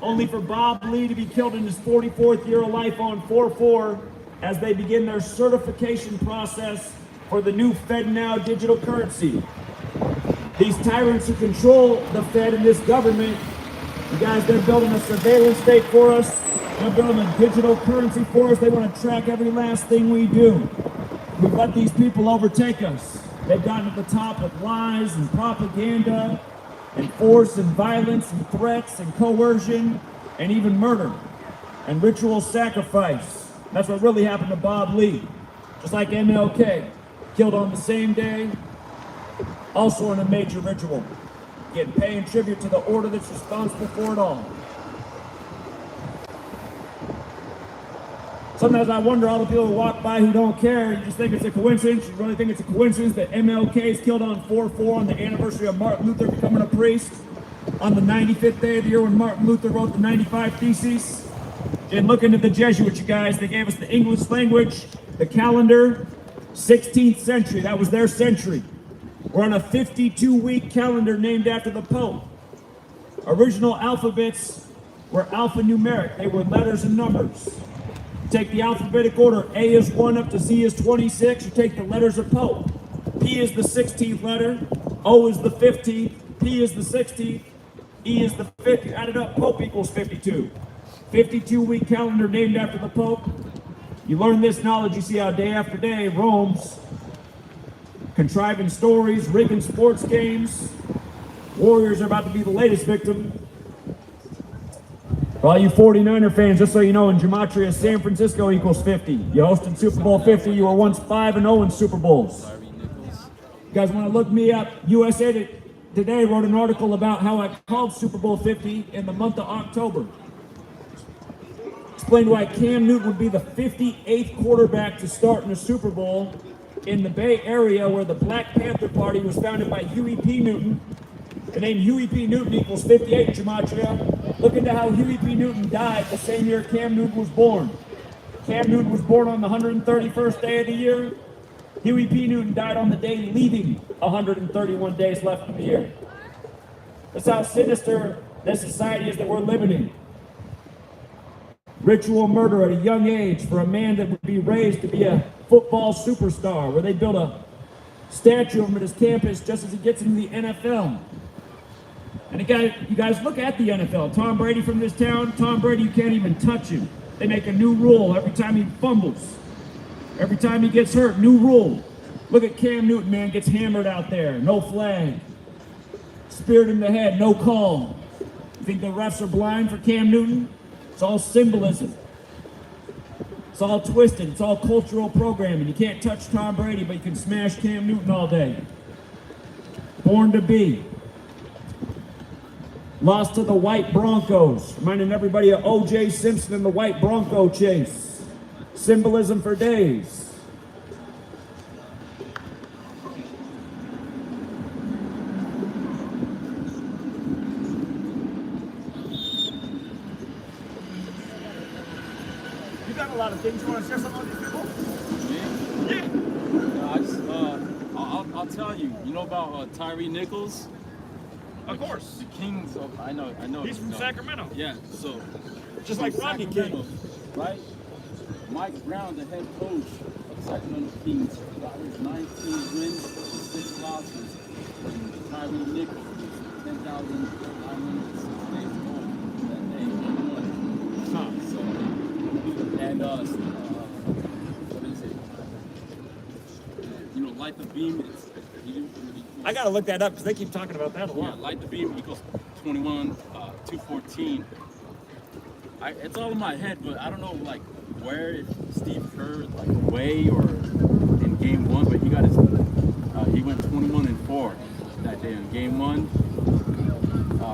Only for Bob Lee to be killed in his 44th year of life on 4/4 as they begin their certification process for the new FedNow digital currency. These tyrants who control the Fed and this government, you guys, they're building a surveillance state for us. They're building a digital currency for us. They want to track every last thing we do. We've let these people overtake us. They've gotten to the top with lies and propaganda and force and violence and threats and coercion and even murder and ritual sacrifice. That's what really happened to Bob Lee. Just like MLK, killed on the same day, also in a major ritual. Again, paying tribute to the order that's responsible for it all. Sometimes I wonder, all the people who walk by who don't care, you just think it's a coincidence. You really think it's a coincidence that MLK is killed on 4/4 on the anniversary of Martin Luther becoming a priest on the 95th day of the year when Martin Luther wrote the 95 Theses? And look into the Jesuits, you guys. They gave us the English language, the calendar, 16th century. That was their century. We're on a 52-week calendar named after the Pope. Original alphabets were alphanumeric. They were letters and numbers. Take the alphabetic order. A is 1 up to Z is 26. You take the letters of Pope. P is the 16th letter. O is the 15th. P is the 16th. E is the 50th. Add it up. Pope equals 52. 52-week calendar named after the Pope. You learn this knowledge, you see how day after day Rome's contriving stories, rigging sports games. Warriors are about to be the latest victim. For all you 49er fans, just so you know, in Gematria, San Francisco equals 50. You hosted Super Bowl 50. You were once 5-0 in Super Bowls. You guys want to look me up? USA Today wrote an article about how I called Super Bowl 50 in the month of October. Explained why Cam Newton would be the 58th quarterback to start in a Super Bowl in the Bay Area, where the Black Panther Party was founded by Huey P. Newton. The name Huey P. Newton equals 58 in Gematria. Look into how Huey P. Newton died the same year Cam Newton was born. Cam Newton was born on the 131st day of the year. Huey P. Newton died on the day leaving 131 days left in the year. That's how sinister this society is that we're living in. Ritual murder at a young age for a man that would be raised to be a football superstar, where they build a statue of him at his campus just as he gets into the NFL. And you guys look at the NFL. Tom Brady from this town, Tom Brady, you can't even touch him. They make a new rule every time he fumbles. Every time he gets hurt, new rule. Look at Cam Newton, man, gets hammered out there. No flag. Speared in the head, no call. You think the refs are blind for Cam Newton? It's all symbolism. It's all twisted. It's all cultural programming. You can't touch Tom Brady, but you can smash Cam Newton all day. Born to be. Lost to the white Broncos. Reminding everybody of O.J. Simpson and the white Bronco chase. Symbolism for days. You got a lot of things. You want to share something with these people? I'll tell you. You know about Tyree Nichols? Of course. The Kings of, I know. He's from Sacramento. Yeah, so. Just like Rodney King. Right? Mike Brown, the head coach of Sacramento Kings, got his 19 wins, 6 losses. And Tyree Nichols, 10,906 days old that day. So, and what is it? You know, Light the Beam is. I gotta look that up because they keep talking about that a lot. Yeah, Light the Beam equals 21, 214. It's all in my head, but I don't know like where if Steve Kerr like away or in game 1, but he got his he went 21-4 that day in game 1.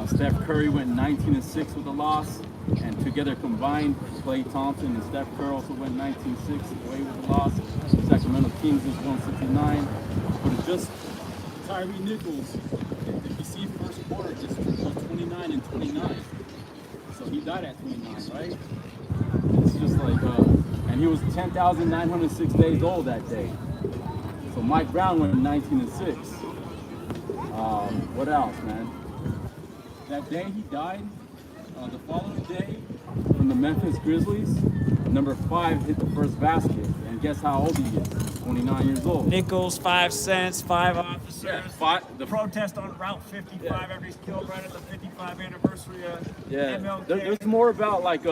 Steph Curry went 19-6 with a loss. And together combined, Klay Thompson and Steph Curry also went 19-6 away with the loss. Sacramento Kings is 169. But it's just Tyree Nichols, if you see first quarter, just was 29 and 29. So he died at 29, right? It's just like, and he was 10,906 days old that day. So Mike Brown went 19 and 6. What else, man? That day he died. The following day, from the Memphis Grizzlies, number 5 hit the first basket. And guess how old he is? 29 years old. Nichols, 5 cents, 5 officers. Yeah, The protest on Route 55 after he's killed right at the 55th anniversary of MLK. There's more about like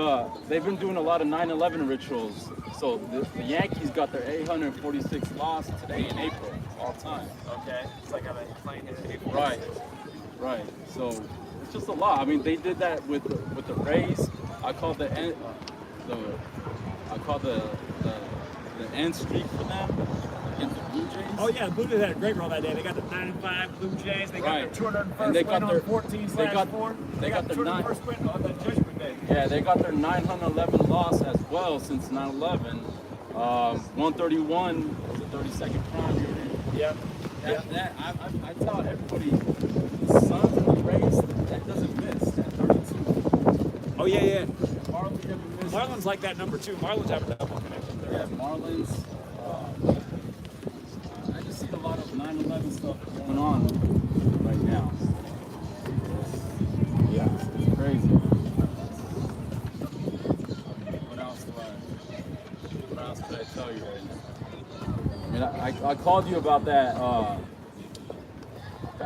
they've been doing a lot of 9/11 rituals. So the Yankees got their 846th loss today in April, all time. Okay, it's like how they playing in April. Right. So it's just a lot. I mean, they did that with the Rays. I call the end streak for them against the Blue Jays. Oh yeah, the Blue Jays had a great run that day. They got the 9-5 Blue Jays. They got their 201st win on 14/4. They got their 201st win on the Judgment Day. Yeah, they got their 911 loss as well since 9/11. 131 was the 32nd prime year. Yeah. I tell everybody, the Suns and the Rays, that doesn't miss. That 32. Oh yeah. Marlins never miss. Marlins like that number 2. Marlins have a double connection there. Yeah, Marlins. I just see a lot of 9/11 stuff going on right now. It's crazy. What else could I tell you right now? I mean, I called you about that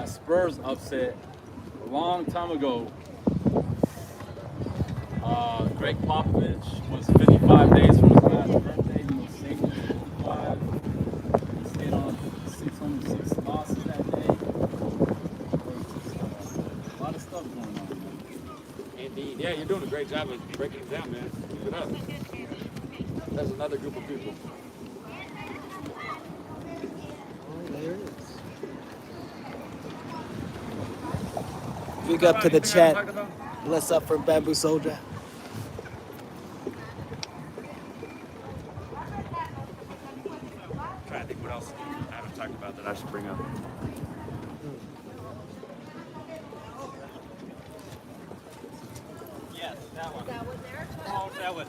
Spurs upset a long time ago. Greg Popovich was 55 days from his last birthday. He was safe at 55. He stayed on 606 losses that day. A lot of stuff going on, man. Indeed. Yeah, you're doing a great job of breaking it down, man. Keep it up. That's another group of people. There it is. Big up to the chat. Bless up for Bamboo Soldier. I'm trying to think what else I haven't talked about that I should bring up. Yes, that one. That one there? Oh, that one.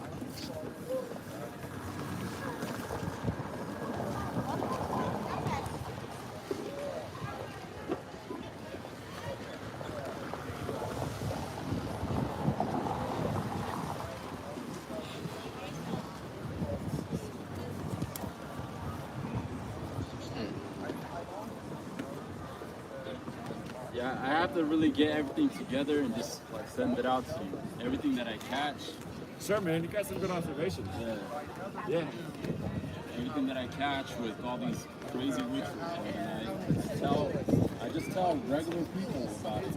Yeah, I have to really get everything together and just like send it out to you. Everything that I catch. Sure, man. You got some good observations. Yeah. Everything that I catch with all these crazy rituals, and I just tell regular people about it.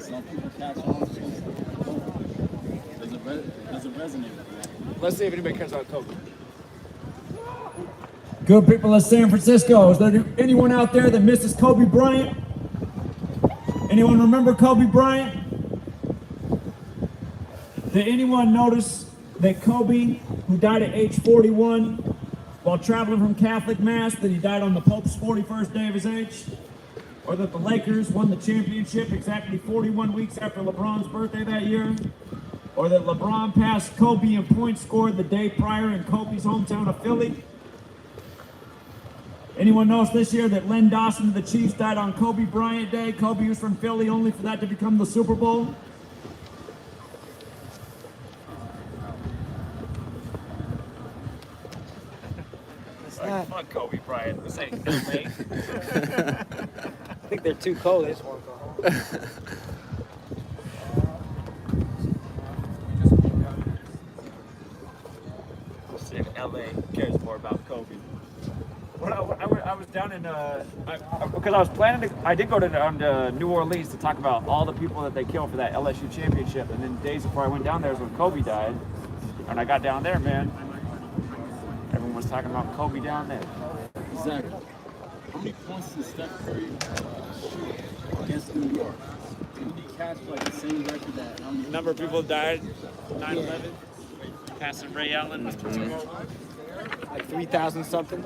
Some people catch on, some people don't. Doesn't resonate with that. Let's see if anybody cares about Kobe. Good people of San Francisco, is there anyone out there that misses Kobe Bryant? Anyone remember Kobe Bryant? Did anyone notice that Kobe, who died at age 41 while traveling from Catholic Mass, that he died on the Pope's 41st day of his age? Or that the Lakers won the championship exactly 41 weeks after LeBron's birthday that year? Or that LeBron passed Kobe in points scored the day prior in Kobe's hometown of Philly? Anyone notice this year that Len Dawson of the Chiefs died on Kobe Bryant Day? Kobe was from Philly, only for that to become the Super Bowl. It's like, fuck Kobe Bryant. This ain't Philly. I think they're too cold. They just want to go home. Let's see if LA cares more about Kobe. When I was down in, because I was planning to, I did go to New Orleans to talk about all the people that they killed for that LSU championship, and then days before I went down there was when Kobe died, and I got down there, man, everyone was talking about Kobe down there. Exactly. How many points did Steph Curry shoot against New York? Did he catch like the same record that how many Number of people died 9/11. Passing Ray Allen was Like 3,000 something.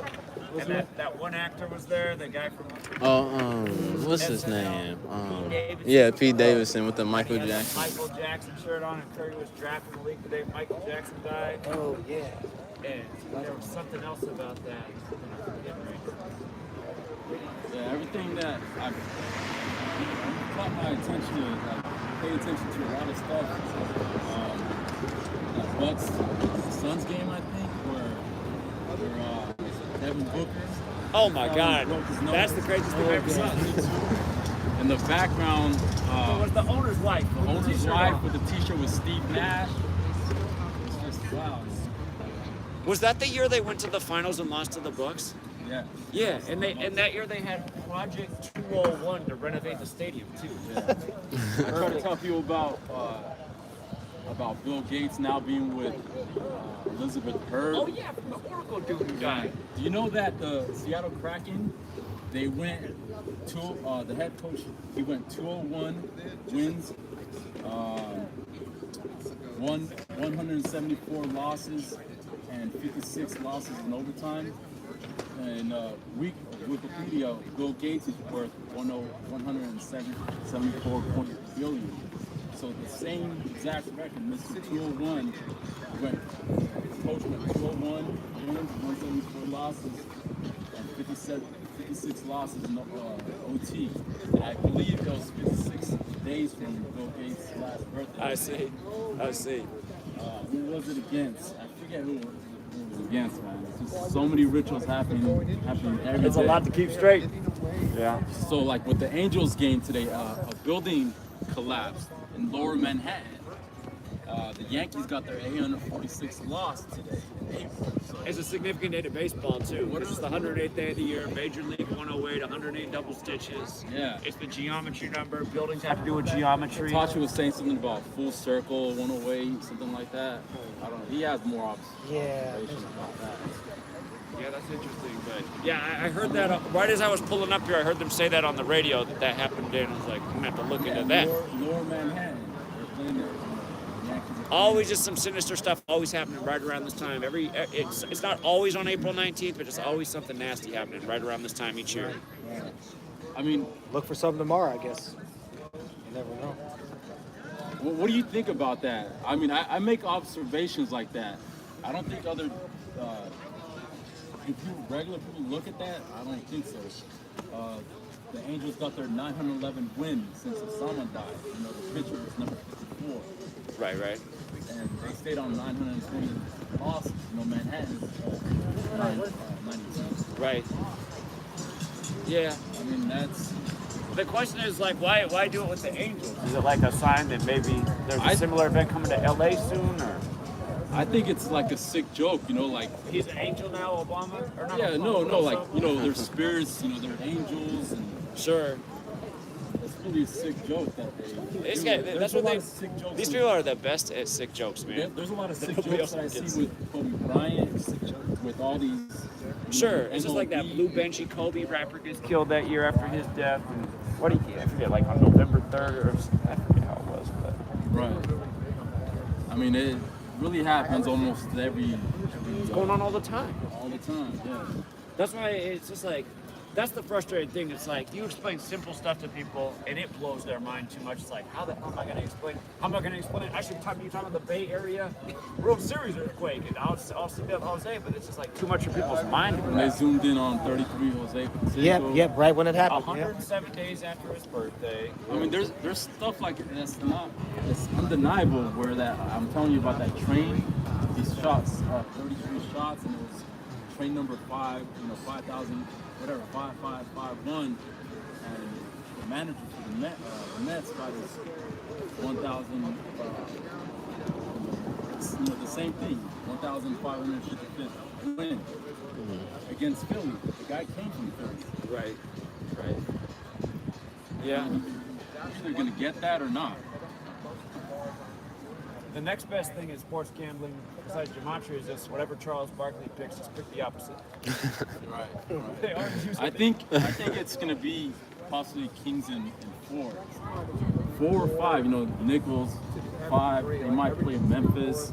and that one actor was there, the guy from What's his name? Davidson. Yeah, Pete Davidson with the Michael He had that Jackson. Michael Jackson shirt on, and Curry was drafting the league the day Michael Jackson died. Oh, yeah. And there was something else about that. I forget right. Yeah, everything that I've caught my attention to, like, pay attention to a lot of stuff. Like Bucks Suns game, I think, where Devin Booker. Oh my God, broke his nose. that's the craziest thing I ever saw. In the background, It was the owner's wife. the owner's wife with the T-shirt with Steve Nash. It's just wow. Was that the year they went to the finals and lost to the Bucks? Yeah. Yeah, and that year they had Project 201 to renovate the stadium too. I try to tell people about Bill Gates now being with Elizabeth Hurd. Oh yeah, from the Oracle dude who died. Do you know that the Seattle Kraken, they went the head coach, he went 201 wins, 174 losses, and 56 losses in overtime. And Wikipedia, Bill Gates is worth 174 billion. So the same exact record, Mr. 201 coach went 201 wins, 174 losses, and 56 losses in OT. And I believe it was 56 days from Bill Gates' last birthday. I see. Who was it against? I forget who it was against, man. It's just so many rituals happening every It's a day. lot to keep straight. Yeah. So like with the Angels game today, a building collapsed in Lower Manhattan. The Yankees got their 846th loss today in April. So It's a significant day to baseball too. It's the 108th day of the year. Major League 108, 108 double stitches. yeah. It's the geometry number. Buildings have to do with geometry. Tachi was saying something about full circle, 108, something like that. I don't know. He has more observations about that. Yeah, that's interesting. But yeah, I heard that right as I was pulling up here. I heard them say that on the radio that happened, and I was like, I'm gonna have to look into that. Lower Manhattan. They're playing there. Yankees are Always just some sinister stuff always happening right around this time. It's not always on April 19th, but just always something nasty happening right around this time each year. I mean, Look for something tomorrow, I guess. You never know. what do you think about that? I mean, I make observations like that. I don't think other regular people look at that. I don't think so. The Angels got their 911 win since Osama died. You know, the pitcher was number 54. Right. And they stayed on 920 losses. You know, Manhattan's 92. Right. Yeah. I mean, that's... The question is like, why do it with the Angels? Is it like a sign that maybe there's a similar event coming to LA soon, or? I think it's like a sick joke, you know, like... He's an angel now, Obama? Or not Yeah, Obama, no, like, Obama? you know, they're spirits, you know, they're angels, and Sure. it's really a sick joke that they... These guys, There's that's a what lot they. of sick jokes These in- people are the best at sick jokes, Yeah, man. there's a lot of sick Nobody jokes else that I gets. see with Kobe Bryant, with all these... Sure, it's just like that MLB. Blue Benchy Kobe rapper gets killed that year after his death. And what do you I forget, like on November 3rd or I forget how it was, but Right. I mean, it really happens almost every... it's going on all the time. All the time, yeah. That's why it's just like, that's the frustrating thing. It's like you explain simple stuff to people and it blows their mind too much. It's like, how the hell am I going to explain it? How am I going to explain it? I should talk to you about the Bay Area World Series earthquake and I'll see that Jose, but it's just like too much for people's mind. When they zoomed in on 33 Jose Canseco. Yep, right when it happened. 107 days after his birthday. I mean, there's stuff like that's undeniable. Where that I'm telling you about that train, these shots, 33 shots, and it was train number 5, 5,000, whatever, 5551, and the manager for the Mets got his 1,000. The same thing, 1,555th win against Philly. The guy came from Philly. Right. Yeah. You're either gonna get that or not. The next best thing in sports gambling, besides Gematria, is just whatever Charles Barkley picks, just pick the opposite. Right. They always use I think it's gonna be possibly Kings and 4. 4 or 5. You know, Nichols 5. They might play Memphis.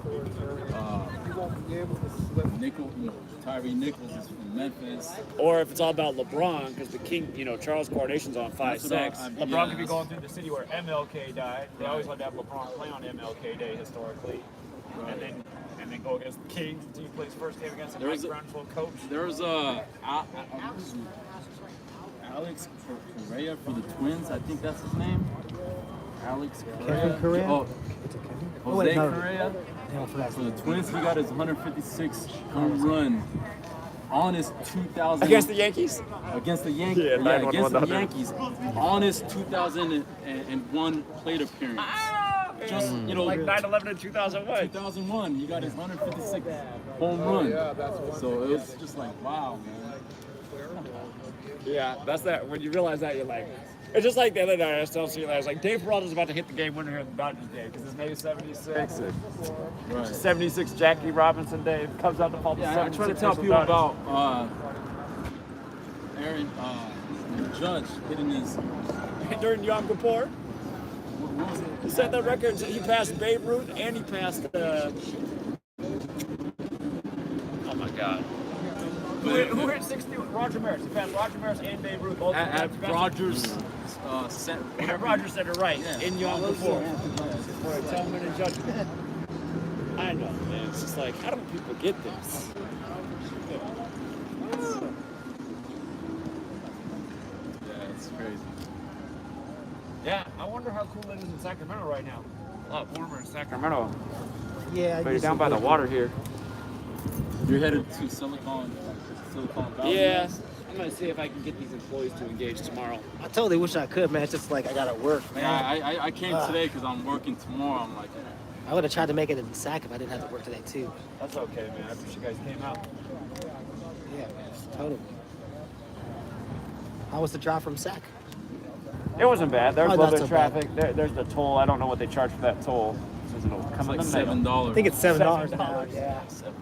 Nichols, you know, Tyree Nichols is from Memphis. Or if it's all about LeBron, because the king, you know, Charles Coronation's on 5-6. LeBron could be going through the city where MLK died. They always like to have LeBron play on MLK Day historically. Right. And then go against the Kings until he plays first game against the Mike Brownville coach. There's Alex Correa for the Twins. I think that's his name. Alex Correa. Kevin Correa? Oh, Jose no. Correa. Yeah, I forgot. For the Twins, he got his 156 home run on his 2000 Against the Yankees? Against the Yankees. Yeah, Yeah, against the 9-1-1. Yankees on his 2001 plate appearance. Just, you know, Like 9/11 in 2001. 2001, he got his 156 home run. So it was just like, wow, man. Yeah, that's that. When you realize that, you're like, it's just like the other night I was telling you, I was like, Dave Peralta's about to hit the game winner here in the Dodgers Day because his name is 76. And Right. 76 Jackie Robinson Day comes out to fall. Yeah, I try to tell people about Aaron Judge hitting his. during Yom Kippur. What was it? He set the records. He passed Babe Ruth and he passed. Oh my God. Who hit 60? Roger Maris. He passed Roger Maris and Babe Ruth. Both At Rogers set. Roger said it right Yeah. in Yom Kippur. For atonement and judgment. I know, man. It's just like, how do people get this? Yeah, it's crazy. Yeah, I wonder how cool it is in Sacramento right now. A lot warmer in Sacramento. Yeah, But you're down by the water here. You're headed to Silicon Valley. Yeah, I'm gonna see if I can get these employees to engage tomorrow. I totally wish I could, man. It's just like I gotta work, man. Yeah, I came today because I'm working tomorrow. I'm like, I would have tried to make it in SAC if I didn't have to work today too. That's okay, man. I appreciate you guys came out. Yeah, man. Totally. How was the drive from SAC? It wasn't bad. There was a Oh, little bit of not so bad. traffic. There's the toll. I don't know what they charge for that toll. It'll it's come like in the mail. $7. I think it's $7 now. $7. Yeah. $7.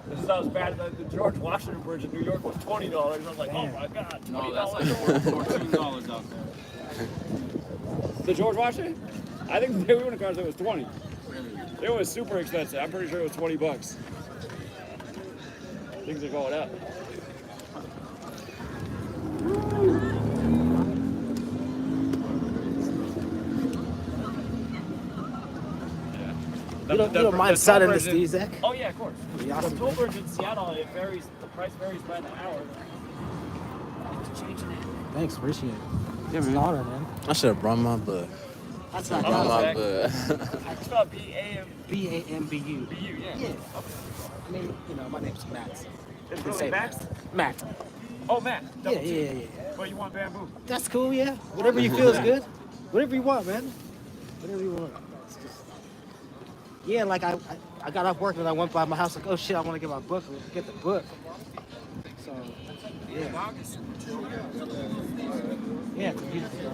This is not as bad. The George Washington Bridge in New York was $20. I was like, oh Man. my God, $20. No, that's like $14 out there. The George Washington? I think they were in the cars. It was 20. Really? It was super expensive. I'm pretty sure it was $20. Things are going up. You don't mind signing this, do you, Zach? Oh yeah, of course. Be The awesome, toll man. bridge in Seattle, it varies. The price varies by the hour. It's changing it. Thanks, appreciate it. Yeah, It's an honor, man. I should have brought my book. That's not Oh, My Zach. book. I spelled B-A-M-B-U. BAMBU. Yeah. Yeah. I mean, you know, my name's Matt. It's You can really say Max? Matt. Oh, Matt. Yeah, yeah. But you want bamboo? That's cool, yeah. Whatever you feel is good. Whatever you want, man. Whatever you want. It's just... Yeah, like I got off work and I went by my house like, oh shit, I want to get my book. Get the book. So, yeah. Yeah, it's a beautiful girl.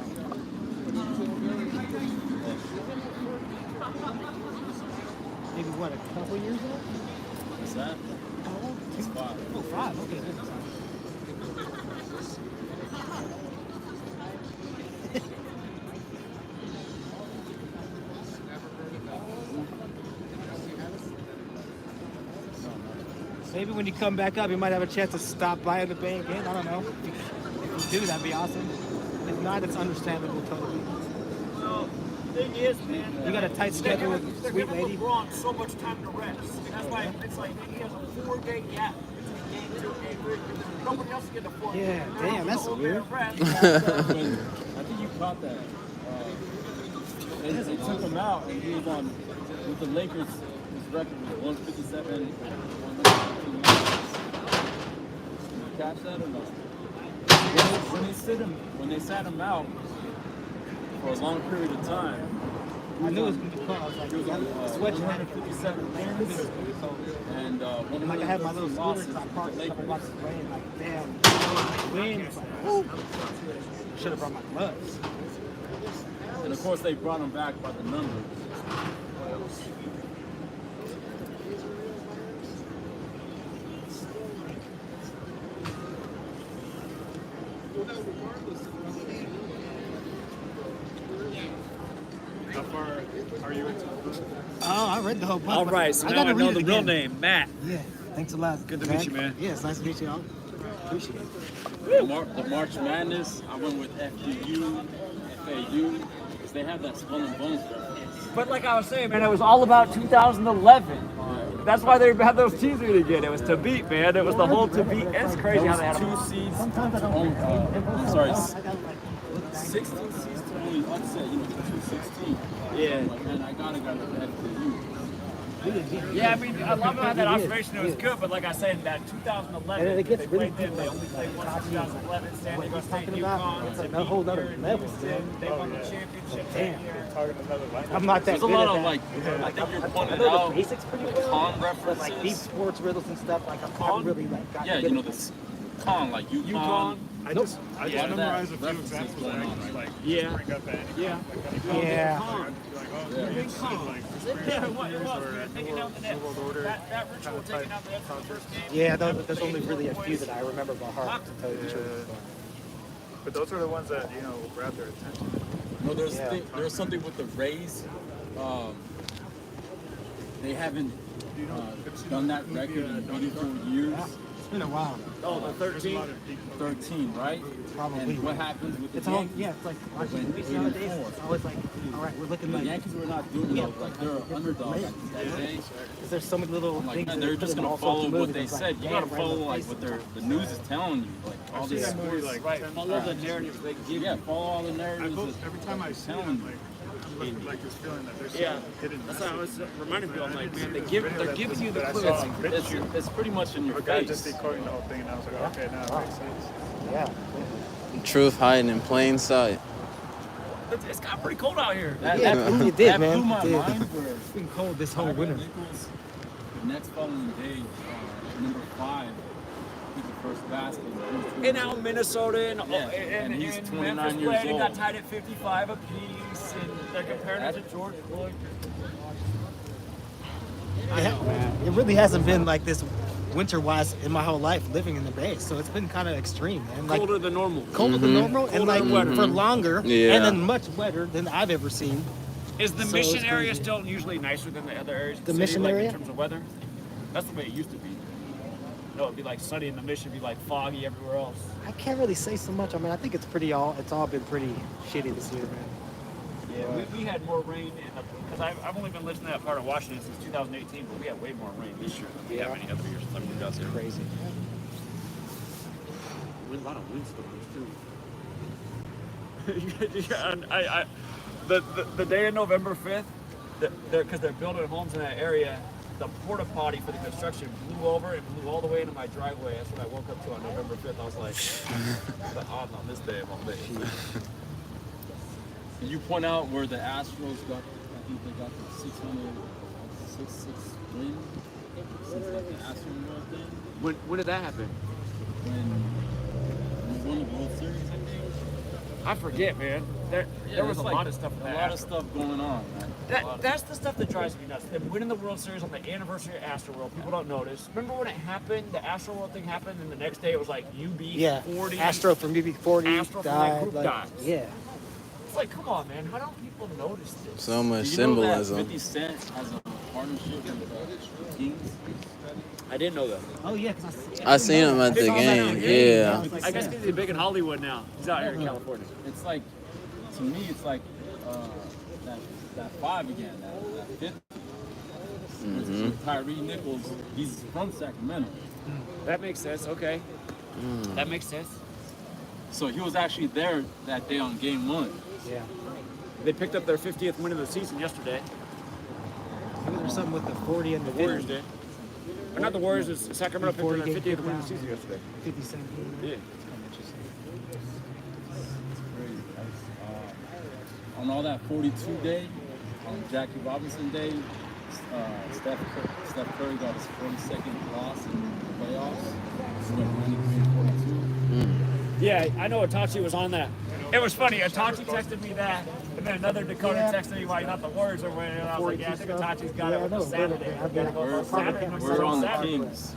Maybe what, a couple years ago? What's that? How old? It's 5. Oh, 5. Okay, good. Maybe when you come back up, you might have a chance to stop by the bank again. I don't know. If you do, that'd be awesome. If not, it's understandable totally. Well, the thing is, man. You got a tight schedule with they're Sweet giving Lady. LeBron so much time to rest. That's why it's like he has a 4-day gap between game 2 and game 3. Nobody else can get a 4 day. Yeah, damn, that's weird. I think you caught that. They took him out and he was on with the Lakers. His record was 157. Catch that or no? When they sat him out for a long period of time, I knew it was going to be fun. I was like, he was on sweating. 157 wins, and one of Like I had my the little scooter losses because I to parked the a couple Lakers. blocks away and like, damn, wind. It's like, whoo. Should have brought my gloves. And of course, they brought him back by the numbers. How far are you into the book? Oh, I read the whole book. All but right, so now gotta I know read the it real again. name, Matt. Yeah, thanks a lot. Good to meet you, man. Yeah, it's nice to meet you all. Appreciate it. The March Madness, I went with FDU, FAU, because they have that Skull and Bones reference. But like I was saying, man, it was all about 2011. That's why they had those teams we did get. It was to beat, man. It was the whole to beat. It's crazy how they had Two them. seeds. Sometimes I don't only, I'm sorry, I got like 16 seeds to only upset, you know, the 216. Yeah. I'm like, man, I gotta go with FDU. Yeah, I mean, I love how that observation. It was good, but like I said, that 2011, And it gets they really played them. They deep, only played once in 2011. San what Diego he's State, talking about, UConn. it's to like a beat whole other Pier and level, Houston. man. They won the championship that Damn. year. Talking another language. I'm not that There's a good lot at of that. like, I think you're I pointing know out the basics pretty the well, con but like deep references. sports riddles and stuff, like I'm not really like got Yeah, good you know, at this con, like UConn. UConn. I just Yeah, memorized a that few reference is examples that I going can on, just right? like Yeah. bring up at any Yeah. point. Yeah. Like, oh, Yeah. you're interested in like Yeah, what it was, or man. Taking down the net. New World Order. That ritual taking out the net for the first game. Yeah, there's only really a few that I remember by heart, to tell you the truth. But those are the ones that, you know, grab their attention. No, Yeah. there's something with the Rays. They haven't done that record in 84 years. It's been a while. Oh, the 13. 13, right? Probably. And what happens with the It's all, Yankees? yeah, it's like watching When movies 84. nowadays. It's always like, all right, we're looking The like, Yankees were not doing Yeah, it, like they're an underdog at that day. because there's so many little I'm like, things man, that they're put just in gonna all sorts follow of what movies. they It's like, said. You damn, gotta right in follow the like face. what the news is telling you, like all I've seen this. that movie like Right, 10 follow the times. narratives they give Yeah, you. follow all the narratives. Every time I see it, I'm like, I'm left with like this feeling that there's Yeah, some hidden that's what I was message. reminding people. I'm like, man, Video they're giving you the that I clues. saw on It's, BitChute. it's pretty much in your A guy just face. decoding the whole thing, and I was like, okay, now it makes sense. Yeah. Truth hiding in plain sight. It's got pretty cold out here. That, Yeah, that, it did, that man. blew my It did. mind. Where It's been cold this whole winter. Nichols, the next following day, number 5, hit the first basket. And now Minnesota and, Yeah, and he's 29 Memphis years played and got old. tied at 55 apiece, and they're comparing it to George Floyd. It really hasn't been like this winter-wise in my whole life living in the Bay, so it's been kind of extreme, man. Like Colder than normal. colder than normal, and like for longer, Yeah. and then much wetter than I've ever seen. Is the So Mission it's area crazy. still usually nicer than the other areas? of The city, Mission like, area? in terms of weather? That's the way it used to be. No, it'd be like sunny in the Mission, be like foggy everywhere else. I can't really say so much. I mean, I think it's all been pretty shitty this year, man. Yeah, we had more rain because I've only been living in that part of Washington since 2018, but we had way more rain this year than we have any other years since I moved out there. Crazy. A lot of windstorms too. Yeah, and the day of November 5th, because they're building homes in that area, the porta potty for the construction blew over and blew all the way into my driveway. That's what I woke up to on November 5th. I was like, the odd on this day of all days. Can you point out where the Astros got? I think they got the 606 win since like the Astro World thing. When did that happen? When we won the World Series, I think. I forget, man. There was a like lot of stuff with a that. lot of stuff going on, man. That's the stuff that drives me nuts. Them winning the World Series on the anniversary of Astroworld, people don't notice. Remember when it happened? The Astroworld thing happened, and the next day it was like Yeah. UB40. Astro from UB40 Astro from that died. group Like, died. yeah. It's like, come on, man. How don't people notice this? So much Do you know that symbolism. 50 Cent has a partnership with the Kings? I didn't know that. Oh yeah, I seen him at the game. Yeah. I guess because he's big in Hollywood now. He's out here in California. It's like, to me, it's like that 5 again, that 50. Tyree Nichols, he's from Sacramento. That makes sense. Okay. That makes sense. So he was actually there that day on game 1. Yeah. They picked up their 50th win of the season yesterday. There's something with the 40 and the Warriors did. Or not the Warriors, it's Sacramento picked up their 40 50th win of the season yesterday. 50 Cent. Yeah. On all that 42 day, on Jackie Robinson day, Steph Curry got his 42nd loss in the playoffs. He went 93-42. Yeah, I know Itachi was on that. It was funny. Itachi texted me that, and then another Dakota texted me why not the Warriors are winning. And I was like, yeah, I think Itachi's got it with the Saturday. I've been We're on the Kings.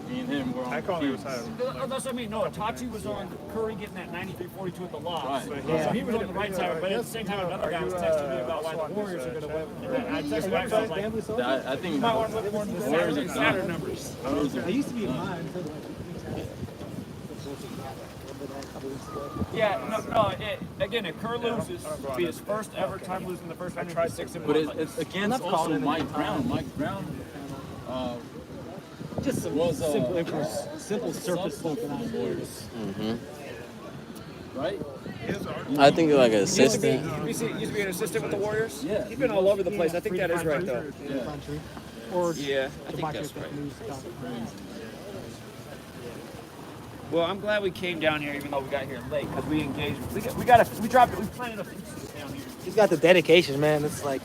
Me and him were on I the call him teams. That's what I mean. No, Tachi was on Curry getting that 93-42 at the loss. Right. So he was on the right side, but at the same time, another guy was texting me about why the Warriors are going to win. I texted back, I was like, I think you might want to look more into the Saturday numbers. I used to be in mine. Yeah, again, if Kerr loses, it'll be his first ever time losing the first round. Try 6 and 1. But it's against also Mike Brown. Mike Brown Just some was simple surface for the Warriors. Right? I think like an assistant. You used to be an assistant with the Warriors? Yeah. He's been all over the place. I think that is right, though. Or Yeah, I think that's right. GematriaEffectNews. Well, I'm glad we came down here, even though we got here late, because we engaged. We dropped it. We planted a few down here. He's got the dedication, man. It's like,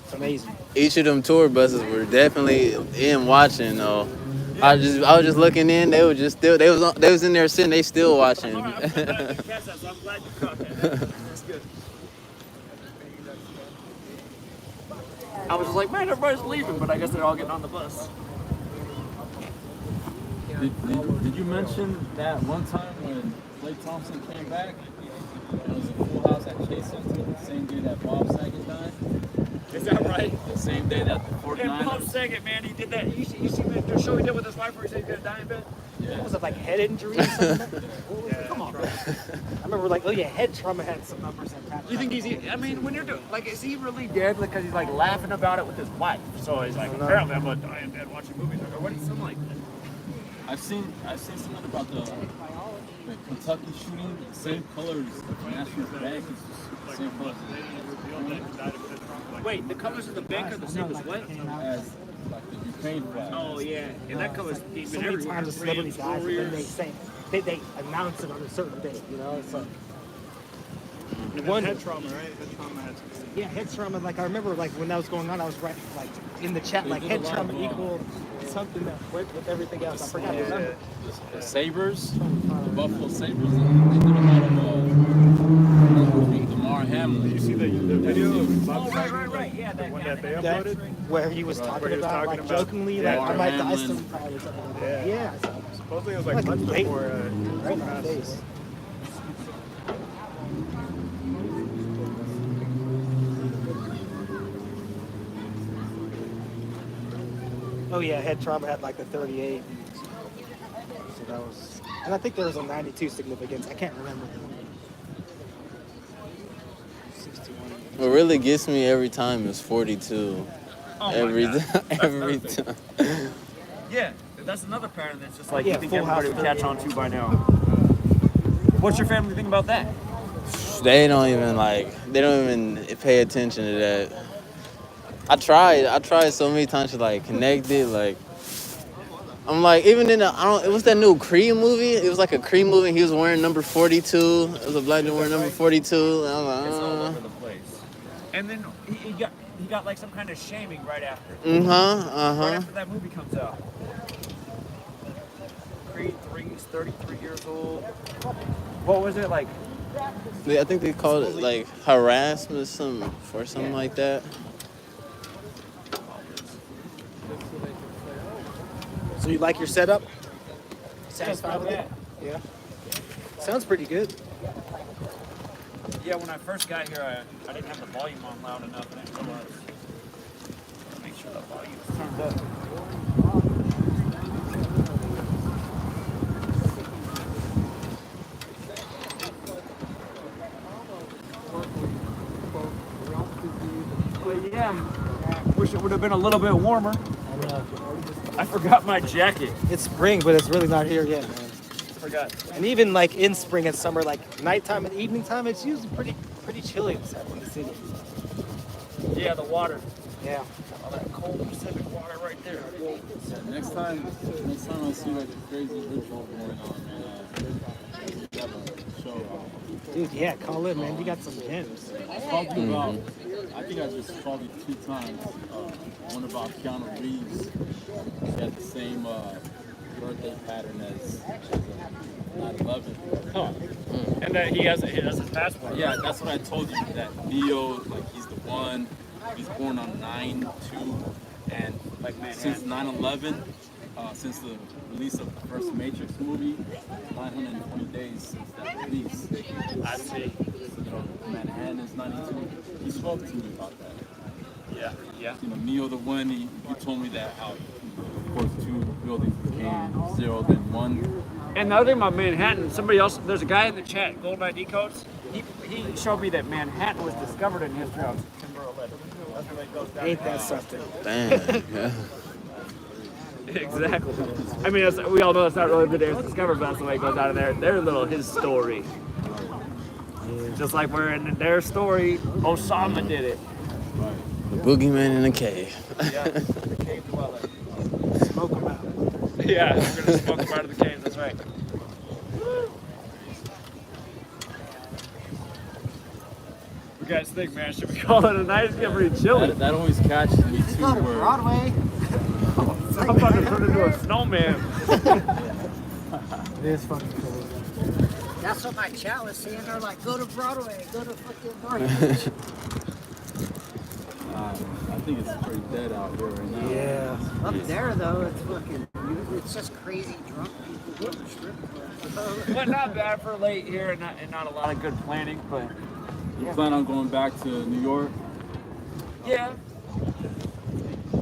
it's amazing. Each of them tour buses were definitely in watching though. I was just looking in. They were just still. They was in there sitting. They still watching. All right, I'm glad you catch that, so I'm glad you caught that. That's good. I was just like, man, everybody's leaving, but I guess they're all getting on the bus. Did you mention that one time when Clay Thompson came back? It was a full house at Chase Center the same day that Bob Saget died. Is that right? The same day that the And Bob 49ers. Saget, man, he did that. You see the show he did with his wife where he said he's gonna die in bed? Yeah. Was it like head injury or something? Come on, bro. I remember like, oh yeah, head trauma had some numbers that passed. You think I mean, when you're doing, like, is he really dead? Because he's like laughing about it with his wife. So he's like, apparently I'm gonna die in bed watching movies. Or what? Something like that. I've seen something about the Kentucky shooting. Same colors. When Ashton's bag is same colors. Wait, the colors of the bank are the same as what? As like the Ukraine flag. Oh yeah, and that color's So even many everywhere. times a celebrity dies, and then they say they announce it on a certain date. You know, it's like One head trauma, right? Head trauma has yeah, head trauma. Like I remember, like when that was going on, I was writing like in the chat, like head trauma equal something that went with everything else. I forgot the number. The Sabres, the Buffalo Sabres, they did a lot of Damar Hamlin. Did you see the video of Bob Saget? Right, yeah, that One guy. that they That, uploaded? where he was Where talking he was about, talking like about- jokingly, yeah, like I might die Hamlin. soon, probably or something like that. Yeah. Yeah, Supposedly it was like Like months late- before right he on passed. days. Oh yeah, head trauma had like the 38. So that was, and I think there was a 92 significance. I can't remember. 61. What really gets me every time is 42. Oh every my God. every time. Yeah, that's another pattern that's just like Yeah, you think Full House everybody would catch on 38. to by now. What's your family think about that? They don't even pay attention to that. I tried so many times to like connect it. Like I'm like even in it was that new Creed movie. It was like a Creed movie. He was wearing number 42. It was a black dude wearing number 42. And I'm like, It's all over the place. And then he got like some kind of shaming right after. Right after that movie comes out. Creed 3, he's 33 years old. What was it like? I think they called it like harassment or something like that. So you like your setup? It's Satisfied not with it? bad. Yeah. Sounds pretty good. Yeah, when I first got here, I didn't have the volume on loud enough, and I realized. Make sure the volume's turned up. But yeah, wish it would have been a little bit warmer. I forgot my jacket. It's spring, but it's really not here yet, man. Forgot. And even like in spring and summer, like nighttime and evening time, it's usually pretty chilly in the city. Yeah, the water. Yeah. All that cold Pacific water right there. Yeah, next time I see like a crazy ritual going on, man. We have a show. Dude, yeah, call in, man. You got some gems. Talking about, I think I just called it 2 times. One about Keanu Reeves. He had the same birthday pattern as 9/11. Oh. And he has his passport. Yeah, that's what I told you. That Neo, like he's the one. He's born on 9/2, and Like Manhattan. since 9/11, since the release of the first Matrix movie, 920 days since that release. I see. You know, Manhattan is 92. He spoke to me about that. Yeah, yeah. You know, Neo the One, he told me that how, of course, 2 buildings became 0, then 1. And the other thing about Manhattan, somebody else, there's a guy in the chat, Golden ID Codes. He showed me that Manhattan was discovered in history on September 11th. That's where it goes down. Ain't that something? Damn. Yeah. Exactly. I mean, we all know it's not really the day it was discovered, but that's the way it goes out of there. Their little his story. Just like we're in their story, Osama did it. The boogeyman in the cave. Yeah, the cave dweller. Smoke them out. Yeah, we're gonna smoke him out of the cave. That's right. What you guys think, man? Should we call it a night? It's getting pretty chilly. That always catches me too. Go to Where Broadway. I'm about to turn into a snowman. It is fucking cool. That's what my chat was saying. They're like, go to Broadway, go to fucking North. I think it's pretty dead out here right now. Yeah. Up there though, it's fucking. It's just crazy drunk people going to strip clubs. But not bad for late here, and not a lot of good planning. But You plan on going back to New York?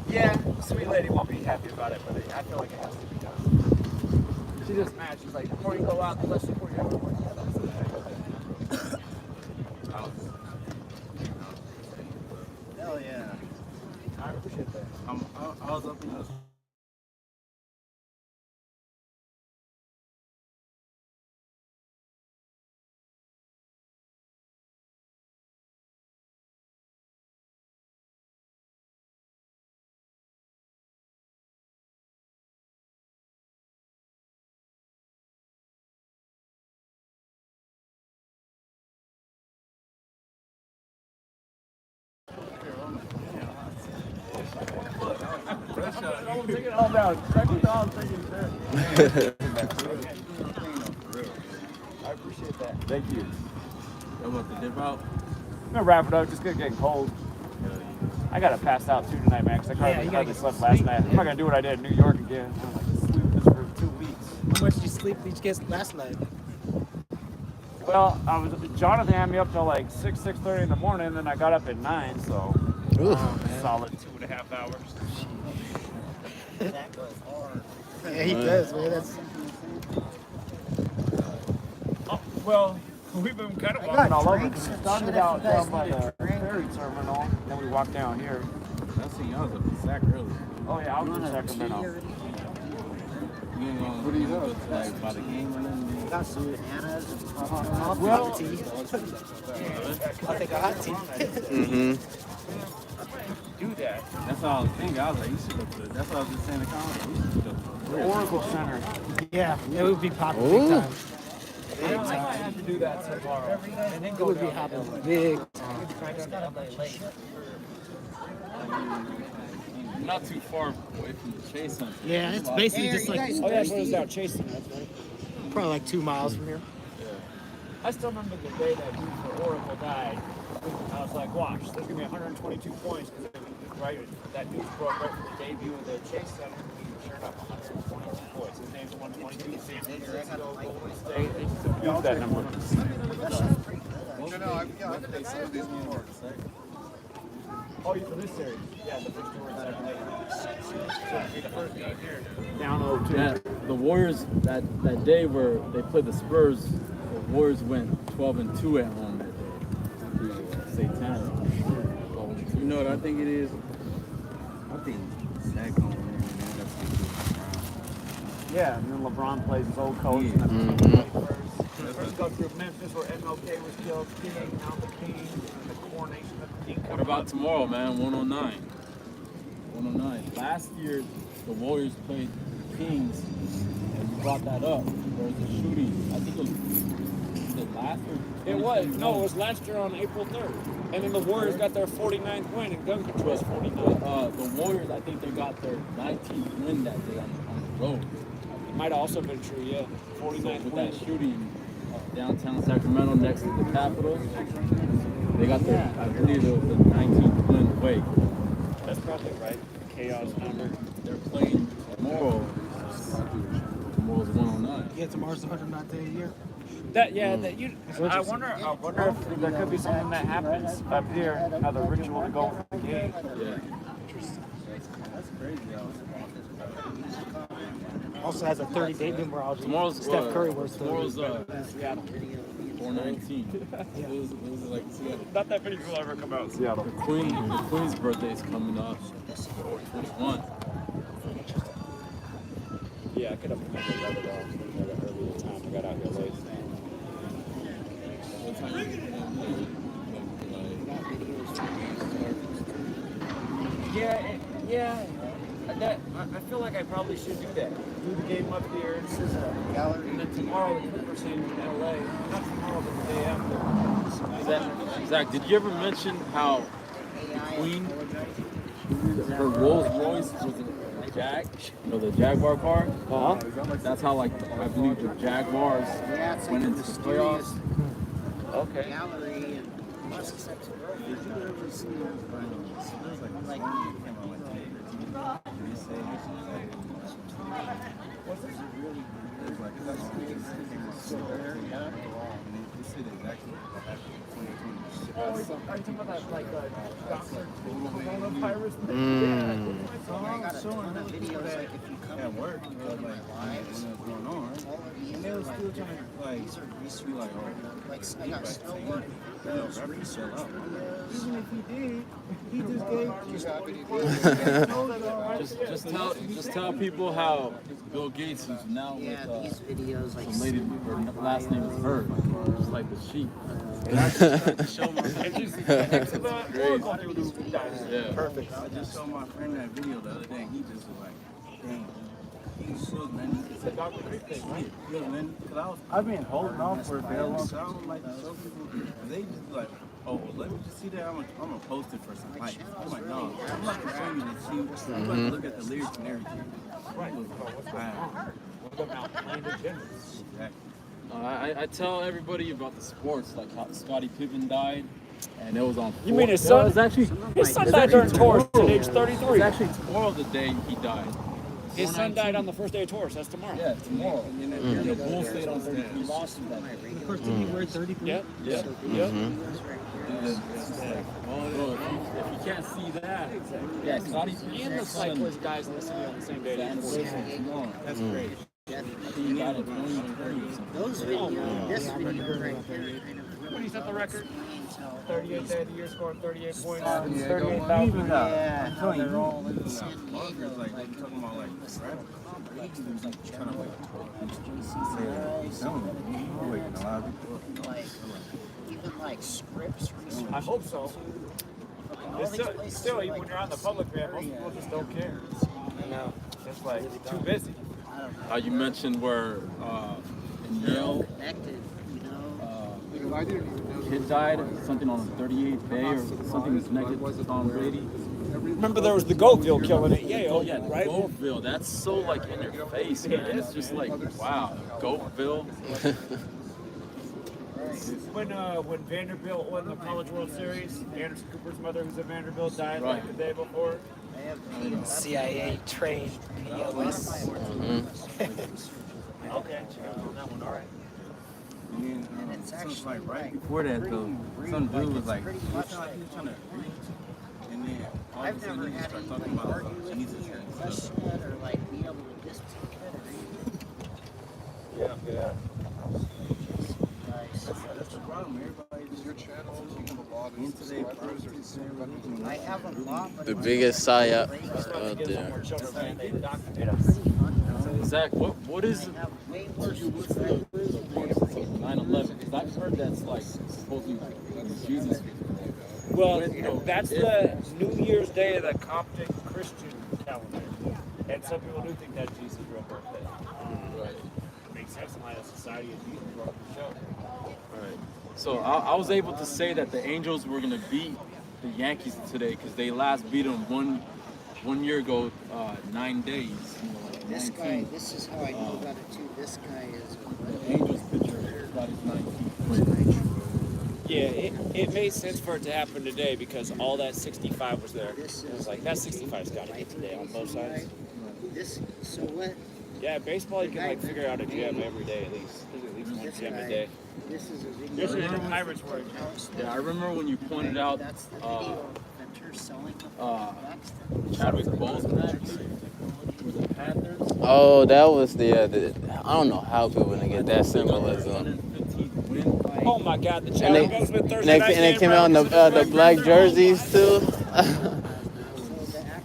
yeah, sweet lady won't be happy about it, but I feel like it has to be done. She just mad. She's like, the more you go out, the less support you have. Hell yeah. I appreciate that. I was up in the Take it all down. Check it all. Take it there. I appreciate that. Thank you. I'm about to dip out. I'm gonna wrap it up. Just getting cold. I gotta pass out too tonight, man, because I hardly slept last night. I'm not gonna do what I did in New York again. I'm like, sleep this for 2 weeks. How much did you sleep did you get last night? Well, Jonathan had me up till like 6:30 in the morning, and then I got up at 9, so solid 2.5 hours. That goes hard. Yeah, he does, man. That's Oh, well, we've been kind of I walking got all over. drinks We and started shit out if you guys down by need a the drink. ferry terminal, then we walked down here. I seen y'all was up in Sac earlier. Oh yeah, I was in Sacramento. You ain't gonna, what do you have? Like by the game or nothing? Got some bananas. Well, tea. I'll take a hot tea. Mm-hmm. do that. That's all I was thinking. I was like, you should go to it. That's what I was just saying to Colin. You should go to The Oracle Center. Yeah, it would be popping big time. I might have to do that tomorrow. And then It go would be down. hopping big time. Not too far away from the Chase Center. Yeah, it's basically just like Oh yeah, so it's out chasing us, right? probably like 2 miles from here. I still remember the day that dude for Oracle died. I was like, watch, there's gonna be 122 points because right, that news broke right from the debut of the Chase Center. Sure enough, 122 points. His name's 122. San Francisco, Golden State. They just abused that number. I've been some of these before. Oh, you for this series? Yeah, the first 2 were in the first game here. Down 0-2. That, the Warriors, that day where they played the Spurs, the Warriors went 12-2 at home that day. Satanic. You know what I think it is? I think Zach going to win, man. Yeah, and then LeBron plays his old coach. Yeah. And then first go through Memphis where MLK was killed, King, now the King, and the coronation of the King. What about tomorrow, man? 109. 109. Last year, the Warriors played the Kings, and you brought that up. There was a shooting. I think it was last year? It was. No, it was last year on April 3rd. And then the Warriors got their 49th win, and gun control was 49. The Warriors, I think they got their 19th win that day on the road. It might have also been true, yeah. 49th With win. that shooting downtown Sacramento next to the Capitol, they got their, I believe it was the 19th win away. That's probably right. Chaos number. They're playing tomorrow said tomorrow's the 109th day of the year. That I wonder if there could be something that happens up here. How the ritual to go for the gate. Yeah. That's crazy. Also has a 30-day numerology. Tomorrow's Steph Curry was tomorrow's 4/19. It was like Seattle. Not that many people ever come out in Seattle. The Queen's birthday is coming up. 21. Yeah, I could have remembered that at all. Early time I got out here late. What time you get home? I feel like I probably should do that. Do the game up here. This is a gallery. And then tomorrow, the Clippers in LA. Not tomorrow, but the day after. Zach, did you ever mention how the Queen, her Rolls Royce was a Jag? You know, the Jaguar car? That's how, like, I believe the Jaguars Yeah, it's like went a into the mysterious playoffs. Okay. gallery and lots of stuff. Did you ever see like Are you talking about that, like, Dr. Coronavirus? I got a ton of videos like if you come and work, lives, and they were still trying to like research like I got snowboard. Even if he did, he just gave Just tell people how Bill Gates is now yeah, with these videos like some lady, her last name is Bird, just like the sheep. Yeah. Perfect. I just saw my friend that video the other day. He just was like, dang. He was shook, man. It's a Dr. thing, right? Yeah, man. Cause I've been holding on for a very long time. I don't like to show people. And they just like, oh, let me just see that. I'm gonna post it for some likes. I'm like, no, I'm not gonna show you the sheep. I'm gonna look at the lyrics and everything. Right. I tell everybody about the sports, like how Scottie Pippen died, and it was on. You mean his son? Well, it's actually His son died during Taurus at age 33. It's actually tomorrow the day he died. His son died on the first day of Taurus. That's tomorrow. Yeah, tomorrow. And the Bulls stayed on 33 losses that day. The first team you wear 33. Yep. Yeah. Yep. Well, if you can't see that, yeah, Scottie Pippen. And the cyclist dies listening on the same day. That's great. He got it. those videos, this video right here. When he set the record, 38th day of the year, scoring 38 points, Yeah, 38,000. Yeah, how They're they're all all in San Diego, like talking about like rap. Trying to like even like scripts research. I hope so. All It's these still, places still are even like- when you're on the public van, most people just don't care. I know. It's like too busy. I don't know. You mentioned where in Yale, Connected, you know. Because I didn't even know. kid died, something on the 38th day or something connected to Tom Brady. Remember there was the Goatville killing at Yale, Oh yeah, right? Goatville. That's so like in your face, man. It's just like, wow, Goatville. When Vanderbilt won the College World Series, Anderson Cooper's mother, who's at Vanderbilt, died like the day before. CIA trained POS. Okay, check out on that one. All right. And then, And it's so it's actually like right like before that though, some dude was like, pretty he much felt like he was trying to reach, and then all of I've a sudden never he just had started anyone talking about argue with Jesus me or and question stuff. it or like be able to dispute it or Yeah. That's the problem. Everybody's Your channel, you have a lot of into their subscribers or the same revenue. I have a lot, but The it's biggest like psyop crazy. out there. Zach, what is I have way more what's subscribers. the 9/11? Because I've heard that's like supposedly Jesus. Well, that's the New Year's Day of the Coptic Christian calendar. And some people do think that's Jesus' real birthday. Right. It makes sense in light of society and Jesus brought the show. Right. So I was able to say that the Angels were gonna beat the Yankees today because they last beat them one year ago, 9 days. This 19. guy, this is how I know about it too. This guy is The Angels pitcher got his 19th. Yeah, it made sense for it to happen today because all that 65 was there. This It was is like, that 65's got to get today on both sides. this. So what? Yeah, baseball you can like figure out a gem every day at least. There's at least one gem a day. This is a video. Usually the Pirates were. Yeah, I remember when you pointed out That's the video that you're selling next. Chadwick Boseman with the Panthers. Oh, that was the I don't know how people gonna get that symbolism. 115th win. Oh my God, the And Chadwick they, Boseman and Thursday they, night and they game came out in the black jerseys too.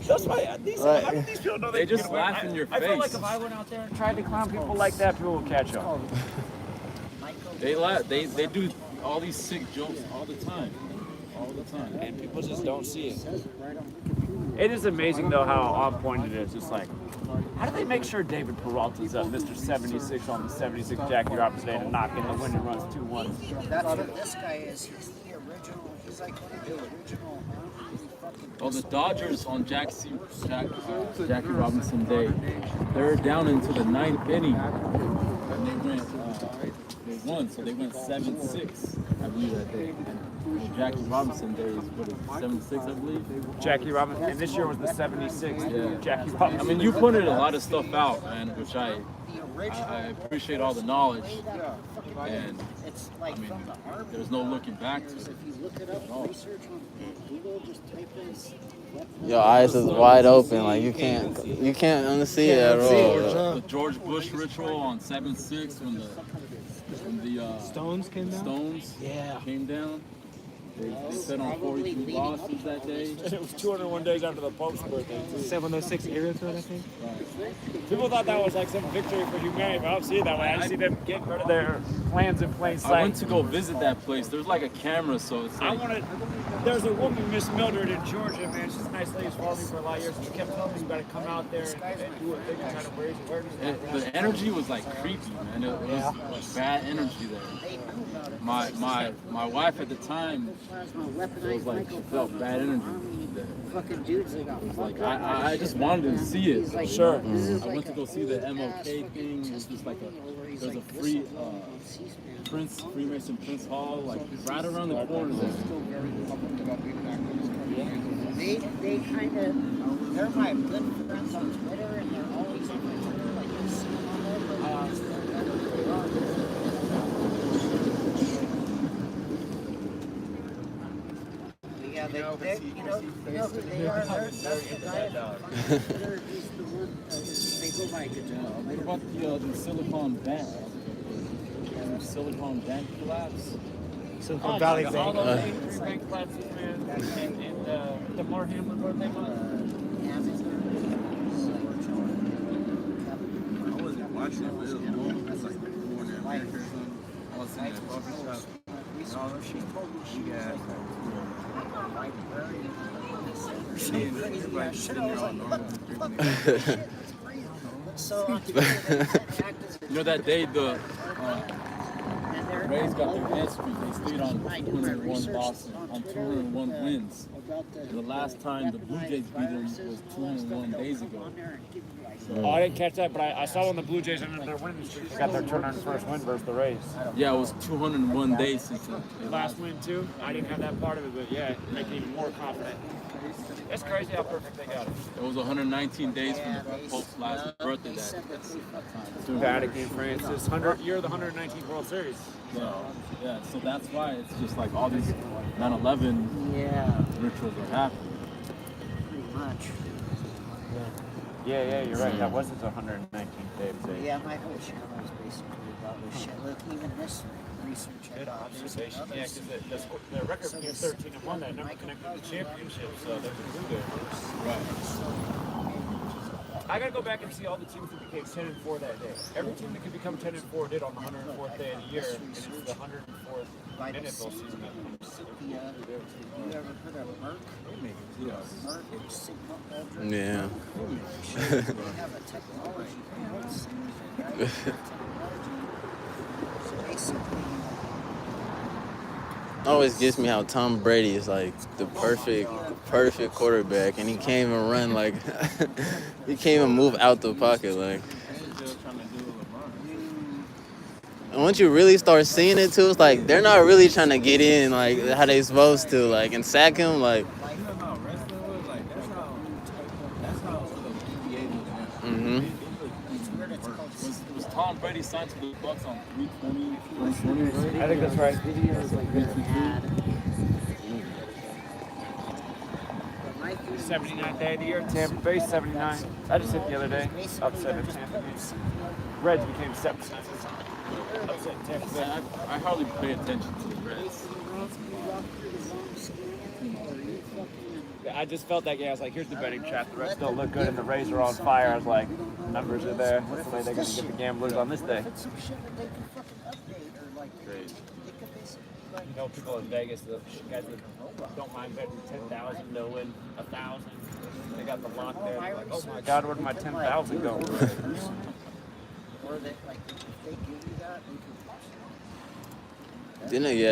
That's why these, Right. how do these people know They can just get away? laugh in your I feel like face. if I went out there and tried to clown people like that, people would catch on. They laugh. They do all these sick jokes all the time. All the time. And people just don't see it. It is amazing though how on point it is. It's like, how do they make sure David Peralta's up, Mr. 76 on the 76 Jackie Robinson day to knock in the winning runs 2-1? That's what this guy is. He's the original. He's like one of the original. Oh, the Dodgers on Jackie Robinson Day, they're down into the ninth inning, and they won, so they went 7-6, I believe that day. And Jackie Robinson Day is what is it, 7-6, I believe. Jackie Robinson, and this year was the 76th. Yeah. Jackie Robinson. I mean, you pointed a lot of stuff out, man, which I appreciate all the knowledge, and It's like I mean, from the army. there's no looking back to If it. you look it up, research on Google, just type in. Your eyes is wide open, like you can't unsee it at all. The George Bush ritual on 7-6 when the Stones came down? Stones Yeah. came down. They fed on 43 losses that day. It was 201 days after the Pope's birthday, too. 706 area code, I think. People thought that was like some victory for humanity, but I don't see it that way. I see them getting rid of their plans in plain sight. I went to go visit that place. There's like a camera, so it's I like, wanted. There's a woman, Miss Mildred, in Georgia, man. She's a nice lady. She's followed me for a lot of years. She kept telling me you gotta come out there and do a thing and try to raise awareness. the energy was like creepy, man. It was like bad energy there. My wife at the time was like, she felt bad energy there. Fucking dudes that got It was like I just wanted to see it. Sure. I went to go see the MLK thing. It was just like there's a free Freemason Prince Hall, like right around the corner there. They kind of, they're my good friends on Twitter, and they're always on my Twitter, like you see them on there, but just they're better than they are. Yeah, they you know who they are. That's the guy on Twitter. He's the one. They go by guitar. What about the Silicon Bank? Silicon Bank collapse? Silicon Valley All Bank. those three bank collapses, man. And the Mark Hamlin birthday month. I wasn't watching it, but it was long. It's like going to America or something. I was sitting at a coffee shop. And all that shit. You got everybody sitting there all normal. You know that day the Rays got their head streak. They stayed on 201 losses, on 201 wins. And the last time the Blue Jays beat them was 201 days ago. Oh, I didn't catch that, but I saw when the Blue Jays ended their winning streak. They got their 201st win versus the Rays. Yeah, it was 201 days since the Last win too. I didn't have that part of it, but yeah, make it even more confident. It's crazy how perfect they got it. It was 119 days from the Pope's last birthday that time. Vatican, Francis, year of the 119th World Series. Yeah, so that's why it's just like all these 9/11 rituals are happening. Pretty much. Yeah, you're right. That was his 119th day of day. Yeah, my whole channel is basically about this shit. Look, even this research I Good got. observation. Yeah, because the record being 13-1, that never connected to the championship, so there's a clue there. Right. I gotta go back and see all the teams that became 10-4 that day. Every team that could become 10-4 did on the 104th day of the year, and it's the 104th NFL season. You ever heard of Merck? Merck, Sigma Ultra. Yeah. They have a technology. So basically, Always gets me how Tom Brady is like the perfect quarterback, and he can't even run like he can't even move out the pocket like. And once you really start seeing it too, it's like they're not really trying to get in like how they supposed to like and sack him like. You know how wrestling was? Like, that's how deviated it is. Mhm. Was Tom Brady signed to the Bucks on 3/20, right? I think that's right. Videos like really bad. 79th day of the year, Tampa Bay 79. I just hit the other day. Upset at Tampa Bay. Reds became 7. Upset Tampa Bay. I hardly pay attention to the Reds. Yeah, I just felt that game. I was like, here's the betting trap. The Reds don't look good and the Rays are on fire. I was like, numbers are there. That's the way they're going to get the gamblers on this day. You know, people in Vegas, the guys that don't mind betting 10,000, they'll win 1,000. They got the lock there. Like, oh my God, where did my 10,000 go? Or that, like, if they give you that,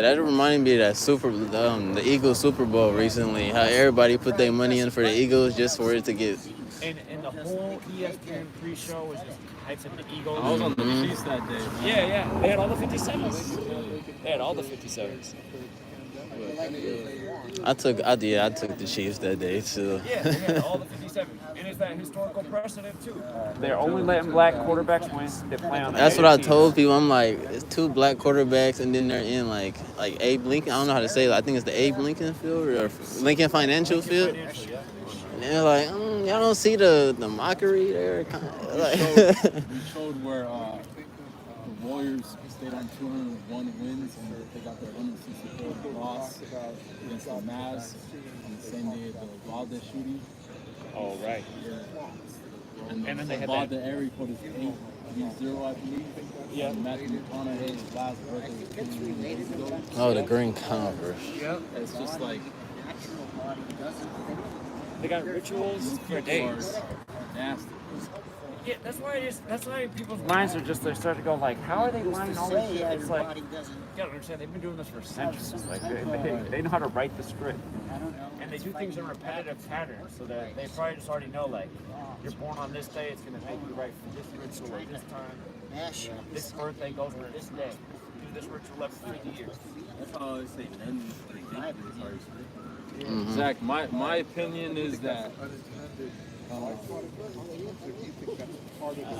That reminded me of that the Eagles Super Bowl recently. How everybody put their money in for the Eagles just for it to get. And the whole ESPN pre-show was just hyping the Eagles. I was on the Chiefs that day. Yeah. They had all the 57s. They had all the 57s. I took the Chiefs that day too. Yeah, they had all the 57s. And it's that historical precedent, too. They're only letting black quarterbacks win. They play on the That's what I teams. told people. I'm like, it's 2 black quarterbacks, and then they're in like Abe Lincoln. I don't know how to say it. I think it's the Abe Lincoln Field or Lincoln Financial Field. And they're like, y'all don't see the mockery there. We showed where the Warriors stayed on 201 wins and they got their 164th loss against the Mavs on the same day of the Valdez shooting. Oh, right. And then they had Valdez Airy put his 8-0, I believe. Yeah. And Matthew McConaughey's last birthday was 20 years ago. Oh, the green Converse. Yep. It's just like They got rituals for days. nasty. Yeah, that's why people's minds are just, they start to go like, how are they lying all this shit? It's like, you gotta understand, they've been doing this for centuries. Like, they know how to write the script. And they do things in repetitive patterns, so that they probably just already know, like, you're born on this day, it's gonna make you right for this ritual at this time. This birthday goes on this day. Do this ritual every 50 years. That's all I say, man. Zach, my opinion is that I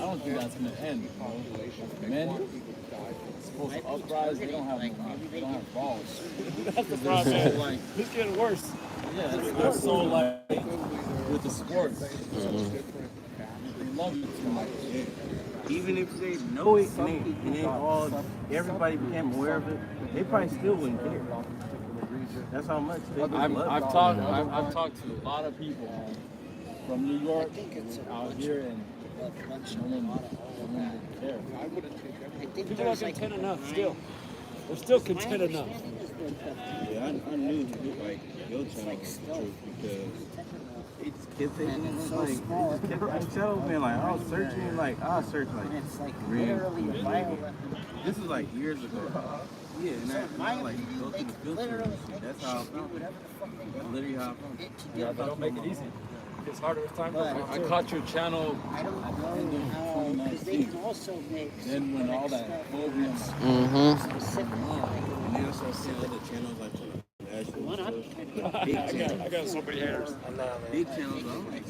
don't think that's gonna end. Men supposed to uprise, they don't have balls. That's the problem. Like, it's getting worse. Yeah, that's so like with the sports. They love you too much. Even if they know it and they all, everybody became aware of it, they probably still wouldn't care. That's how much they love it. I've talked to a lot of people from New York out here, and no one would care. People are content enough still. They're still content enough. Yeah, I knew like your channel was the truth because it's kept taking like I told me like I was searching I'll search like green. This is like years ago. Yeah, and I like go through the filter and shit. That's how I found it. That's literally how I found it. Yeah, they don't make it easy. It's harder as time goes on. I caught your channel I don't at the know end of how, because they 2019. can also make Then when all that phobium, specific. And they also see other channels like national stuff. I got so many haters. Big channels, I'm like,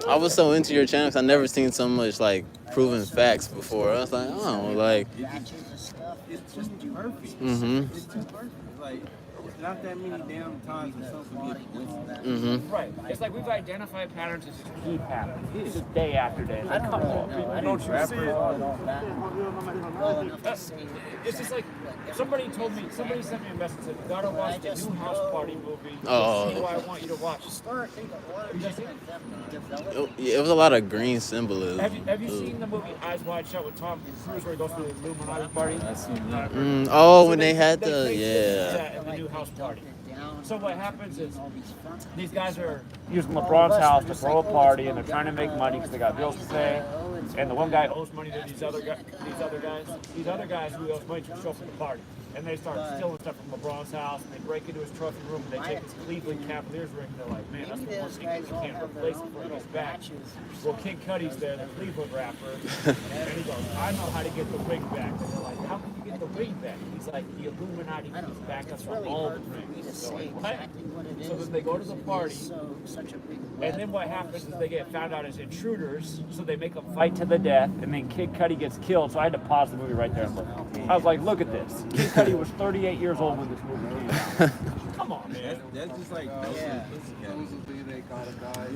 I was so into your channel because I never seen so much like proven facts before. I was like, oh, like. Batches of stuff. it's just too perfect. Mhm. It's too perfect. Like, it's not that many damn times that something gets coincidence. Mhm. Right. It's like we've identified patterns as key patterns. It's just day after day. It's like, come on, people, don't you see it? It's just like somebody sent me a message and said, you gotta watch the new House Party movie. Oh. This is what I want you to watch. It was a lot of green symbolism. Have you seen the movie Eyes Wide Shut with Tom Cruise where he goes to the Illuminati party? I seen that. Oh, So when they had they the that in the new House Party. So what happens is these guys are using LeBron's house to throw a party, and they're trying to make money because they got bills to pay. And the one guy owes money to these other guys who owes money to show up at the party. And they start stealing stuff from LeBron's house, and they break into his trophy room, and they take his Cleveland Cavaliers ring, and they're like, man, that's the one thing that we can't replace before he gets back. Well, Kid Cudi's there, the Cleveland rapper, and he goes, I know how to get the ring back. And they're like, how can you get the ring back? He's like, the Illuminati keeps back us from all the rings. So like, cut. exactly what it is. So then they go to the party. Such a big And then what happens is they get found out as intruders, so they make them fight to the death, and then Kid Cudi gets killed. So I had to pause the movie right there and look. I was like, look at this. Kid Cudi was 38 years old when this movie came out. Come on, man. That's just like Supposedly they got a guy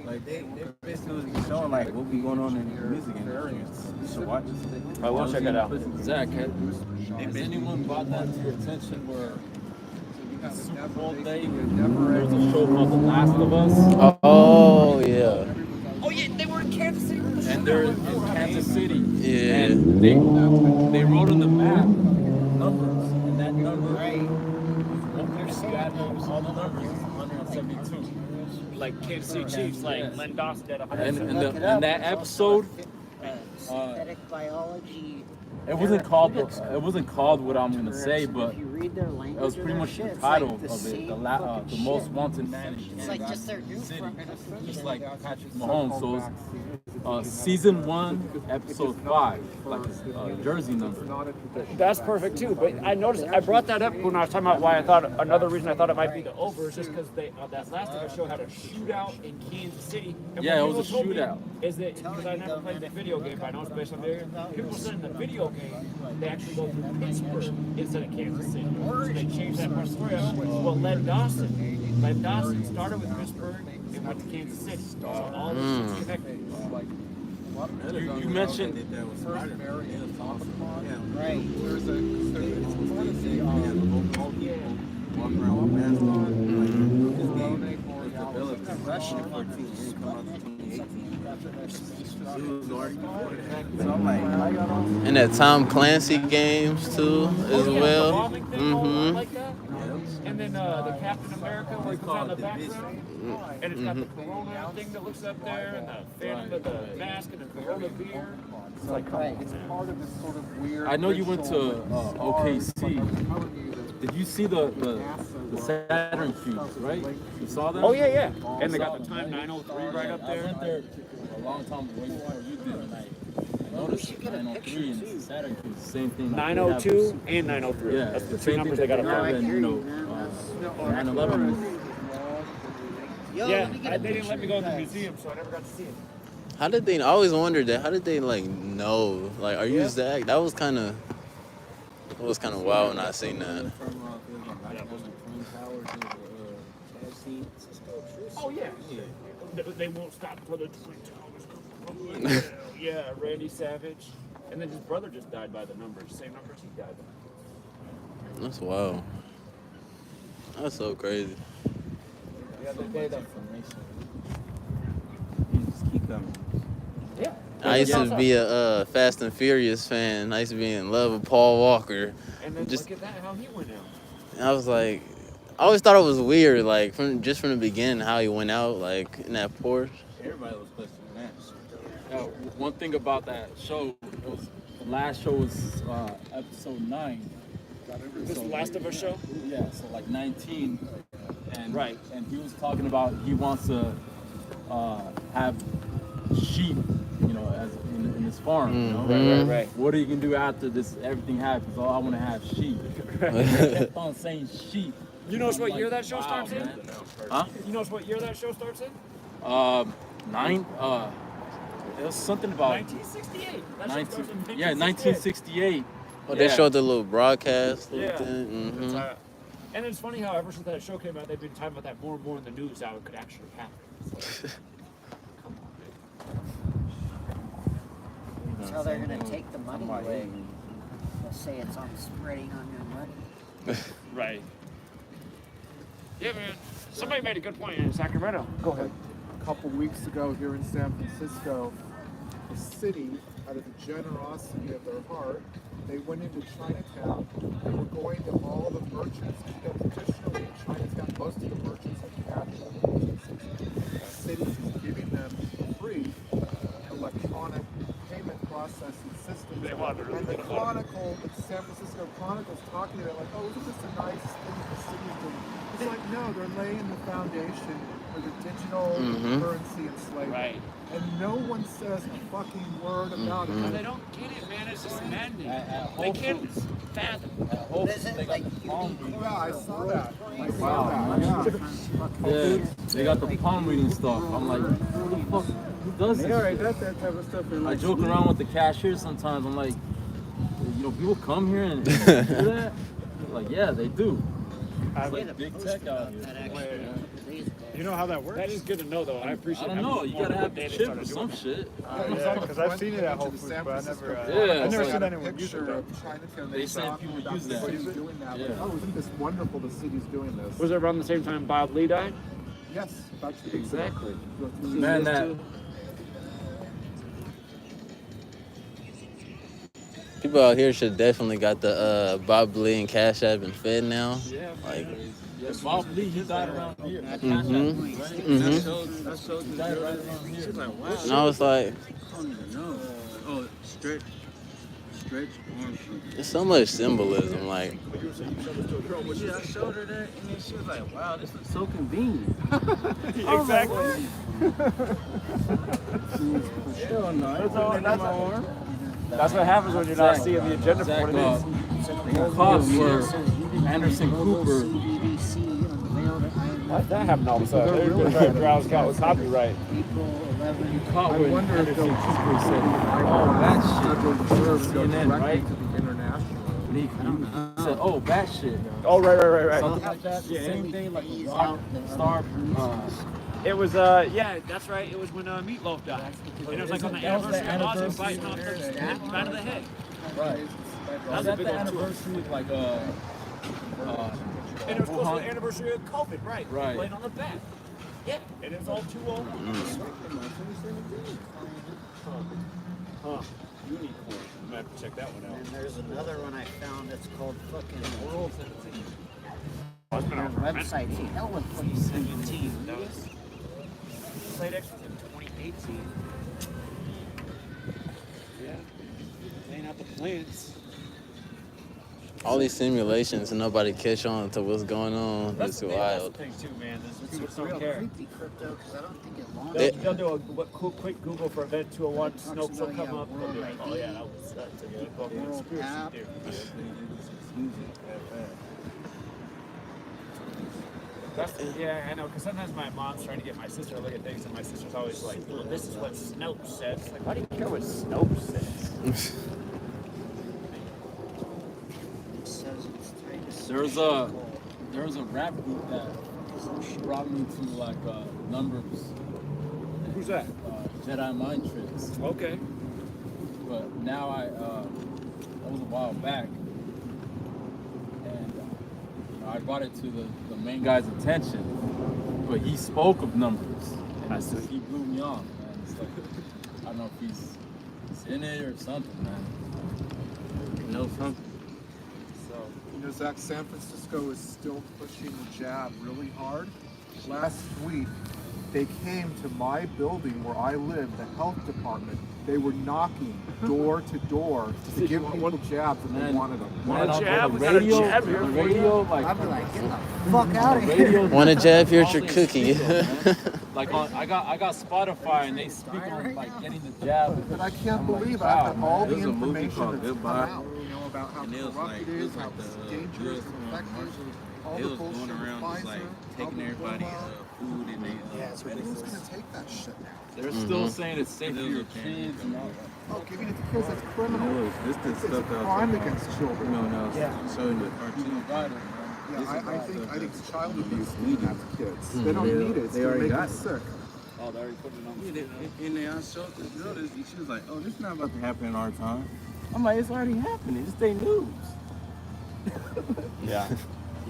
like they basically showing like what be going on in the music industry. You should watch it. I will check it out. Zach, has anyone brought that to your attention where Super Bowl day, there's a show called The Last of Us? Oh yeah. Oh yeah, they were in Kansas City. And they're in Kansas City. Yeah. And they wrote on the map numbers, and that number, all the numbers is 172. Like Kansas City Chiefs, like Len Dawson did. And that episode, synthetic biology. it wasn't called what I'm gonna say, but If you read their it language, was or pretty their much shit, the it's title like the of it, same the fucking most shit. wanted man in It's like just their new city, fucking just like Patrick Mahomes. So it's season 1, episode 5, like a jersey number. That's perfect too. But I noticed I brought that up when I was talking about why I thought another reason I thought it might be the over is just because they that Last of Us show had a shootout in Kansas City. And Yeah, what it was people a told me shootout. Is that because I never played the video game, but I know it's based on video game. People said in the video game they actually go through Pittsburgh instead of Kansas City. So they changed that part of the story. Well, Len Dawson started with Pittsburgh and went to Kansas City. So all this is connected. You mentioned Right. And that Tom Clancy games too, as well. Like that. And then the Captain America where he comes out in the background. And it's got the Corona thing that looks up there, and the Phantom of the mask, and the Corona beer. It's like, it's part of this sort of weird. I know you went to OKC. Did you see the Saturn cubes, right? You saw them? oh yeah, yeah. And they got the time 903 right up I there. went there a long time way before you did, and I noticed 903 and Saturn cubes, same thing. Like 902 and 903. Yeah, That's the two same numbers thing they got up have, there. and, 9/11. Yeah, they didn't let me go in the museum, so I never got to see it. How did they? I always wondered that. How did they like know? Like, are you Zach? That was kind of wild when I seen that. Oh yeah. They won't stop until the Twin Towers come. Yeah, Randy Savage. And then his brother just died by the numbers. Same numbers he died by. That's wild. That's so crazy. Yeah, the day that You just keep coming. yeah. I used to be a Fast and Furious fan. I used to be in love with Paul Walker. And then Just- look at that, how he went out. I was like, I always thought it was weird, like from the beginning, how he went out, like in that Porsche. Everybody was questioning that. Now, one thing about that show, the last show was episode 9. This Last of Us show? Yeah, so like 19. And, Right. And he was talking about he wants to have sheep, as in his farm. Right. What are you gonna do after this? Everything happens. Oh, I want to have sheep. He kept on saying sheep. You know what year Like, that show wow, starts in? man. Huh? You know what year that show starts in? 9. It was something about 1968. That show 19. starts in 1968. Yeah, 1968. Oh, they showed the little broadcast. Little Yeah. thing. That's how- and it's funny how ever since that show came out, they've been talking about that more and more in the news, how it could actually happen. It's like, come on, man. That's how they're gonna take the money away. They'll say it's on spreading on your money. Right. Yeah, man. Somebody made a good point in Sacramento. Go ahead. A couple weeks ago here in San Francisco, the city, out of the generosity of their heart, they went into Chinatown. They were going to all the merchants. Traditionally in Chinatown, most of the merchants have capital agencies. The city is giving them free electronic payment processing systems. They want to And the Chronicle, the San Francisco Chronicle's talking to them like, oh, isn't this a nice thing the city's doing? It's like, No, they're laying the foundation for the digital currency and slavery. Right. And no one says a fucking word about it. They don't get it, man. It's just maddening. At They Whole can't Foods. fathom. At Whole Is Foods, it they got like the palm reading. Yeah, I saw that. I saw Wow, that. Yeah. Yeah, they got the palm reading stuff. I'm like, who the fuck, who does this? They already shit? got that type of stuff in I like joke Sweden. around with the cashier sometimes. I'm like, you know, people come here and do that? Like, yeah, they do. It's like big tech out here. You know how that works? That is good to know, though. I appreciate. I don't know. You gotta have the data chip started or doing some shit. Yeah, because I've seen it at Whole To the Foods, San but I Francisco never, Yeah, I've never it's seen like anyone use it picture though. of Chinatown. They said talking people about use the that. city's doing that. Yeah. Like, oh, isn't this wonderful? The city's doing this. Was it around the same time Bob Lee died? Yes, about 2 weeks ago. Exactly. Go through Man, this. that People out here should definitely got the Bob Lee and CashApp and Fed now. yeah, Like, yeah, Bob Lee, he died around here. That showed He the died girl. right around here. She's like, wow. and I was like, I don't even know. Oh, stretch arm shoot. there's so much symbolism. Like, Yeah, I showed her that, and then she was like, wow, this looks so convenient. Exactly. Hell no, I ain't putting that in my arm. That's what happens when you're not seeing the agenda for Zach, what it is. cops were Anderson Cooper. Why'd that happen all of a sudden? They're going to try to browse with copyright. Caught I when wonder if Anderson they'll Cooper said, oh, that shit go CNN, directly right? to the international. He said, oh, that shit. Oh, right. Something like that. Same thing, like a rock star. It was, yeah, that's right. It was when Meatloaf died. And it was like on the That was the anniversary of Ozzy anniversary. biting off the back of the head. Right. Was that the anniversary of like And it was close to the anniversary of COVID, right? Right. Playing on the back. Yeah. And it was all 2-0. Huh. Unicorn. I'm gonna have to check that one out. And there's another one I found that's called fucking World. Oh, it's been Their out for a minute. website, hell with 2017. That was Played X was in 2018. Yeah. Laying out the plans. all these simulations and nobody catch on to what's going on. That's It's the wild. thing too, man. People It's don't real care. creepy crypto because I don't think it launched. They'll do a quick Google for event 201. Snopes will come up. They'll be like, oh yeah, that was that's a good World conspiracy app. theory. Yeah, I know. Because sometimes my mom's trying to get my sister to look at things, and my sister's always like, well, "This is what Snopes says." Like, why do you care what Snopes says? There was a rap group that brought me to like numbers. Who's that? Jedi Mind Tricks. Okay. But now that was a while back, and I brought it to the main guy's attention. But he spoke of numbers, and he blew me off, man. It's like, I don't know if he's in it or something, man. You know something. You know, Zach, San Francisco is still pushing the jab really hard. Last week, they came to my building where I live, the health department. They were knocking door to door to give people jabs and they wanted them. Want a on jab? the We got a radio, jab here the for you. radio, like I'd be like, get the fuck out of here. radio. Want a jab? Here's your cookie. Like I got Spotify and they speak on like getting the jab. But I can't I'm like, believe wow, I have all the There's a movie information called that's come Goodbye. out, you know, about how And it was corrupt like- it it is, was how like the dangerous US and effective, all They the was going bullshit with around just like Pfizer, taking blah, blah, everybody's blah. food and they Who's medicines. gonna take that shit now? They're still saying it's safe for your kids and all that. Oh, giving it to kids, that's criminal. This the It's a stuff that crime was against children. now showing the You cartoon. got it, man. Yeah, I think it's child abuse doing that to kids. Mm-hmm. They don't need it. It's They gonna already make got them it. sick. Oh, they already put it on. And then I showed this girl this, and she was like, "Oh, this is not about to happen in our time." I'm like, "It's already happening. It's their news." Yeah.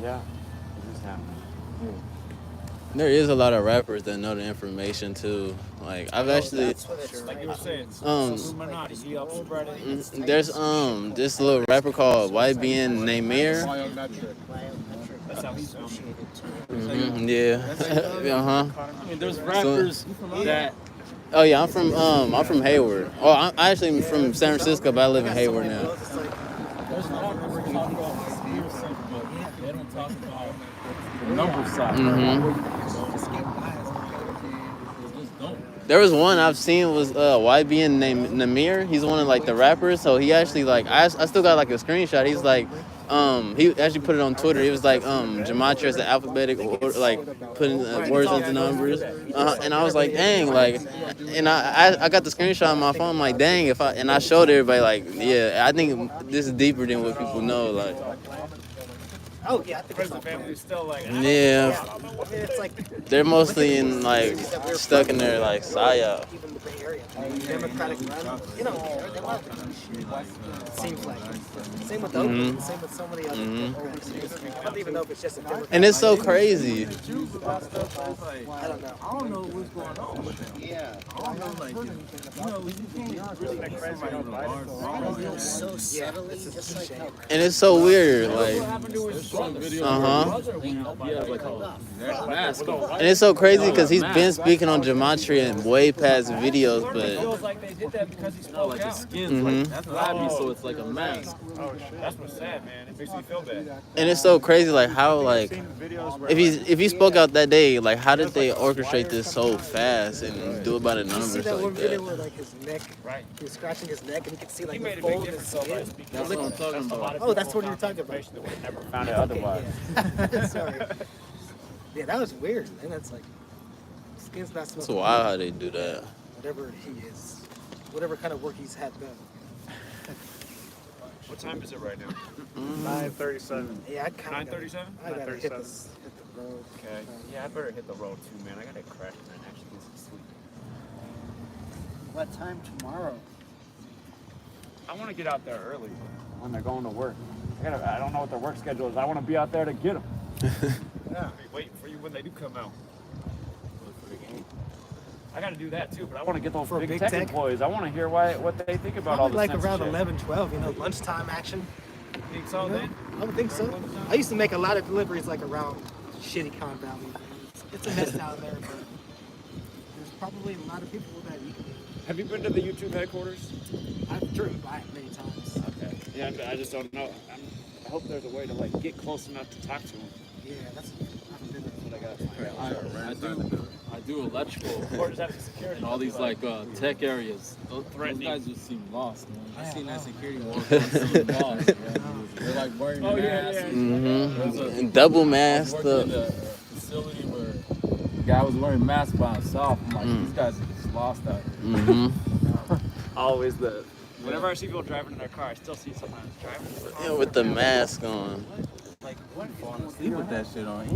Yeah. It is happening. There is a lot of rappers that know the information too. Like I've actually, That's what it's Like you were saying, Um, Illuminati, he helps spread it. there's this little rapper called YBN Naymir. Biometric. Biometric. That's how he's found associated to it. Yeah, I mean, there's rappers that Oh yeah, I'm from Hayward. Oh, I'm actually from San Francisco, but I live in Hayward now. there's rappers that talk about conspiracy, but they don't talk about number side. Just get biased. Just don't. There was one I've seen was YBN named Namir. He's one of like the rappers. So he actually like I still got like a screenshot. He's like he actually put it on Twitter. It was like Gematria is the alphabetic or like putting words into numbers. And I was like, dang, like, and I got the screenshot on my phone. I'm like, dang, and I showed everybody like, yeah, I think this is deeper than what people know. Like, Oh yeah, I think Friends and family still like. yeah, it's like they're mostly in like stuck in their like psyop. even the Bay Area, Democratic run. You know, they love it. Seems like same with those, same with so many other Democrats. I don't even know if it's just a Democrat. And it's so crazy. I don't know. I don't know what's going on with them. Yeah. I don't know, like, you know, you can't really get somebody with a large It's so subtly, just like how And it's so weird, like, Yeah, like a mask on. and it's so crazy because he's been speaking on Gematria in way past videos, but Feels like they did that because he No, spoke like the out. skin's like flabby, so it's like a mask. Oh shit, that's what's sad, man. It makes me feel bad. and it's so crazy, like how like if he spoke out that day, like how did they orchestrate this so fast and do it by the You see numbers that one like video that? where like his neck, Right. he was scratching his neck and you could see like He the made a big fold in his difference though by skin. speaking. That's what I'm talking about. Oh, that's what you were talking about. That would have never found it otherwise. Yeah. Sorry. Yeah, that was weird. And that's like, skin's not supposed It's to be wild how they do that. whatever he is, whatever kind of work he's had done. What time is it right now? 9:37. Yeah, I kind of 9:37? I gotta hit 9:37. hit the road. Okay. Yeah, I better hit the road too, man. I gotta crash and actually get some sleep. what time tomorrow? I want to get out there early when they're going to work. I don't know what their work schedule is. I want to be out there to get them. Yeah, be waiting for you when they do come out. I got to do that too, but I want to get those For big, big tech, tech? employees. I want to hear what they think about all Probably this. like around shit. 11, 12, you know, lunchtime action. Think so, You know? then? I would think so. I used to make a lot of deliveries like around shitty Con Valley. It's a mess down there, but there's probably a lot of people that you can. Have you been to the YouTube headquarters? I've driven by it many times. Okay. Yeah, I just don't know. I hope there's a way to like get close enough to talk to them. Yeah, that's. I've been there. That's what I got to find out. I do electrical Or just have security. in all these like tech areas. Those Threatening. guys just seem lost, man. I seen that security walk. They seem lost, man. They're like wearing Oh, yeah, masks. yeah. Mm-hmm. And double I was masked working up. in a facility where the guy was wearing a mask by himself. I'm like, these guys are just lost out here. Mm-hmm. Always the. Whenever I see people driving in their car, I still see sometimes driving in their car. Yeah, with the mask on. Like, what? Falling asleep with that shit on.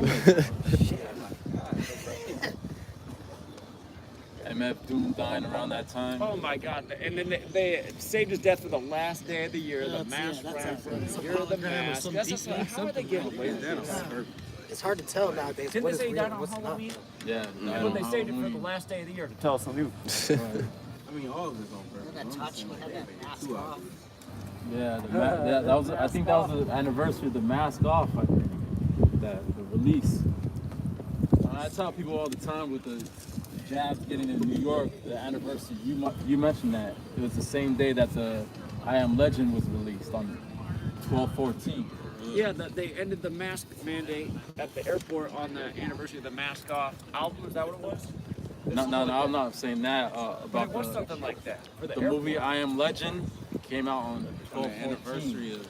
MF Doom dying around that time. Oh my God! And then they saved his death for the last day of the year. The mask that's raffle. a Year of the hologram or mask. some That's deep just, how are they giving away this? It's hard to tell nowadays. Didn't what they is say he real died and on what's not. Halloween? Yeah, But they saved it for the last day of the year to tell us the news. I mean, all of this on purpose. That touch, you had that mask off. Yeah, that was. I think that was the anniversary of the mask off. I think the release. I tell people all the time with the jabs getting in New York, the anniversary. You mentioned that it was the same day that the I Am Legend was released on 12/14. Yeah, they ended the mask mandate at the airport on the anniversary of the Mask Off album. Is that what it was? No, I'm not saying that But about it was something like that for the the airport. movie I Am Legend came out on On the 12/14. anniversary of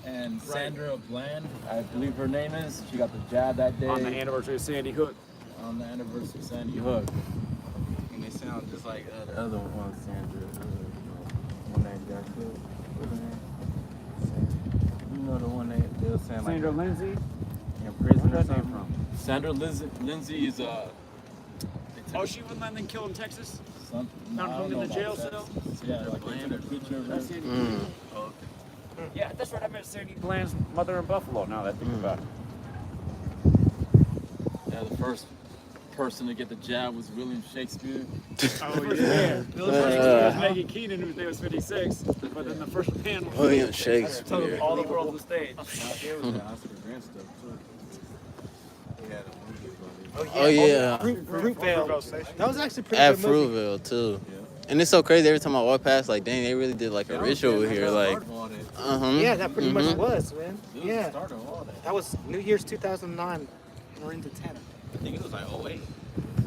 And Sandra Bland, I believe her name is, she got the jab that day On the anniversary of Sandy Hook. on the anniversary of Sandy Hook. and they sound just like the other one, Sandra. One that got killed. What's her name? You know the one they were saying like Sandra Lindsay. in prison or Where's that name something. Sandra Lindsay is Oh, she was then killed in Texas? some, Not I don't hung in know the jail about that. cell? Yeah, like they took a picture of her. That's Sandy. Mm. Yeah, that's right. I met Sandy Bland's mother in Buffalo. Now that I think about it. Yeah, the first person to get the jab was William Shakespeare. Oh yeah. The first one was Maggie Keenan, whose name was 56. But then the first man was William told Shakespeare. all the world the stage. It was the Oscar Grant stuff too. They had a movie about it. Oh yeah. Fruitvale. That was actually a pretty At good movie. Fruitvale too. And it's so crazy every time I walk past, like, dang, they really did like a ritual here, like, Yeah, that pretty much mhm. was, man. Yeah. Started all that. That was New Year's 2009. or into 10? I think it was like 08.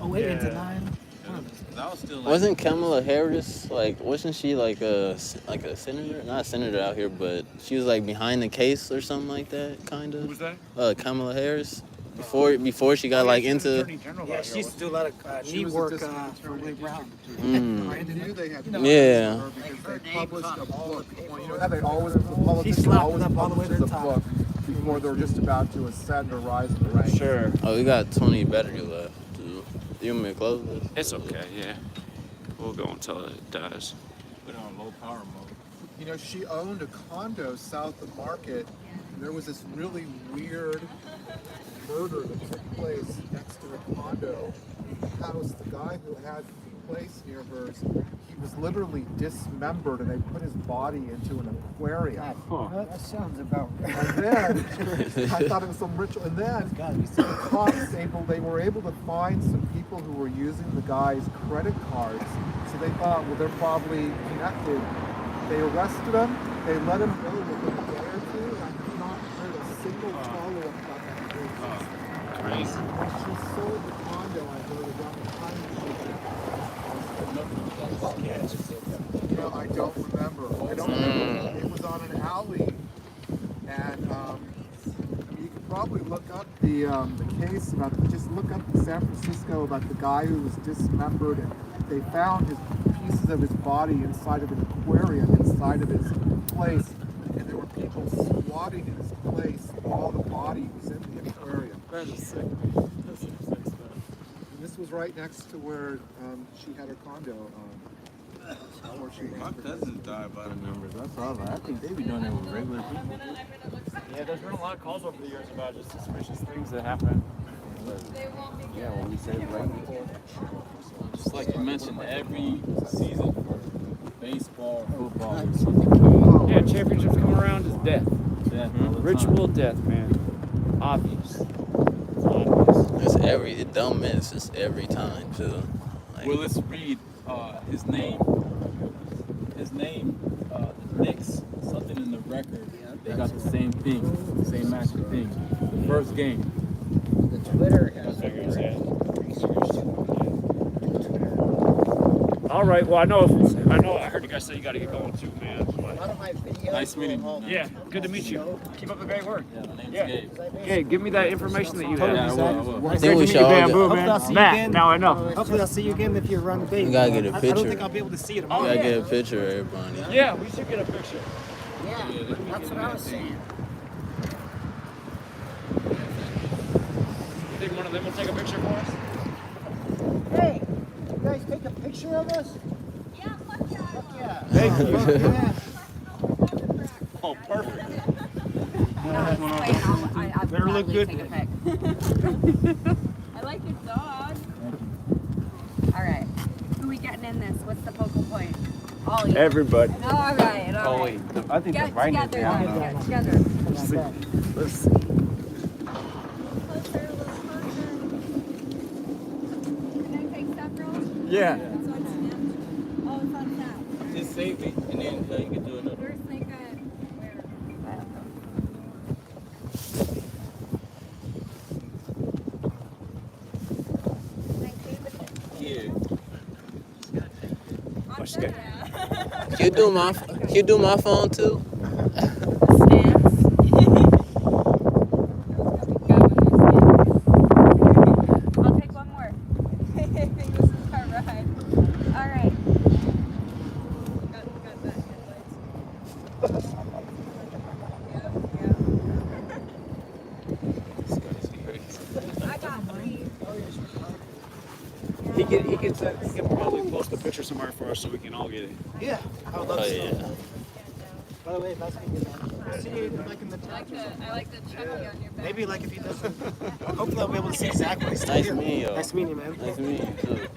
Oh, wait, into Yeah. 9? Cause I was still like. Wasn't Kamala Harris like? Wasn't she like a senator? Not a senator out here, but she was like behind the case or something like that, kind of. Who was that? Kamala Harris. Before she got like into. Yeah, she used to do a lot of She knee was a work district for attorney. Willie Brown. I knew they had Yeah. her because they published a book. Well, you know all how they always, the politicians slapped always it up all the way to publishes the a top. book before they're just about to ascend or rise in the ranks. Sure. Oh, we got 20 battery left. Too. You want me to close this? It's okay, yeah. We'll go until it dies. Put it on low power mode. You know, she owned a condo south of Market, and there was this really weird murder that took place next to the condo house. The guy who had the place near hers, he was literally dismembered, and they put his body into an aquarium. That sounds about right. And then, I thought it was some ritual, and then the cops they were able to find some people who were using the guy's credit cards. So they thought, well, they're probably connected. They arrested him, they let him go within a day or two, and I have not heard a single follow-up about that case. Crazy. When she sold the condo, I heard around the time she got I don't remember. I don't remember. It was on an alley, and you could probably look up the case about. Just look up in San Francisco about the guy who was dismembered, and they found his pieces of his body inside of an aquarium inside of his place, and there were people squatting in his place while the body was in the aquarium. That is sick. That's some sick stuff. And this was right next to where she had her condo. Where she My cousins died by the numbers. That's all. I think they be doing it with regular people. Yeah, there's been a lot of calls over the years about just suspicious things that happen. Yeah, when we say regular. Just like you mentioned, every season for baseball, football, there's something. Yeah, championships coming around is death. Yeah, all the Ritual death, man. Obvious. Obvious. It don't miss. It's every time too. Like, Willis Reed, his name, the Knicks, something in the record. They got the same thing, same actual thing. The first game. The Twitter has Figures, yeah. researched All right. Well, I heard you guys say you got to get going too, man. a lot of my videos. Nice meeting will you. Yeah. Good to meet you. Keep up the great work. Yeah, my name's Yeah. Gabe. Okay, give me that information that you have. Yeah, I will. I think we should all Bamboo, get, man. I'll see you Matt, again. now I know. Hopefully I'll see you again if you run big. We gotta get a I don't picture. think I'll be able to see you we tomorrow. gotta get a picture of everybody. Yeah, we should get a picture. Yeah, that's what I was saying. You think one of them will take a picture for us? Hey, you guys take a picture of us? Yeah, fuck yeah. Fuck yeah. Thank you. Fuck yeah. Oh, perfect. Better look good. I like your dog. All right. Who we getting in this? What's the focal point? Ollie. Everybody. All right. All right. I think Get the writing together. down. Get together. Let's see. Closer, a little closer. Can I take several? Yeah. It's on Snap. Oh, it's on Snap. Just save it, and then you can do another. There's like a where? Can I save it? Yeah. On Watch that. Can you do my phone too? Stance. I'll take one more. I think this is our ride. All right. Got that headlights. I got three. He can probably post a picture somewhere for us so we can all get it. Yeah, I would love Oh to. yeah. By the way, nice meeting you. See you like in the I like the chunky on your back. Maybe like if he doesn't. Hopefully I'll be able to see Zach when he's still Nice here. meeting you. Nice meeting you, man. Nice meeting you too.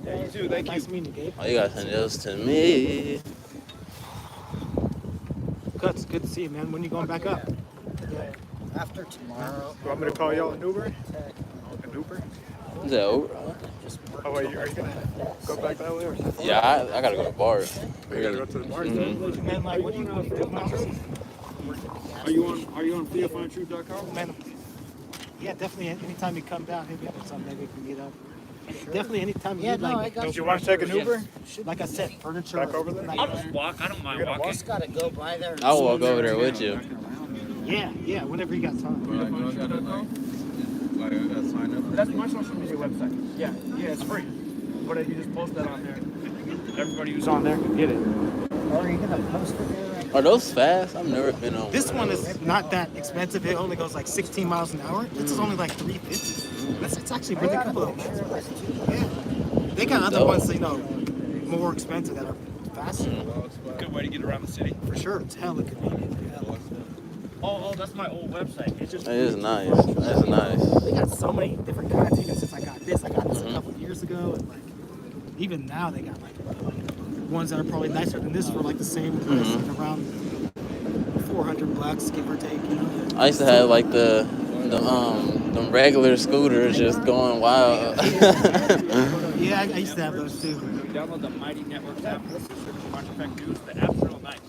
Yeah, you too. Thank you. Nice meeting you, Gabe. Oh, you got something else to me. Cuts, good to see you, man. When you going back up? After tomorrow. You want me to call y'all an Uber? An Uber? Is that over? Oh, wait, are you going to go back that way or something? Yeah, I gotta go to bars. You got to go to the bar? Man, like, what do you know if you do now? work at the gas Are you station. on freetofindtruth.com? Man, yeah, definitely. Anytime you come down, hit me up or something. Maybe we can meet up. Definitely, anytime Yeah, you no, I like. got Do you want to take an Uber? Like I said, furniture. Back over there? like- I'll just walk. I don't mind walking. Just gotta go by there. And I'll see walk them over there with together. you. Yeah, whenever you got time. But I know I gotta like I gotta sign up. That's my social media website. Yeah, it's free. But if you just post that on there, everybody who's on there can get it. Or are you gonna post it there? Are those fast? I've never been on This one. one is not that expensive. It only goes like 16 miles an hour. This is only like $350. It's actually really cool. Yeah. They got other Dope. ones, more expensive that are faster. Good way to get around the city. For sure, it's hella convenient. Oh, that's my old website. It's just It is nice. That's nice. They got so many different kinds. Even since I got this a couple of years ago, and like even now they got like ones that are probably nicer than this for like the same price, around $400, give or take. I used to have like the regular scooters just going wild. Yeah, I used to have those too. download the Mighty Networks app, search GematriaEffectNews. The app's real nice.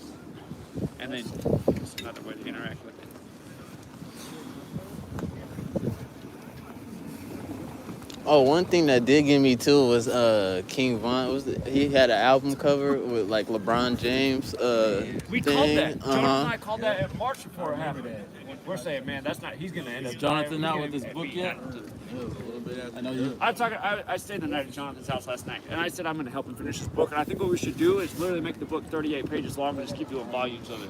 And then it's another way to interact with it. Oh, one thing that did get me too was King Von. He had an album cover with like LeBron James. We thing. called that. Jonathan and I called that at March before it happened. We're saying, man, that's not. He's gonna end up. Jonathan dying. out with his book yet? I know you. I stayed the night at Jonathan's house last night, and I said I'm gonna help him finish his book. And I think what we should do is literally make the book 38 pages long and just keep doing volumes of it.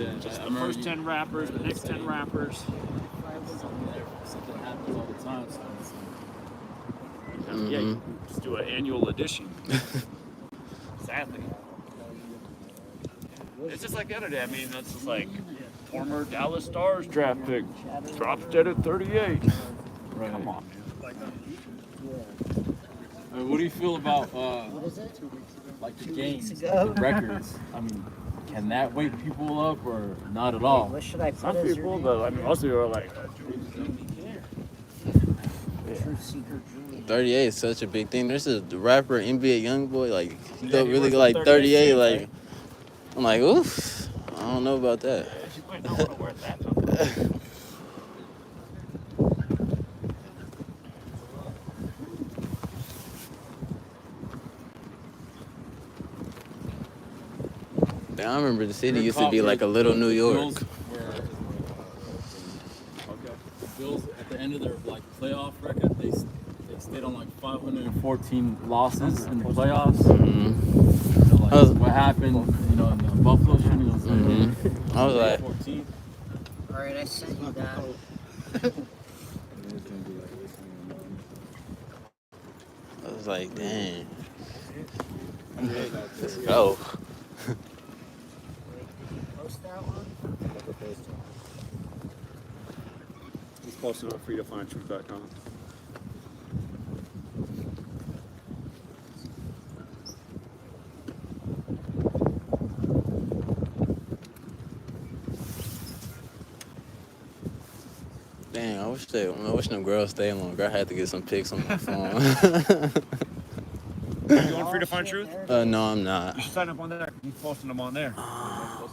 Yeah, Just the first 10 rappers, the next 10 rappers. Something happens all the time. So it's Yeah, you can just do an annual edition. Sadly. It's just like the other day. I mean, that's just like former Dallas Stars draft pick drops dead at 38. right. Come on, man. What do you feel about What is it? like the games, ago? the records? I mean, can that wake people up or not at all? What should I put Some as people, your though, I mean, most people are like, Truth Seeker Julie? 38 is such a big thing. There's a rapper, NBA Youngboy, like he Yeah, go he really was go the like 38 38. shades, Like right? I'm like, oof. I don't know about that. wait, I want to wear that. I remember the city used to be like a little New York. The Bills at the end of their like playoff record, they stayed on like 514 losses in the playoffs. So, like, what happened, in the Buffalo shooting was I was like, 14. All right, I sent you that. dang. Let's go. Post that one. It's posted on freetofindtruth.com. Dang, I wish them girls stayed longer. I had to get some pics on my phone. You on Free to Find Truth? No, I'm not. You should sign up on there. You're posting them on there. Yeah,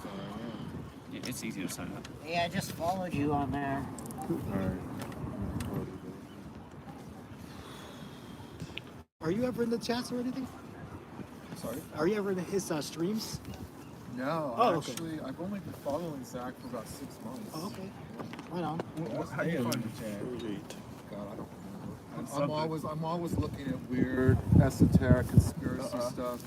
it's easy to sign up. Yeah, I just followed you on there. Are you ever in the chats or anything? Sorry? Are you ever in his streams? No, Oh, okay. actually, I've only been following Zach for about 6 months. Oh, okay. Right on. How do you find the chat? God, I don't remember. I'm always looking at weird, esoteric, conspiracy stuff.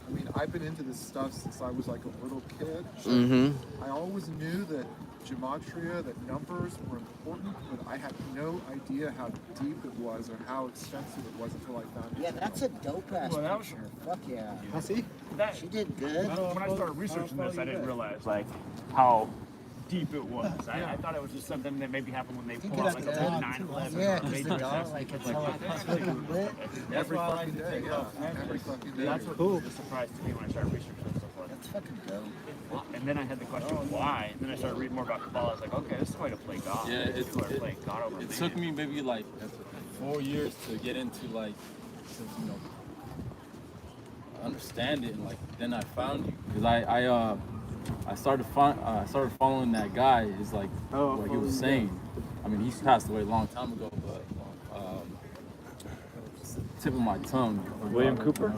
I mean, I've been into this stuff since I was like a little kid. Mm-hmm. I always knew that gematria, that numbers were important, but I had no idea how deep it was or how extensive it was until I found it. Yeah, that's a dope ass Well, that was- picture. Fuck yeah. I see. That, She did good. when I started researching this, I didn't realize like how deep it was. I thought it was just something that maybe happened when they pulled out like a 9/11. Yeah, They because did that. like it's hella fucking lit. Every fucking day, yeah. Every fucking day. That's what was a surprise to me when I started researching this stuff. That's fucking dope. And then I had the question, why? And then I started reading more about Kabbalah. I was like, okay, this is a way to play God. Yeah, People are playing God over It man. took me maybe like 4 years to get into like, understand it, and like then I found you because I I started following that guy. Is like what he was saying. I mean, he's passed away a long time ago, but tip of my tongue. William Cooper?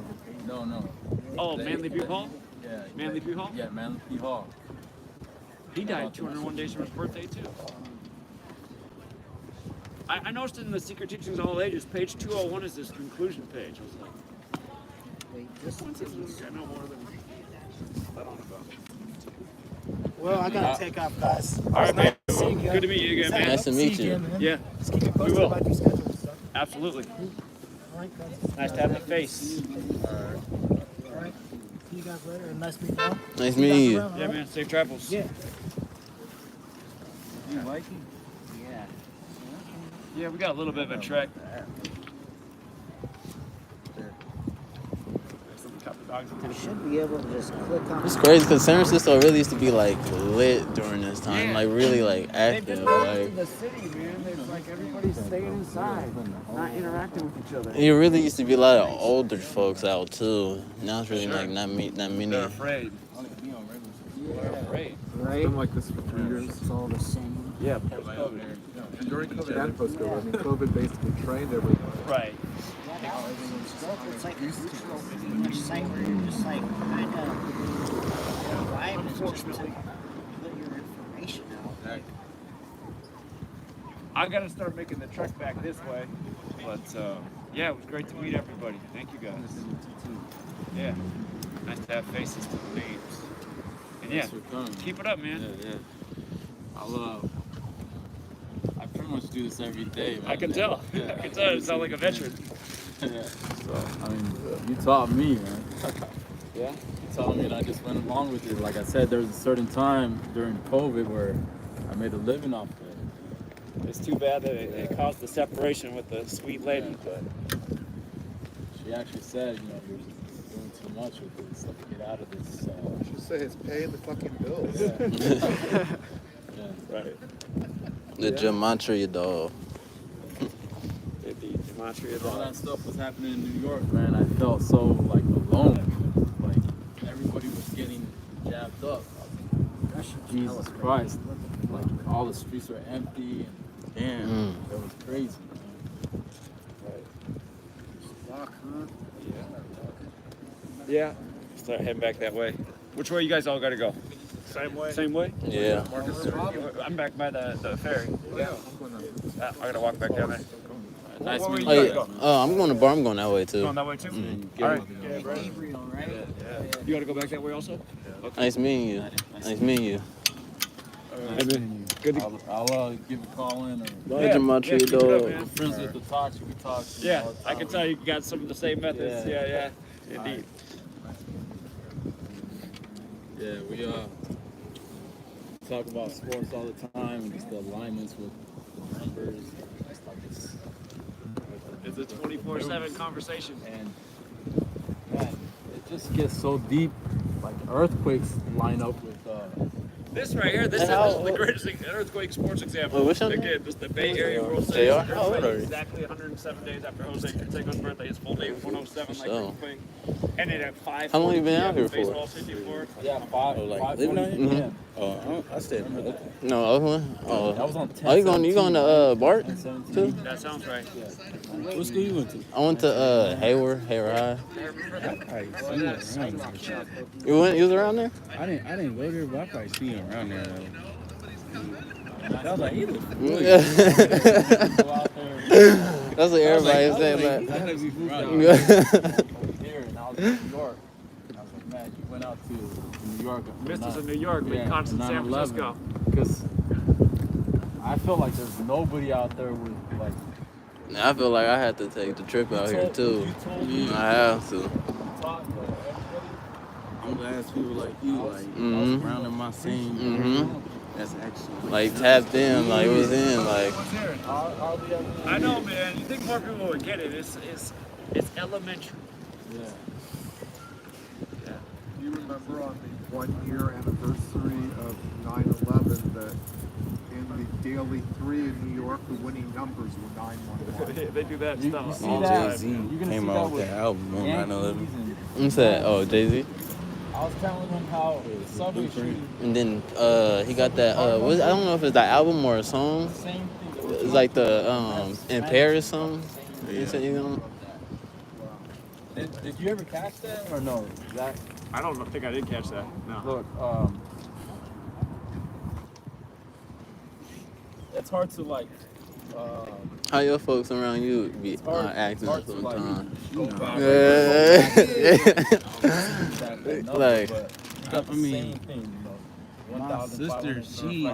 No. Oh, Manly P. Hall? Yeah. Manly P. Hall? Yeah, Manly P. Hall. He died 201 days from his birthday, too. I noticed in the Secret Teachings of All Ages, page 201 is his conclusion page. I was like, Wait, this I know more than I don't know about. Well, I gotta take off, guys. All right, man. See you again. Good to meet you again, man. Nice to meet See you. again, man. Yeah, Just keep me posted will. about your schedule and stuff. absolutely. All right, guys. Nice to have the face. All right. See you guys later. And nice meeting you. Nice See meeting guys you. around, all Yeah, right? man. Safe travels. Yeah. You like it? Yeah. Yeah, we got a little bit of a trek. I should be able to just click on. It's crazy because San Francisco really used to be like lit during this time, Yeah. like really like They've been active. going Like to the city, man. It's like everybody's staying inside, not interacting with each other. it really used to be a lot of older folks out too. Now it's really like not many. They're afraid. Yeah. Afraid. It's been like this for 3 years. It's all the same. Yeah. And during COVID and post-COVID, I mean, COVID basically trained everyone. Right. Now everything's it's like a neutral pretty much site where you're just like kind of vibe is just to put your information out. Like, I got to start making the trek back this way. But yeah, it was great to meet everybody. Thank you guys. Yeah. Nice to have faces to the names. And yeah, Thanks for coming. keep it up, man. Yeah. I pretty much do this every day, man. I can tell. Yeah. I can tell. You sound like a veteran. Yeah. So, I mean, you taught me, man. Yeah. You taught me and I just went along with it. Like I said, there was a certain time during COVID where I made a living off of it. It's too bad that it caused the separation with the sweet lady, but She actually said, you know, you're doing too much with this. Like, get out of this. Should say it's paying the fucking bills. Yeah. right. the Gematria dog. The Gematria All dog. that stuff was happening in New York, man. I felt so like alone. Like everybody was getting jabbed up. Jesus Christ! Like all the streets were empty, and damn, that was crazy. walk, huh? Yeah. Start heading back that way. Which way you guys all got to go? Same way. Same way? Yeah. I'm back by the ferry. Yeah. I gotta walk back down there. Nice Where meeting were Oh you yeah. guys I'm going to bar. I'm going that way too. Going that way too? Mm-hmm. All right. Gabriel, right? You gotta go back that way also? Nice meeting you. Nice meeting you. Good to I'll give a call in. Or Hey, Gematria keep it up, dog. man. I'm friends with the talks. We talk. Yeah, I can tell you got some of the same methods. Yeah. Yeah. Indeed. Yeah, we talk about sports all the time and just the alignments with the members. It's a 24/7 conversation. And man, it just gets so deep. Like earthquakes line up with This right here, this is the greatest earthquake sports example. Oh, which one? Again, just the Bay Area World They Series. are? Oh, really? Exactly 107 days after Jose Canseco's birthday. His full name, 107, like So. earthquake. And it at 5. How long you been out here for? Baseball 54. living out here? Yeah. Oh, I stayed in the No, Oakland. Oh, That was on 10. oh, you going to Bart too? That sounds right. What school you went to? I went to Hayward High. You was around there? I didn't go there, but I probably see him around there. I was like, he looks That's what everybody said, Here, and I was in New York. And I was like, man, you went out to New York. Misters of New York, big constant San Francisco. Because I felt like there's nobody out there with like. I feel like I had to take the trip out here too. I have to. I'm glad people like you, like Mhm. around in my same Mhm. That's actually Like tapped in, like it was in, like. I know, man. You think more people would get it? It's elementary. Yeah. You remember on the 1-year anniversary of 9/11 that in the Daily 3 in New York, the winning numbers were 911. They do that You stuff see all the that? time. Jay-Z You're gonna came see out that with with that album on Yankees 9/11. and I'm saying, oh, Jay-Z? I was telling him how Subway Street. And then he got that I don't know if it's that album or a song. Same thing. It's like the in Paris song. You said you know. Did you ever catch that or no? That I don't think I did catch that. No. look, it's hard to like. How your folks around you be acting hard to, like, sometimes? go back. Like, I mean, My sister, she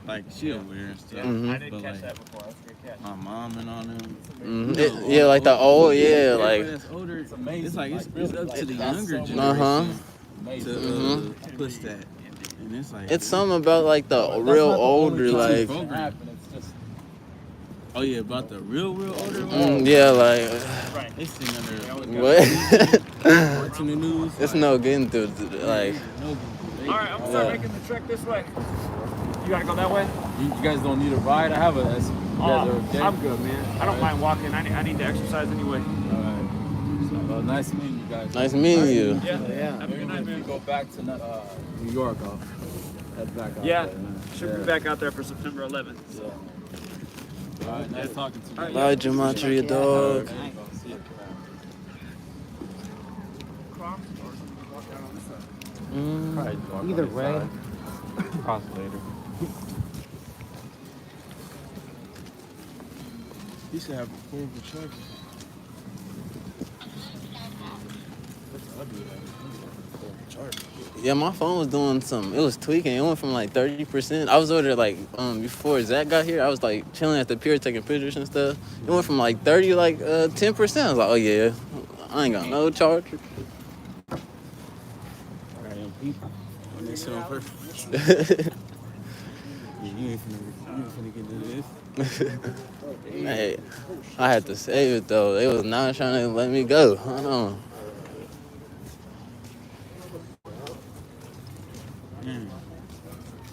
like she aware and stuff. Mhm. I didn't But catch like that before. That's a good catch. my mom and all them. yeah, like the old, yeah, Everybody like. that's older, It's amazing. it's like it's Like, up to the that's younger so generation amazing. to push that, and it's like It's something about like the That's real not the older, only like. thing that happen, it's just oh yeah, about the real older ones. Yeah, like. They sitting under What? watching the news. It's no getting through, like. No, All right, I'm gonna start making the trek this way. You gotta go that way? you guys don't need a ride. I have a. You guys are okay? I'm good, man. I don't mind walking. I need to exercise anyway. Alright. So, nice meeting you guys. Nice meeting you. Yeah. Yeah. Have a good night, If you man. go back to New York, I'll head back out Yeah. there, man. Should be back out there for September 11th. So. Alright, nice talking to you. Alright, Bye, Gematria dog. See you. Either way. Cross later. you should have a portable charger. Yeah, my phone was doing something. It was tweaking. It went from like 30%. I was over there like before Zach got here. I was like chilling at the pier taking pictures and stuff. It went from like 30 like 10%. I was like, oh yeah, I ain't got no charger. Random people. When they sit on purpose. Yeah, you ain't finna get into this. Hey, I had to save it though. They was not trying to let me go. Hold on.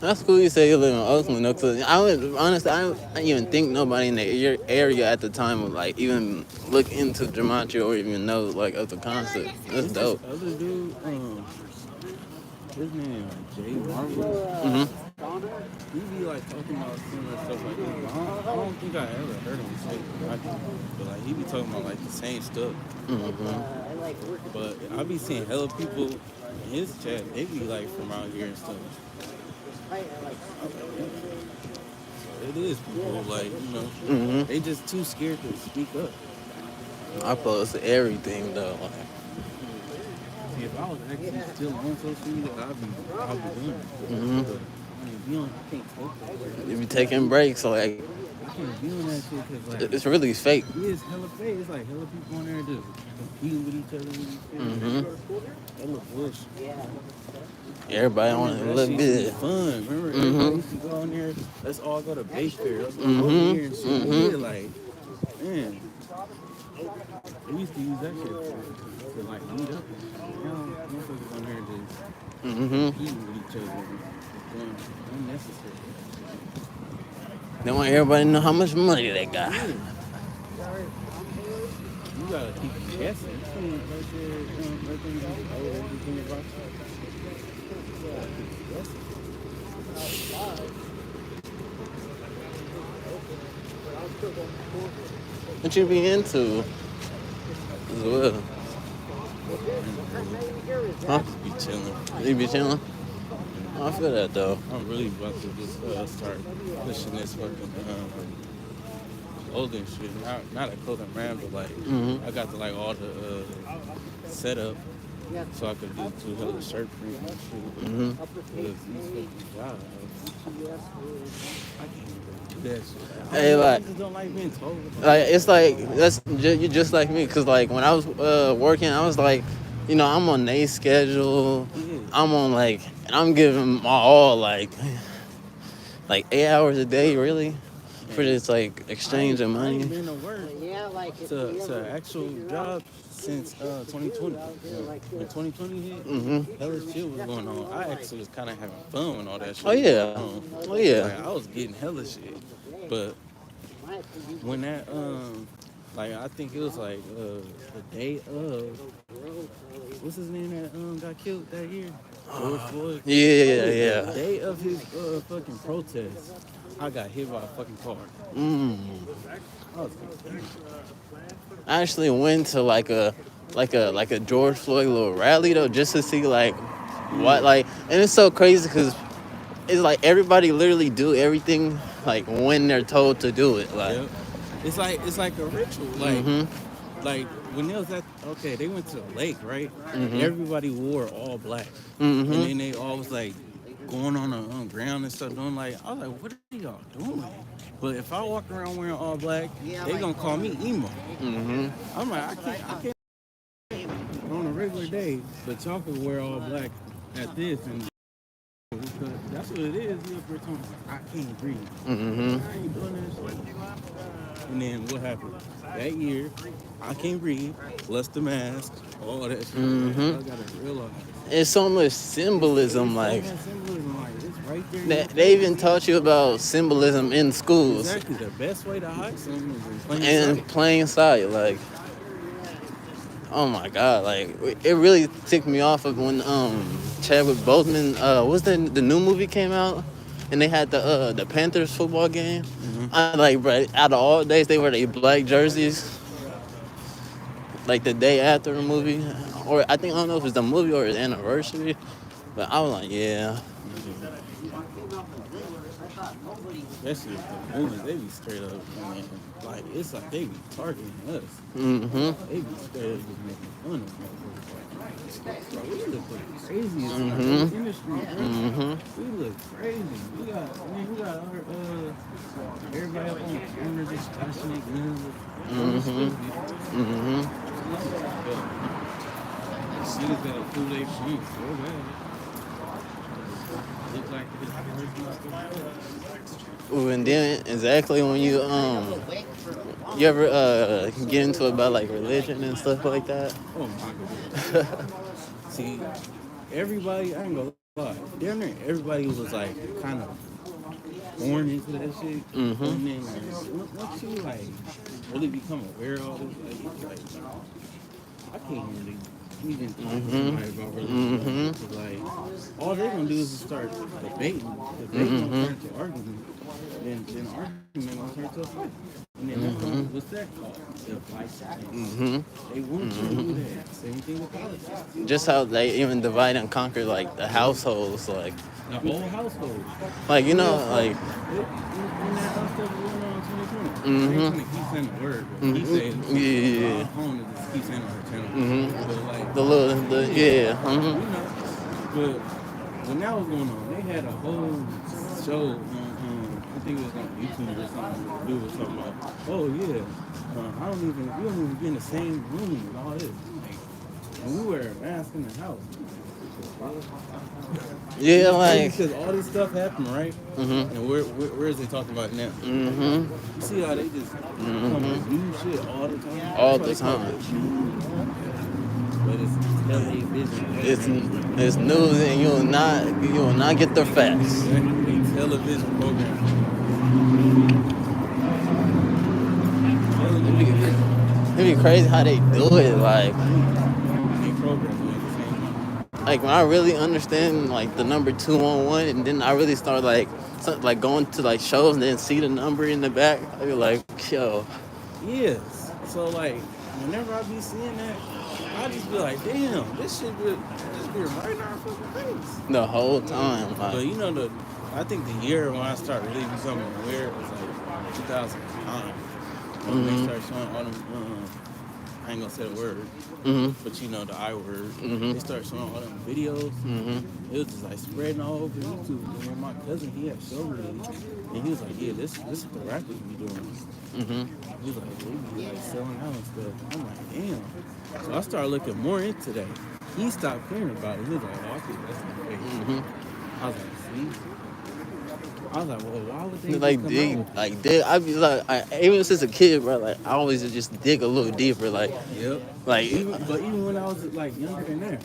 That's cool you say you live in Oakland though, 'cause honestly, I didn't even think nobody in the area at the time would like even look into Gematria or even know like of the concept. That's dope. This other dude, his name Jay Marvel. Mhm. He be like talking about similar stuff like this. But I don't think I ever heard him say it. But like he be talking about like the same stuff. Mhm. But I be seeing hella people in his chat. They be like from out here and stuff. So it is people like Mhm. they just too scared to speak up. I post everything though. Like, See, if I was actually still on social media, I'd be doing it. Mhm. But, I mean, you can't talk that way. you be taking breaks, so like I can't be on that shit because like it's really fake. it is hella fake. It's like hella people on there just competing with each other. And shit. Mhm. That look bullshit. Everybody want to That look shit used to be good. fun. Remember, everybody used to go on there. Let's all go to Bay Fair. Let's all go Mhm. here and shit. Mhm. Yeah, like, man, we used to use that shit to like meet up. Now, motherfuckers on there just Mhm. competing with each other. Doing unnecessary. They want everybody to know how much money they got. You gotta keep guessing. You can't right there, right there, everything about you. You gotta keep guessing. What you be into as well? Huh? Just be chilling. You be chilling? I feel that though. I'm really about to just start pushing this fucking clothing shit. Not a clothing brand, but like I got the like all the setup so I could do 2 hella shirt print and shit. Mhm. Because these fucking jobs, I can't even do that shit. Hey, I like- just don't like being told. Like it's like you just like me, cause like when I was working, I was like, you know, I'm on a schedule. Yeah. I'm on like, and I'm giving my all like 8 hours a day, really, for this like exchange of I ain't money. been to work Yeah, like to an actual job since 2020. When 2020 hit, hella shit was going on. I actually was kind of having fun when all that shit Oh yeah, was going on. oh yeah. Like, I was getting hella shit. But when that, like, I think it was like the day of what's his name that got killed that year? George Floyd. Yeah. The day of his fucking protest, I got hit by a fucking car. I was like, damn. I actually went to like a George Floyd little rally though, just to see like what like, and it's so crazy because it's like everybody literally do everything like when they're told to do it. Like, Yep. It's like a ritual. Like when they was they went to the lake, right? Everybody wore all black, and then they all was like going on the ground and stuff. Doing like, I was like, what are y'all doing? But if I walk around wearing all black, they gonna call me emo. I'm like, I can't on a regular day, but y'all can wear all black at this, and that's what it is. You up there talking, I can't breathe. I ain't doing this shit. And then what happened? That year, I can't breathe, less the mask, all that shit. I gotta realize. it's so much symbolism. Like, Symbolism, like, it's right there. they even taught you about symbolism in schools. Exactly. The best way to hide something is In plain sight. Like, oh my god, like it really ticked me off of when Chadwick Boseman what's the new movie came out and they had the Panthers football game. I like, bro, out of all days they wear their black jerseys like the day after the movie, or I don't know if it's the movie or his anniversary, but I was like, yeah. Especially if the movies, they be straight up, man. Like, it's like they be targeting us. They be straight up just making fun of us. Bro, we look crazy in the industry, bro. We look crazy. We got our, everybody up on the corner just flashing their guns. Niggas gotta pull their feet so bad. Look like Ooh, and then exactly when you ever get into about like religion and stuff like that. Oh my god. See, everybody, I ain't gonna lie, down there, everybody was like kind of born into that shit. And then like, once you like really become aware of all this, like I can't really even talk to somebody about religion. Because like, all they're gonna do is just start debating. If they don't turn to argument, then argument gonna turn to a fight. And then what's that called? They want you to do that. Same thing with politics. Just how they even divide and conquer like the households, like The whole household. like you know like In that stuff going on in 2020. They keep saying the word, but he said, yeah. phone just keep saying our channel. But like, The little you know, but when that was going on, they had a whole show on, I think it was on YouTube or something to do with something about, oh yeah, we don't even be in the same room and all this. Like, and we wear a mask in the house. Yeah, like because all this stuff happened, right? And where is they talking about it now? You see how they just come with new shit all the time? all the time. But it's television. It's news, and you will not get the facts. A television program. It'd be crazy how they do it. Like They program at the same time. when I really understand like the number 211, and then I really start like going to like shows and then see the number in the back, I be like, yo. Yes. So like, whenever I be seeing that, I just be like, damn, this shit be right in our fucking face. The whole time. Like, But you know, I think the year when I started really becoming aware was like 2009. When they started showing all them, I ain't gonna say the word, but you know the I word. They started showing all them videos. It was just like spreading all over YouTube. And when my cousin, he had showed me, and he was like, yeah, this is what the rappers be doing. He was like, they be like selling out and stuff. I'm like, damn. So I started looking more into that. He stopped caring about it. He was like, oh, I think that's my face. I was like, see? I was like, well, why would they dig? I be like, even since a kid, bro, like I always just dig a little deeper, like. Yep. Like, even when I was like younger than that,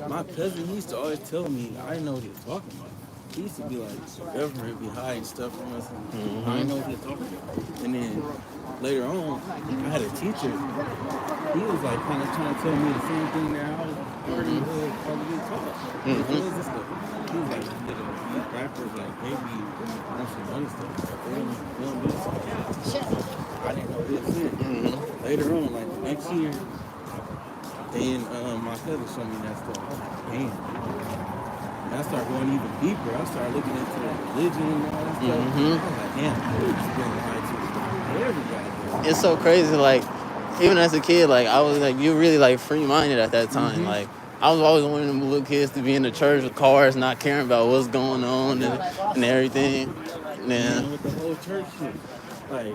my cousin, he used to always tell me I didn't know what he was talking about. he used to be like, the government be hiding stuff from us, and I didn't know what he was talking about. And then later on, I had a teacher. He was like kind of trying to tell me the same thing that I was already taught. What is this stuff? He was like, these rappers, like, they be on some money stuff. They don't do this. I didn't know what he was saying. Later on, like the next year, then my cousin showed me that stuff. I was like, damn. And I started going even deeper. I started looking into religion and all that stuff. I was like, damn, we're just being lied to everybody. It's so crazy. Like, even as a kid, like I was like, you really like free-minded at that time. Like, I was always one of them little kids to be in the church with cars, not caring about what's going on and everything. Yeah. With the whole church shit, like,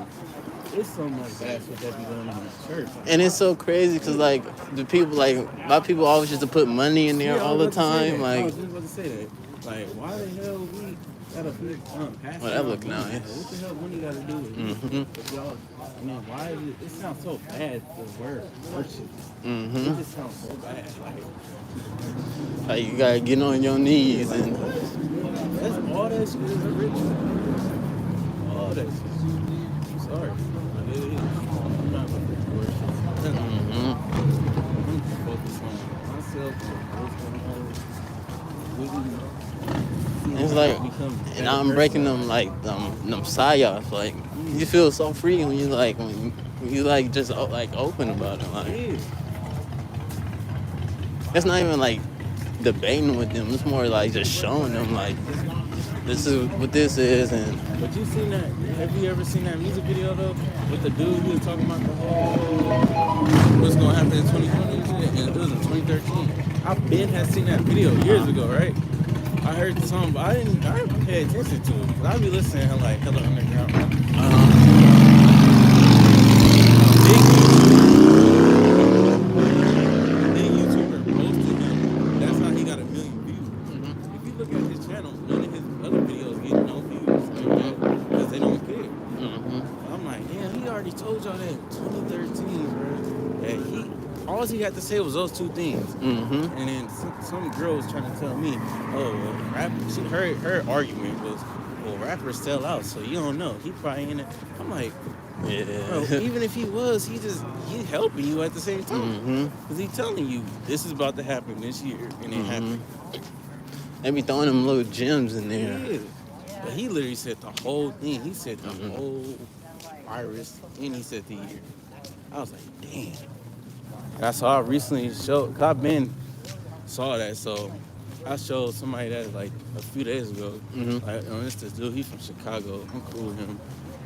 it's so much bad shit that be going on in the church. And it's so crazy because like the people, like a lot of people always just to put money in there all the time. I Like, was just about to say that. Like, why the hell we gotta put pastor? well, that look money? nice. What the hell money gotta do with it? If y'all, I mean, why is it sounds so bad the word worship. It just sounds so bad. Like you gotta get on your knees and That's all that shit is a ritual. All that shit. I'm sorry. But it is. I'm not looking for worship. I'm just focused on myself and what's going on. it's like, and I'm breaking them like them psyops. Like you feel so free when you like just like open about it. Like it's not even like debating with them. It's more like just showing them like this is what this is. And But you seen that? Have you ever seen that music video though? With the dude who was talking about the whole what's gonna happen in 2020 and shit? And it was in 2013. I had seen that video years ago, right? I heard the song, but I didn't pay attention to it. Cause I be listening to like Hello Underground. Big YouTuber posted him. That's how he got 1 million views. If you look at his channel, none of his other videos get no views because they don't care. I'm like, damn, he already told y'all that in 2013, bro. That all he had to say was those two things. And then some girl was trying to tell me, oh, well, her argument was, well, rappers sell out, so you don't know. He probably in it. I'm like, yeah, bro, even if he was, he helping you at the same time. Because he telling you, this is about to happen this year, and it happened. They be throwing them little gems in there. Yeah. But he literally said the whole thing. He said the whole virus, and he said the year. I was like, damn. That's all I recently showed. Cause I've been saw that, so I showed somebody that like a few days ago. Like, it's this dude. He's from Chicago. I'm cool with him.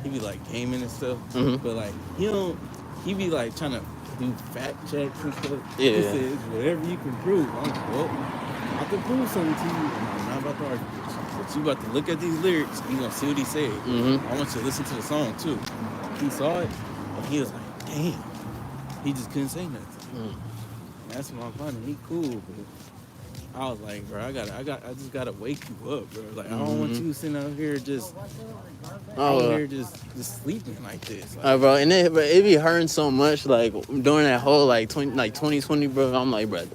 He be like gaming and stuff, but like he be like trying to do fact checks and stuff. Yeah. He says whatever you can prove. I'm like, well, I can prove something to you. I'm not about to argue with you, but you about to look at these lyrics. You gonna see what he said. I want you to listen to the song too. He saw it, and he was like, damn. He just couldn't say nothing. That's my partner. He cool, but I was like, bro, I just gotta wake you up, bro. Like, I don't want you sitting out here just sleeping like this. Like, Bro, and it be hurting so much. Like during that whole 2020, bro. I'm like, bro,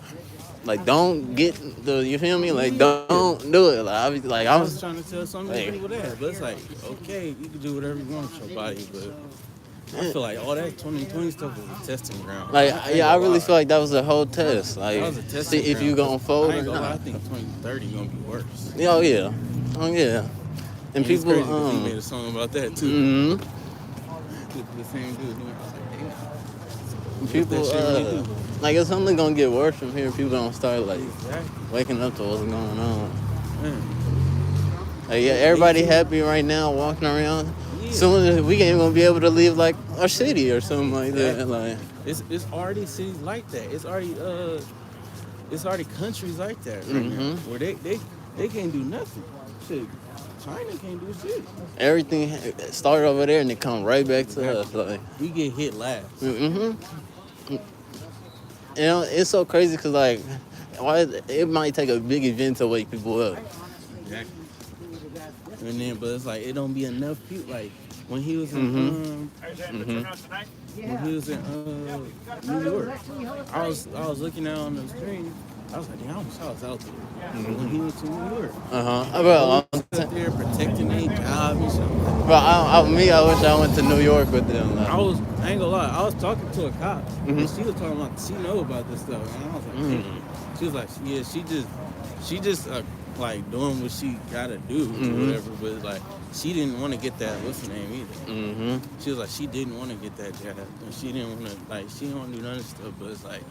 like don't get the, you feel me? Like don't do it. Like I was trying to tell some people that, but it's like, okay, you can do whatever you want with your body, but I feel like all that 2020 stuff was a testing ground. Like, I really feel like that was a whole test. Like, that was a testing see if ground. you gonna fold or not. I think 2030 gonna be worse. Oh yeah, And people, he made a song about that too. The same dude. People, like it's only gonna get worse from here. People gonna start like waking up to what's going on. Like, yeah, everybody happy right now, walking around. Soon as we ain't gonna be able to leave like our city or something like that. Like it's already cities like that. It's already countries like that right now where they can't do nothing. Shit, China can't do shit. Everything started over there and it come right back to us. Like we get hit last. You know, it's so crazy because like it might take a big event to wake people up. Exactly. And then, but it's like it don't be enough people. Like when he was in, when he was in New York, I was looking out on the screen, I was like, damn, I wish I was out there. When he went to New York. Well, Out there protecting their job and shit. I wish I went to New York with them. I ain't gonna lie, I was talking to a cop, and she was talking about, she know about this stuff, and I was like, damn. She was like, yeah, she just like doing what she gotta do or whatever, but like, she didn't want to get that, what's her name either. She was like, she didn't want to get that job, and she didn't want to, like, she don't want to do none of stuff, but it's like,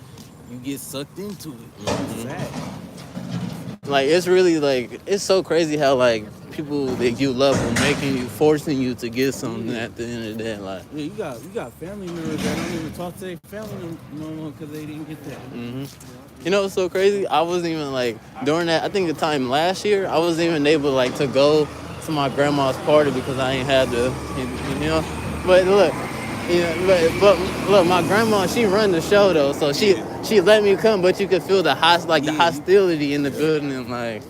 you get sucked into it. It's sad. Like, it's really, like, it's so crazy how, like, people that you love are forcing you to get something at the end of the day. Like, yeah, you got family members that don't even talk to their family no more because they didn't get that. You know what's so crazy? I wasn't even, like, during that, I think the time last year, I wasn't even able, like, to go to my grandma's party because I ain't had to, you know? But look, you know, but look, my grandma, she run the show, though, so she let me come, but you could feel the hostility in the building, and, like...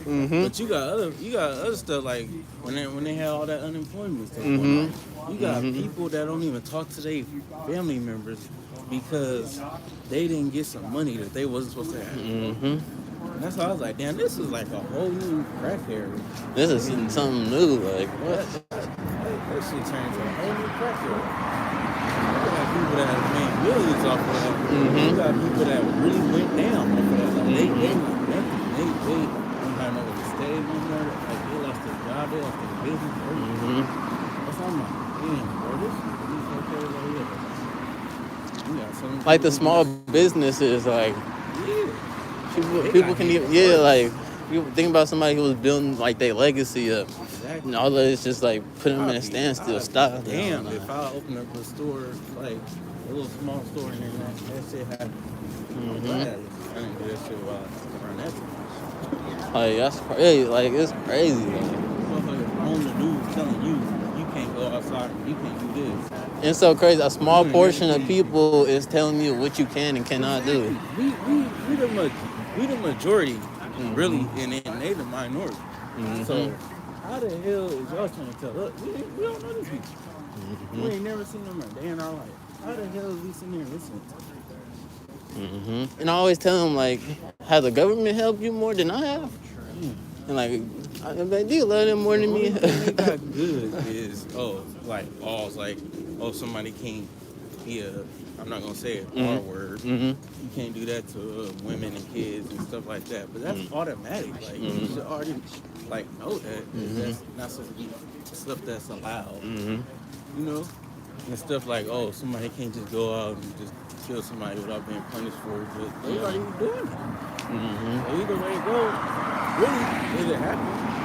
But you got other stuff, like when they had all that unemployment stuff going on. You got people that don't even talk to their family members because they didn't get some money that they wasn't supposed to have. And that's why I was like, damn, this is like a whole new crack area. This is something new, like, what? That shit turned to a whole new crack area. You got people that have made millions off of that. You got people that really went down off of that. Like, they don't have nowhere to stay no more. Like, they lost their job, they lost their business, everything. That's why I'm like, damn, bro, this is okay right here. You got some Like, the small businesses, like, people can even, like, you think about somebody who was building, like, their legacy up. Exactly. And all that is just, like, put them in a standstill. Stop. Damn, if I open up a store, like, a little small store, and then that shit happened. I'm glad I didn't do that shit while I run that shit. Like, that's crazy. Like, it's crazy. Motherfucker on the news telling you can't go outside, you can't do this. It's so crazy. A small portion of people is telling you what you can and cannot do. We the majority, really, and they the minority. So how the hell is y'all trying to tell us? We don't know these people. We ain't never seen them a day in our life. How the hell is we sitting here listening to them? And I always tell them, like, has the government helped you more than I have? And, like, do you love them more than me? The only thing they got good is, somebody can't be I'm not going to say it, R word. You can't do that to women and kids and stuff like that. But that's automatic. Like, you should already, like, know that. That's not supposed to be stuff that's allowed. You know? And stuff like, somebody can't just go out and just kill somebody without being punished for it. But they already doing it. So either way it goes, really, it happens.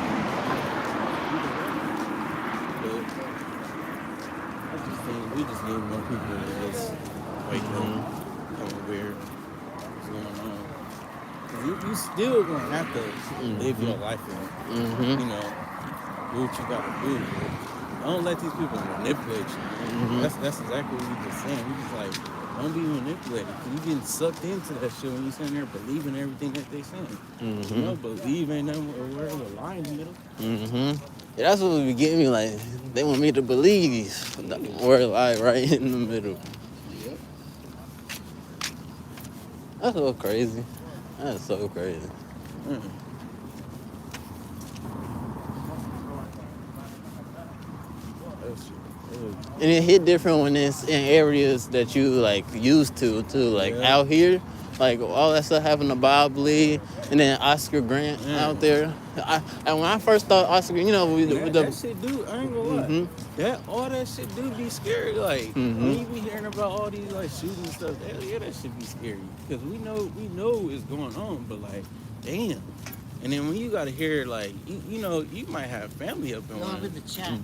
We just need more people to just wake up, become aware what's going on. Cause you still gonna have to live your life in it. You know, do what you gotta do. Don't let these people manipulate you. That's exactly what we just saying. We just like, don't be manipulated. You getting sucked into that shit when you sitting there believing everything that they saying. You know, believing them or whatever, lying in the middle. Yeah, that's what would be getting me, like, they want me to believe the word lie right in the middle. Yep. That's so crazy. That's so crazy. And it hit different when it's in areas that you, like, used to, too. Like, out here, like, all that stuff happened to Bob Lee and then Oscar Grant out there. And when I first thought Oscar, you know, that shit do, I ain't gonna lie. All that shit do be scary. Like, when you be hearing about all these, like, shootings and stuff, that shit be scary. Because we know it's going on, but, like, damn. And then when you gotta hear, like, you know, you might have family up in one. I'm in the chat.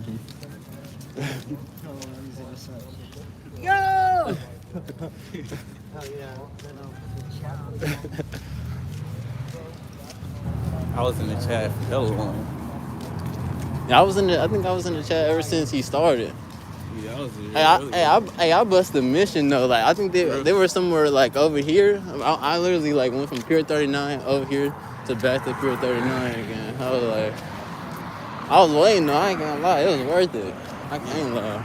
Yo! Oh yeah, I was in the chat for hella long. Yeah, I think I was in the chat ever since he started. Yeah, I was I bust the mission though. Like, I think they were somewhere like over here. I literally like went from Pier 39 over here to back to Pier 39 again. I was waiting though. I ain't gonna lie, it was worth it. I can't lie.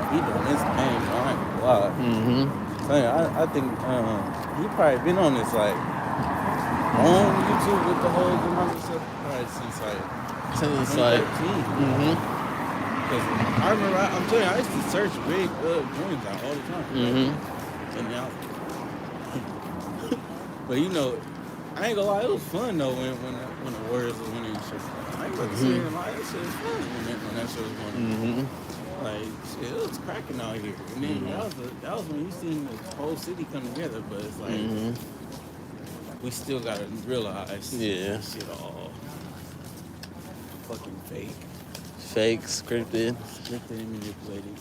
He doing his thing, all right. lot. Mm-hmm. So, I think he probably been on this like on YouTube with the whole Gematria stuff probably since like Since like, 2013. mm-hmm. Because I remember, I'm telling you, I used to search big dreams out all the time. Mm-hmm. And now, but you know, I ain't gonna lie, it was fun though when the Warriors was winning and shit. I ain't about to sit here and lie, that shit was fun when that shit was winning. Mm-hmm. Like, shit, it was cracking out here. And then that was when you seen the whole city come together, but it's like, we still gotta realize Yeah. shit all fucking fake. Fake, scripted. Scripted and manipulated.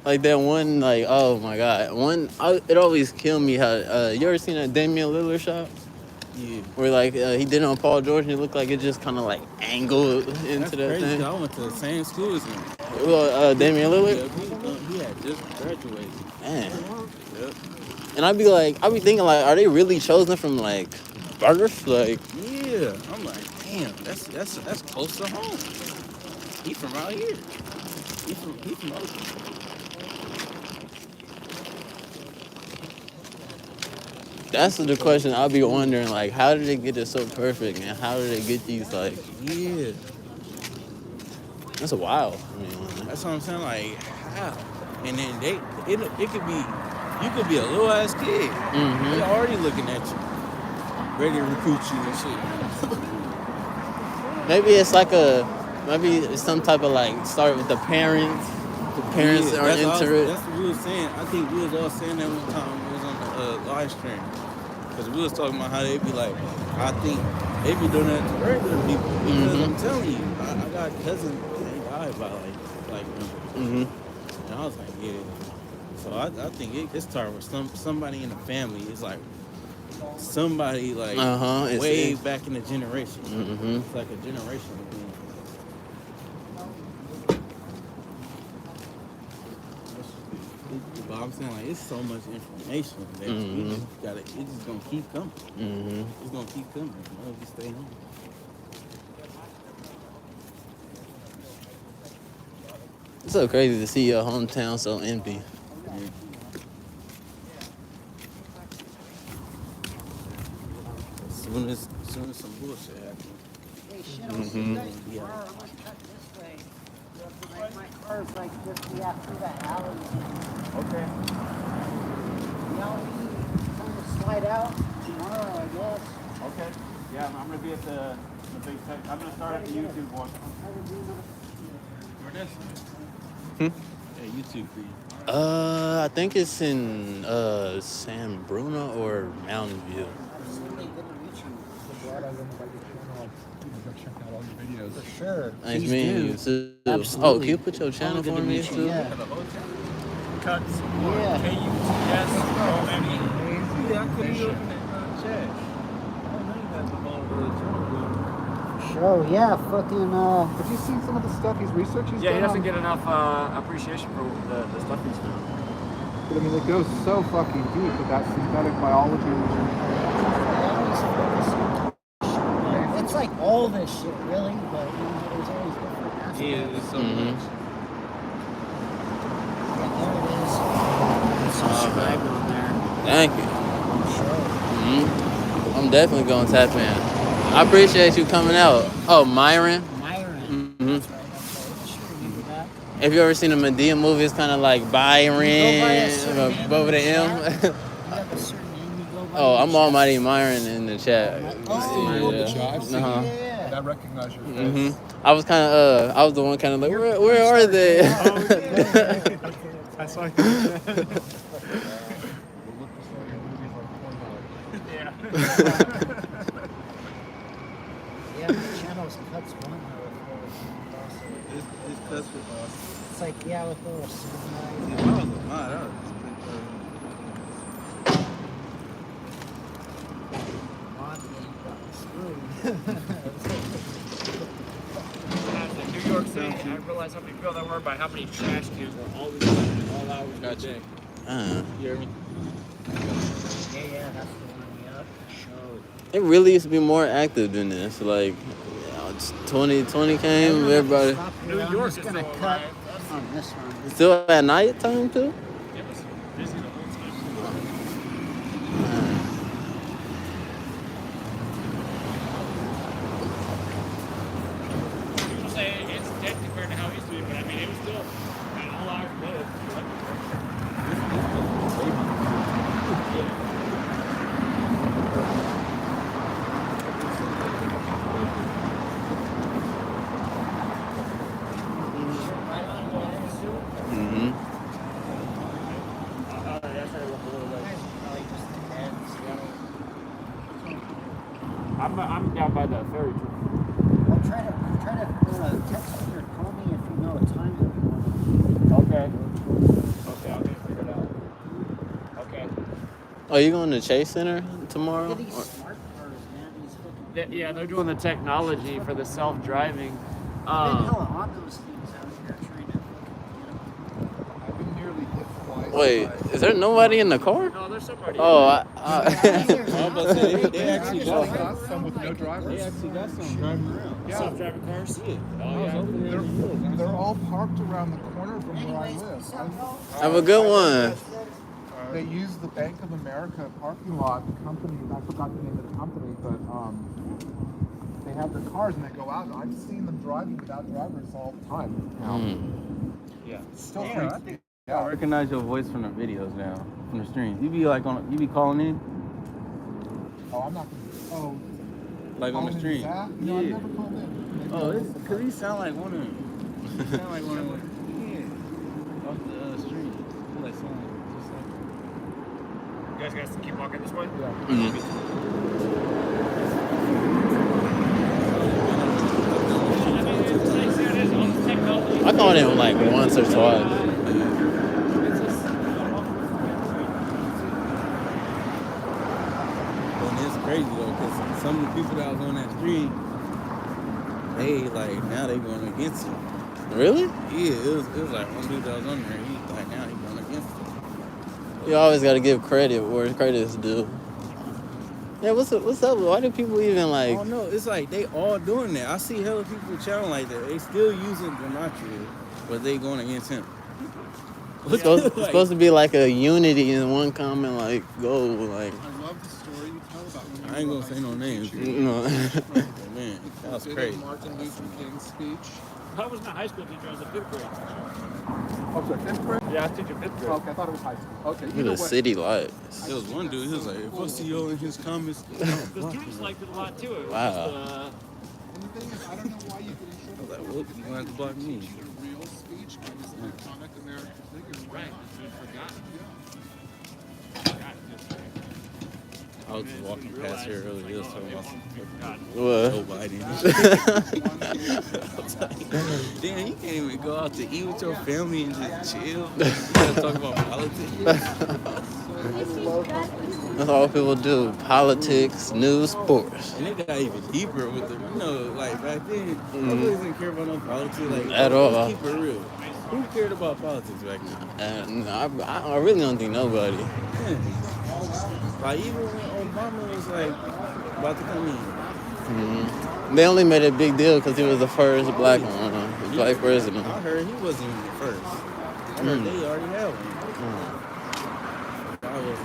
Like that one, like, oh my God. It always killed me how, you ever seen that Damian Lillard shot? Yeah. Where like, he did it on Paul George and it looked like it just kind of like angled into That's that crazy, thing. 'cause I went to the same school as him. Well, Damian Lillard? Yeah, he had just graduated. Man. Yep. And I be thinking like, are they really chosen from like birth? Like, Yeah. I'm like, damn, that's close to home. He from out here. He from Oakland. that's the question I'll be wondering. Like, how did they get it so perfect, man? How did they get these like? Yeah. That's wild. I mean, That's what I'm saying. Like, how? And then it could be, you could be a little ass kid. mm-hmm. They already looking at you, ready to recruit you and shit. Maybe it's some type of like start with the parents. The parents are into it. That's what we was saying. I think we was all saying that one time we was on the live stream. Because we was talking about how they be like, I think they be doing that to regular people. Because I'm telling you, I got cousins, they died by like Mm-hmm. and I was like, yeah. So I think it started with somebody in the family. It's like somebody like way back in the generation. Mm-hmm. It's like a generational thing. But I'm saying like it's so much information that we just gotta. It's just gonna keep coming. Mm-hmm. It's gonna keep coming. As long as we stay home. It's so crazy to see your hometown so empty. As soon as some bullshit happens. Hey, shit, I'll see you guys tomorrow. I'm gonna cut this way. Like, my car's like just through that alley. Okay. Y'all be trying to slide out tomorrow, I guess. Okay. Yeah, I'm gonna be at the big tech. I'm gonna start at the YouTube one. Where this? Yeah, YouTube for you. I think it's in San Bruno or Mountain View. For sure. Nice Please meeting do. you too. Absolutely. Oh, can you put your channel Good for to me meet you, too? yeah. Cuts. Yeah. K-U-T-S-O-M-E. Yeah, I couldn't do it. Sure, yeah, fucking, Have you seen some of the stuff he's researching? Yeah, he doesn't get enough appreciation for the stuff he's doing. But I mean, it goes so fucking deep with that synthetic biology. it's like all this shit, really, but there's always different aspects. Yeah, there's so much. Yeah, there it is. Subscribe on there. Thank you. Sure. Mm-hmm. I'm definitely gonna tap in. I appreciate you coming out. Oh, Myron. Myron. Mm-hmm. That's right. Sure, you do that. Have you ever seen a Medea movie? It's kind of like Byron, over the M. You have a certain name you go by. Oh, I'm Almighty Myron in the chat. Oh, Yeah. I recognize your face. Mm-hmm. I was the one kind of like, where are they? I saw you. Yeah, the channel's cuts one. It's cuts with It's like, yeah, with little samurai. New York City, I realized how many people there were by how many trash cans were always running all hours of the day. You hear me? Yeah, that's the one, yeah. Show. It really used to be more active than this. Like, 2020 came, everybody. New York is gonna still cut alive. on this one. Still at night time too? Yeah, but Very true. Well, try to text me or call me if you know a time that you want. Okay. Okay, I'll get it figured out. Okay. Oh, you going to Chase Center tomorrow? Look at these smart cars, man. These fucking. Yeah, they're doing the technology for the self-driving. I've been hella on those things out here trying to fucking I've been nearly hit twice. Wait, is there nobody in the car? No, there's somebody. Oh, get them. I'm about to say, they actually Actually got got some with no drivers. They actually got some driving around. Yeah. Self-driving cars? Yeah. I was over there in the hills. They're all parked around the corner from where I live. have a good one. They use the Bank of America parking lot. The company, I forgot the name of the company, but they have their cars and they go out. And I've seen them driving without drivers all the time. Yeah. Still Yeah, freaks I me think I out. recognize your voice from the videos now, from the streams. You be like you be calling in, Oh, I'm not gonna. Oh, like on calling the in stream. Zach? No, I've Yeah. never called in. Maybe Oh, I'll it's listen because back. he sound like one of them. He sound like one of them. Yeah. Off the stream. He like sound like just like. You guys keep walking this way? I called him like once or twice. And it's crazy though, because some of the people that was on that stream, they like now they going against him. Really? Yeah, it was like one dude that was on there. He like now he going against him. You always got to give credit where credit is due. Yeah, what's up? Why do people even like? Oh no, it's like they all doing that. I see hella people channel like that. They still using Gematria, but they going against him. It's supposed to be like a unity in one comment, like go like. I love the story you tell about when you I ain't were, gonna say no names. No. Man, that was did crazy. Martin Luther King's speech. I was not a high school teacher. I was a fifth grade teacher. Oh, sorry, fifth grade? Yeah, I was teaching fifth grade. Okay, I thought it was high school. Okay, Look either at the way. city lights. There was one dude. He was like, if I see you in his comments, The students liked it a lot too. It was Wow. just, And the thing is, I don't know why you get in I was trouble. like, whoop, you gonna have to block me. The real speech by this iconic American figure. right. It's forgotten. I was just walking past here earlier. He was talking about What? Joe Biden. Damn, you can't even go out to eat with your family and just chill. You gotta talk about politics. That's all people do. Politics, news, sports. And it got even deeper with the, like back then, nobody didn't care about no politics. Like, At all. Let's keep it real. Who cared about politics back then? And I really don't think nobody. Yeah. Like even when Obama was like about to come in. They only made a big deal because he was the first black president. I heard he wasn't even the first. I heard they already had one. I was